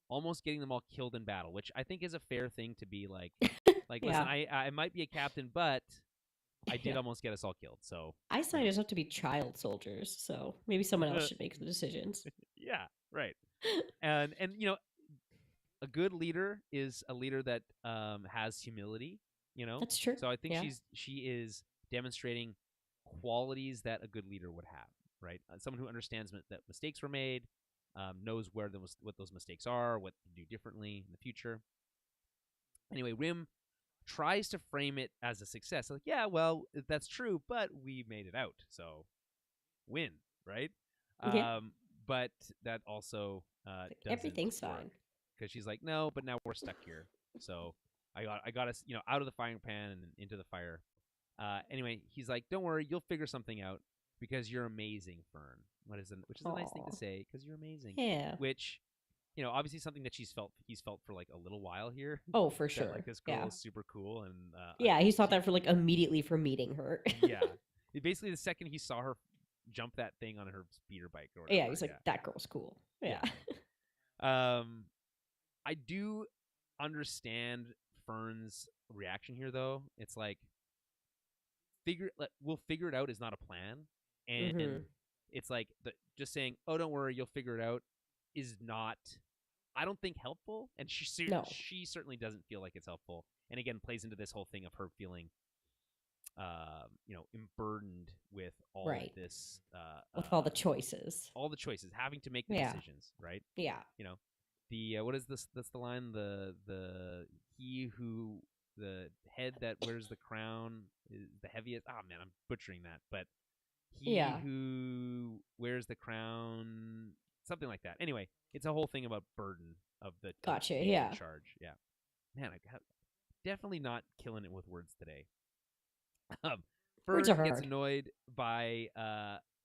almost getting them all killed in battle, which I think is a fair thing to be like, listen, I might be a captain, but I did almost get us all killed. So I signed us up to be child soldiers, so maybe someone else should make the decisions. Yeah, right. And a good leader is a leader that has humility. That's true. So I think she is demonstrating qualities that a good leader would have. Right, someone who understands that mistakes were made, knows what those mistakes are, what to do differently in the future. Anyway, Rim tries to frame it as a success. Like, yeah, well, that's true, but we made it out, so win, right? Yeah. But that also everything's fine because she's like, no, but now we're stuck here. So I got us, out of the frying pan and into the fire. Anyway, he's like, don't worry, you'll figure something out because you're amazing, Fern. Which is a nice thing to say because you're amazing. Yeah. Which, obviously something that he's felt for like a little while here. Oh, for sure. Like this girl is super cool and he's thought that for like immediately from meeting her. Yeah, basically the second he saw her jump that thing on her speeder bike or whatever. Yeah, he's like, that girl's cool. Yeah. I do understand Fern's reaction here, though. It's like we'll figure it out is not a plan, and it's like just saying, "Oh, don't worry, you'll figure it out," is not, I don't think, helpful. And she certainly doesn't feel like it's helpful. And again, plays into this whole thing of her feeling, emburdened with all of this, with all the choices, having to make the decisions, right? Yeah. The what is this? That's the line. The head that wears the crown is the heaviest. Oh man, I'm butchering that. But who wears the crown, something like that. Anyway, it's a whole thing about burden of the charge. Yeah, man, I got definitely not killing it with words today. Fern gets annoyed by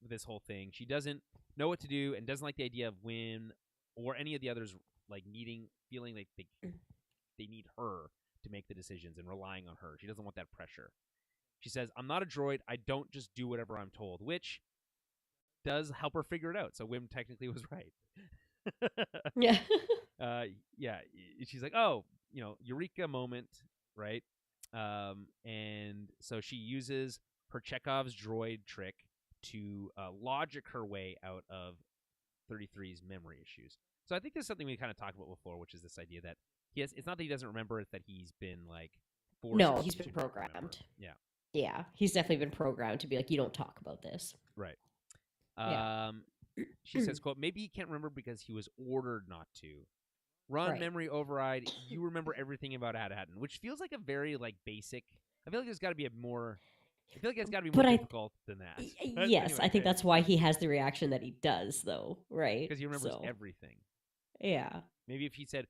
this whole thing. She doesn't know what to do and doesn't like the idea of Wynn or any of the others like feeling like they need her to make the decisions and relying on her. She doesn't want that pressure. She says, I'm not a droid. I don't just do whatever I'm told, which does help her figure it out. So Wim technically was right. Yeah. Yeah. She's like, oh, eureka moment, right? And so she uses her Chekhov's droid trick to logic her way out of 33's memory issues. So I think there's something we kind of talked about before, which is this idea that it's not that he doesn't remember, it's that he's been like forced. No, he's been programmed. Remember. Yeah. Yeah, he's definitely been programmed to be like, you don't talk about this. Right. She says, quote, maybe he can't remember because he was ordered not to. Run memory override. You remember everything about Attin, which feels like a very like basic. I feel like there's got to be more difficult than that. Yes, anyway, I think that's why he has the reaction that he does, though, right? Because he remembers everything. Yeah. Maybe if he said,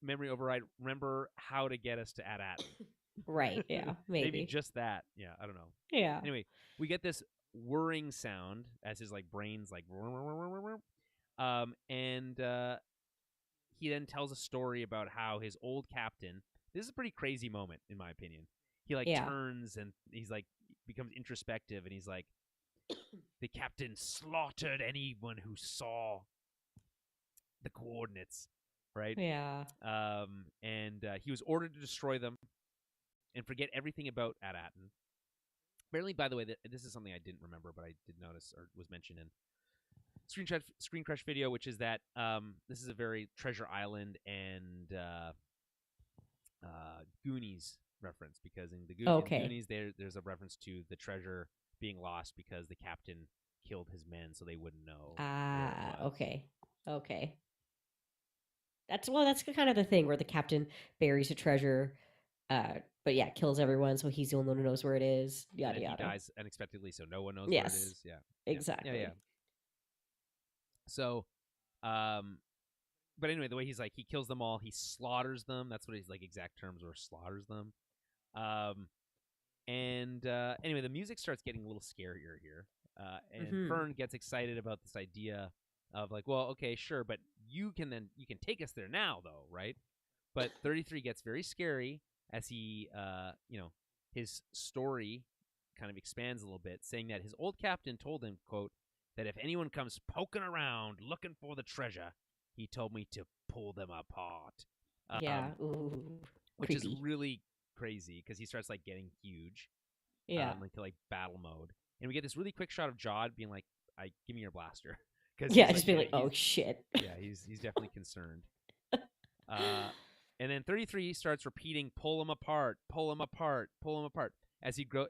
memory override, remember how to get us to Attin. Right, yeah, maybe. Just that. Yeah, I don't know. Yeah. Anyway, we get this whirring sound as his like brain's like and he then tells a story about how his old captain, this is a pretty crazy moment in my opinion. He like turns and he's like becomes introspective and he's like, the captain slaughtered anyone who saw the coordinates, right? Yeah. And he was ordered to destroy them and forget everything about Attin. Apparently, by the way, this is something I didn't remember, but I did notice or was mentioned in screen crush video, which is that this is a very Treasure Island and Goonies reference, because in in Goonies there's a reference to the treasure being lost because the captain killed his men so they wouldn't know where it was. Okay. That's kind of the thing where the captain buries a treasure, but yeah, kills everyone, so he's the only one who knows where it is. Yada and yada. He dies unexpectedly, so no one knows where it is. Yeah, exactly. Yeah. So, but anyway, the way he's like, he kills them all, he slaughters them. That's what his like exact terms were: slaughters them. And anyway, the music starts getting a little scarier here, and Fern gets excited about this idea of like, well, okay, sure, but you can take us there now, though, right? But 33 gets very scary as he, his story kind of expands a little bit, saying that his old captain told him, quote, that if anyone comes poking around looking for the treasure, he told me to pull them apart. Which is really crazy because he starts like getting huge, into like battle mode, and we get this really quick shot of Jod being like, give me your blaster." Just being like, oh shit. Yeah, he's definitely concerned. And then 33 starts repeating, "Pull him apart, pull him apart, pull him apart," as he grows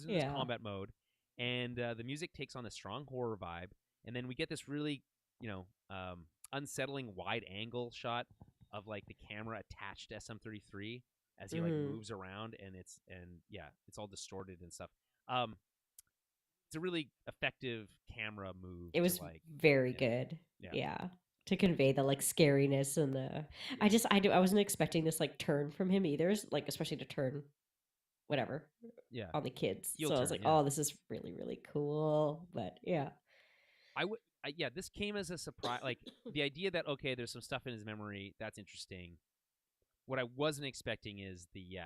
into this combat mode, and the music takes on a strong horror vibe, and then we get this really, unsettling wide angle shot of like the camera attached to SM-33 as he like moves around, and it's all distorted and stuff. It's a really effective camera move. It was very good. Yeah. To convey the like scariness and the I wasn't expecting this like turn from him either, like especially to turn whatever on the kids. So I was like, oh, this is really, really cool. But yeah. This came as a surprise. Like the idea that, okay, there's some stuff in his memory that's interesting. What I wasn't expecting is the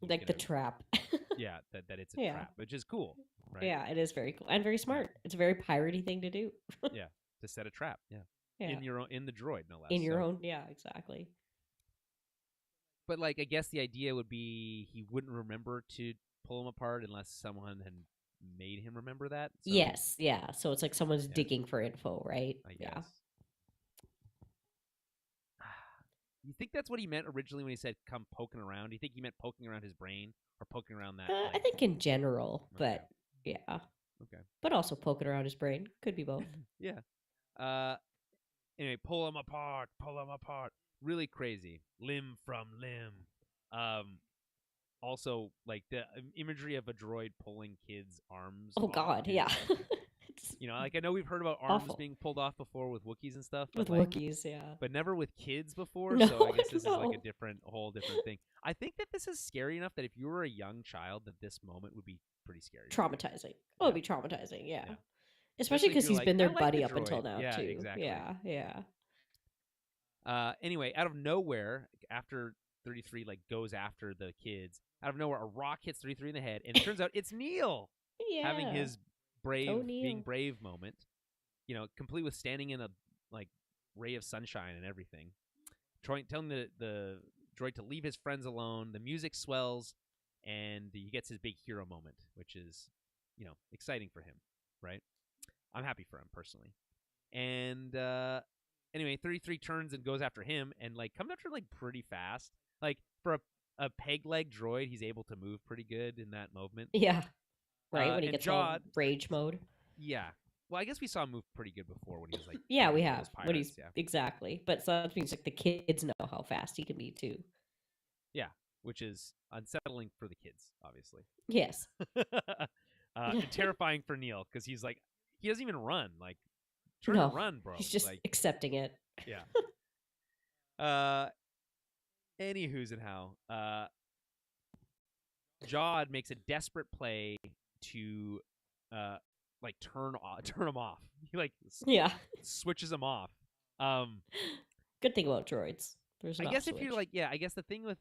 the trap. that it's a trap, which is cool, right? Yeah, it is very cool and very smart. It's a very piratey thing to do. To set a trap. In the droid, no less. In your own, exactly. But like, I guess the idea would be he wouldn't remember to pull him apart unless someone had made him remember that. So, yes, yeah. So it's like someone's digging for info, right? I guess. You think that's what he meant originally when he said "come poking around"? Do you think he meant poking around his brain or poking around that? I think in general, but yeah. Okay. But also poking around his brain could be both. Anyway, pull him apart. Really crazy, limb from limb. Also, like the imagery of a droid pulling kids' arms. Oh God, yeah. Like I know we've heard about arms being pulled off before with Wookiees and stuff. With Wookiees, but never with kids before. No, so I guess this is like a whole different thing. I think that this is scary enough that if you were a young child, that this moment would be pretty scary. Traumatizing. Oh, it'd be traumatizing. Yeah. Especially because he's been their buddy up until now too. Exactly. Yeah. Anyway, out of nowhere, after 33 like goes after the kids, out of nowhere, a rock hits 33 in the head, and it turns out it's Neil having his being brave moment. Complete with standing in a like ray of sunshine and everything, telling the droid to leave his friends alone. The music swells, and he gets his big hero moment, which is exciting for him, right? I'm happy for him personally. And anyway, 33 turns and goes after him, and like comes after him like pretty fast. Like for a peg leg droid, he's able to move pretty good in that movement. Yeah, right when he gets all rage mode. Yeah, well, I guess we saw him move pretty good before when he was like we have pirates, when he's exactly. But so that means like the kids know how fast he can be too. Yeah, which is unsettling for the kids, obviously. Yes. Terrifying for Neil because he's like he doesn't even run. Like, turn to run, bro. He's just like, accepting it. Yeah. Anywho's and how. Jod makes a desperate play to like turn him off. He like switches him off. Good thing about droids. I guess if you're like I guess the thing with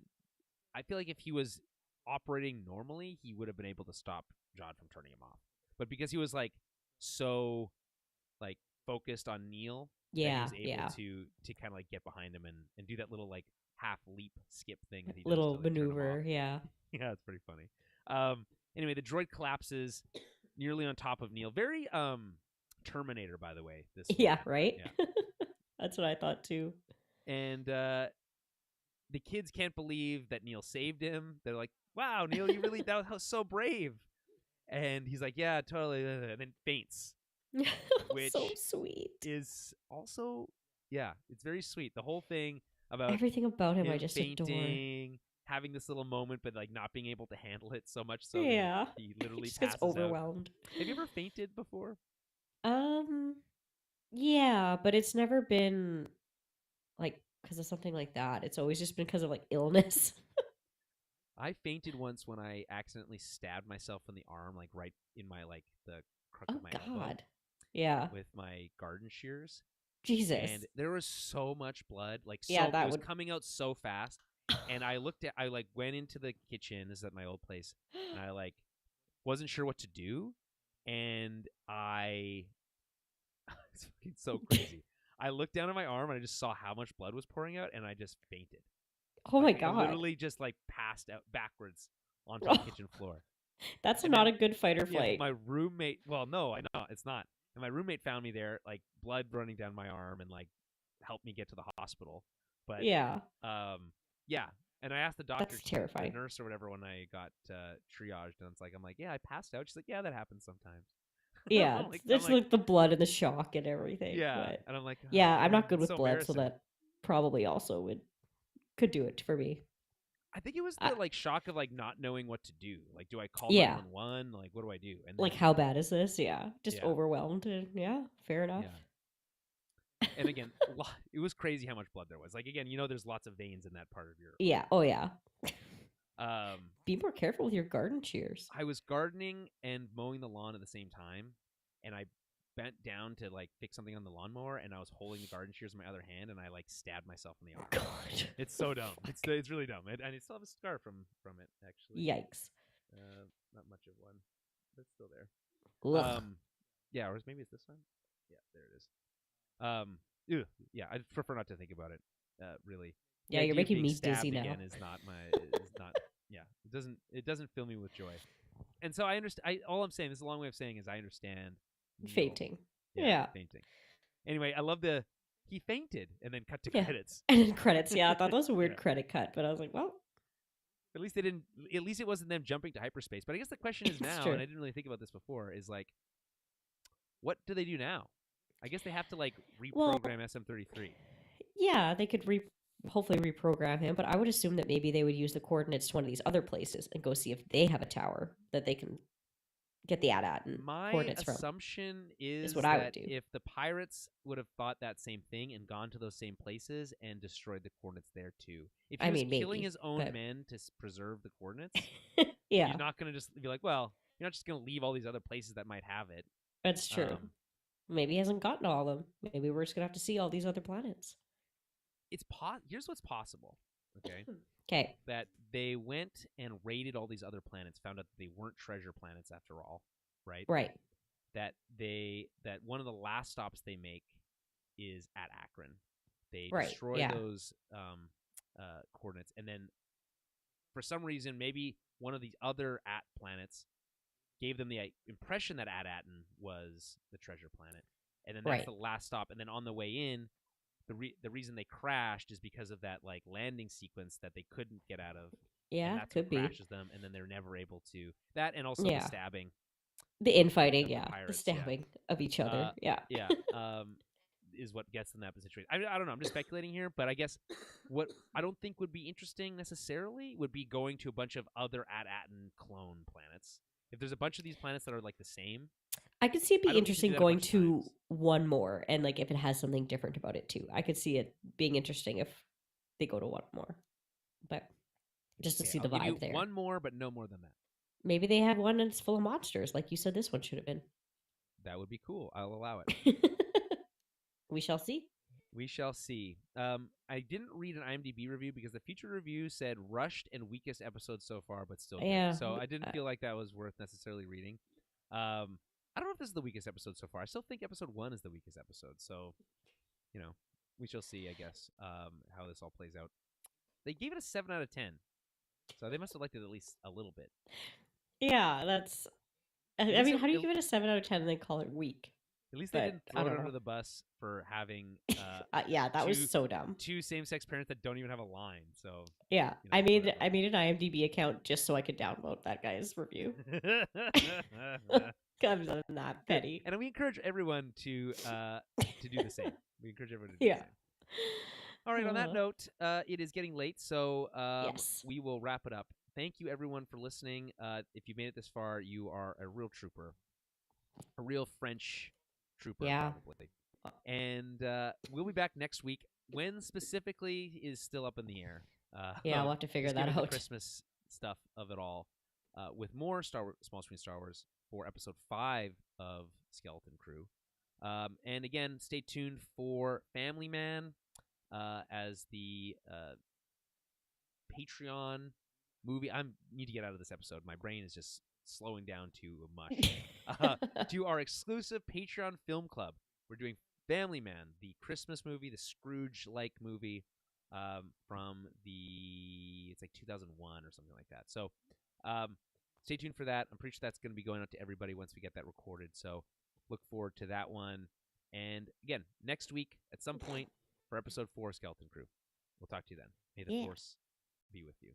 I feel like if he was operating normally, he would have been able to stop Jod from turning him off. But because he was like so like focused on Neil, he was able to kind of like get behind him and do that little like half leap skip thing that he does little to, like, maneuver. Yeah, it's pretty funny. Anyway, the droid collapses nearly on top of Neil. Very Terminator, by the way. This Yeah, moment. right? Yeah. That's what I thought too. And the kids can't believe that Neil saved him. They're like, "Wow, Neil, you really that was so brave." And he's like, "Yeah, totally," and then faints, which So sweet. is also, yeah, it's very sweet. The whole thing about Everything about him I him just adore. fainting, having this little moment, but like not being able to handle it so much so Yeah. that he literally He just gets passes out. overwhelmed. Have you ever fainted before? Yeah, but it's never been like because of something like that. It's always just been because of like illness. I fainted once when I accidentally stabbed myself in the arm, like right in my like the crook Oh of my elbow God. Yeah. with my garden shears. Jesus. And there was so much blood, like Yeah, so it that was would. coming out so fast. And I like went into the kitchen. This is at my old place, and I like wasn't sure what to do, and it's fucking so crazy. I looked down at my arm and I just saw how much blood was pouring out, and I just fainted. Oh my Like I God. literally just like passed out backwards onto the kitchen floor. That's And not then, a good fight or yeah, flight. my roommate. Well, no, I know it's not. And my roommate found me there, like blood running down my arm, and like helped me get to the hospital. But Yeah. yeah. And I asked the doctor, That's terrifying. the nurse or whatever, when I got triaged, and I'm like, yeah, I passed out. She's like, yeah, that happens sometimes. Yeah, like, it's like the blood and the shock and everything. yeah, But and I'm like, oh, yeah, I'm man, not good it's with so blood, so embarrassing. that probably also could do it for me. I think it was the like shock of like not knowing what to do. Like, do I call Yeah. 911? Like, what do I do? And then, Like, how bad is this? Yeah, just yeah. overwhelmed. And yeah, fair enough. Yeah. And again, it was crazy how much blood there was. Like, again, there's lots of veins in that part of your. Yeah. Oh yeah. Um, Be more careful with your garden shears. I was gardening and mowing the lawn at the same time, and I bent down to like fix something on the lawnmower, and I was holding the garden shears in my other hand, and I like stabbed myself in the arm. God. It's so dumb. It's really dumb, and I still have a scar from it actually. Yikes. Not much of one, but it's still there. Ugh. Yeah, or maybe it's this one. Yeah, there it is. Yeah, I prefer not to think about it. Really. Yeah, you're making me dizzy now. Again is not yeah, it doesn't fill me with joy. And so I understand. All I'm saying, this is a long way of saying, is I understand Neil. Fainting. Yeah, fainting. Anyway, I love he fainted and then cut to credits. And then credits. Yeah, I thought that was a weird credit cut, but I was like, well. At least it wasn't them jumping to hyperspace. But I guess the question is now, and I didn't really think about this before, is like, what do they do now? I guess they have to like reprogram SM-33. Yeah, they could hopefully reprogram him, but I would assume that maybe they would use the coordinates to one of these other places and go see if they have a tower that they can get the Attin coordinates from. My assumption is what that I would do. If the pirates would have thought that same thing and gone to those same places and destroyed the coordinates there too. If he was killing his own men to preserve the coordinates, yeah, he's not going to just be like, well, you're not just going to leave all these other places that might have it. That's true. Maybe he hasn't gotten all of them. Maybe we're just going to have to see all these other planets. Here's what's possible. Okay. That they went and raided all these other planets, found out that they weren't treasure planets after all, right? Right. That one of the last stops they make is at Akron. They destroy those coordinates, and then for some reason, maybe one of the other At planets gave them the impression that Attin was the treasure planet, and then that's the last stop. And then on the way in, the reason they crashed is because of that like landing sequence that they couldn't get out of. Yeah, and that's could what crashes them, and then they're never able to. That and also the stabbing, the infighting, pirates, the stabbing of each other, yeah. Is what gets them in that situation. I don't know. I'm just speculating here, but I guess what I don't think would be interesting necessarily would be going to a bunch of other Attin clone planets. If there's a bunch of these planets that are like the same, I could see it be interesting going to one more, and like if it has something different about it too. I could see it being interesting if they go to one more, but just to see the vibe there. One more, but no more than that. Maybe they have one and it's full of monsters, like you said this one should have been. That would be cool. I'll allow it. We shall see. We shall see. I didn't read an IMDb review because the feature review said rushed and weakest episode so far, but still good. So I didn't feel like that was worth necessarily reading. I don't know if this is the weakest episode so far. I still think episode 1 is the weakest episode. So, we shall see, I guess, how this all plays out. They gave it a 7 out of 10. So they must have liked it at least a little bit. Yeah, that's... I mean, how do you give it a 7 out of 10 and then call it weak? At least they But didn't I throw it don't under know. the bus for having Yeah, that was two so dumb. two same-sex parents that don't even have a line. So, Yeah, you know, whatever. I made an IMDb account just so I could download that guy's review. Comes on that Good. petty. And we encourage everyone to do the same. We encourage everyone to do the Yeah. same. All right. On that note, it is getting late, so Yes. we will wrap it up. Thank you, everyone, for listening. If you've made it this far, you are a real trooper, a real French trooper, Yeah. probably. And we'll be back next week. When specifically is still up in the air. Yeah, we'll have to figure just that given the out. Christmas stuff of it all, with more small screen Star Wars for episode 5 of Skeleton Crew. And again, stay tuned for Family Man as the Patreon movie. I need to get out of this episode. My brain is just slowing down to mush. To our exclusive Patreon film club, we're doing Family Man, the Christmas movie, the Scrooge-like movie from it's like 2001 or something like that. So stay tuned for that. I'm pretty sure that's going to be going out to everybody once we get that recorded. So look forward to that one. And again, next week at some point for episode 4, Skeleton Crew. We'll talk to you then. May the Force be with you.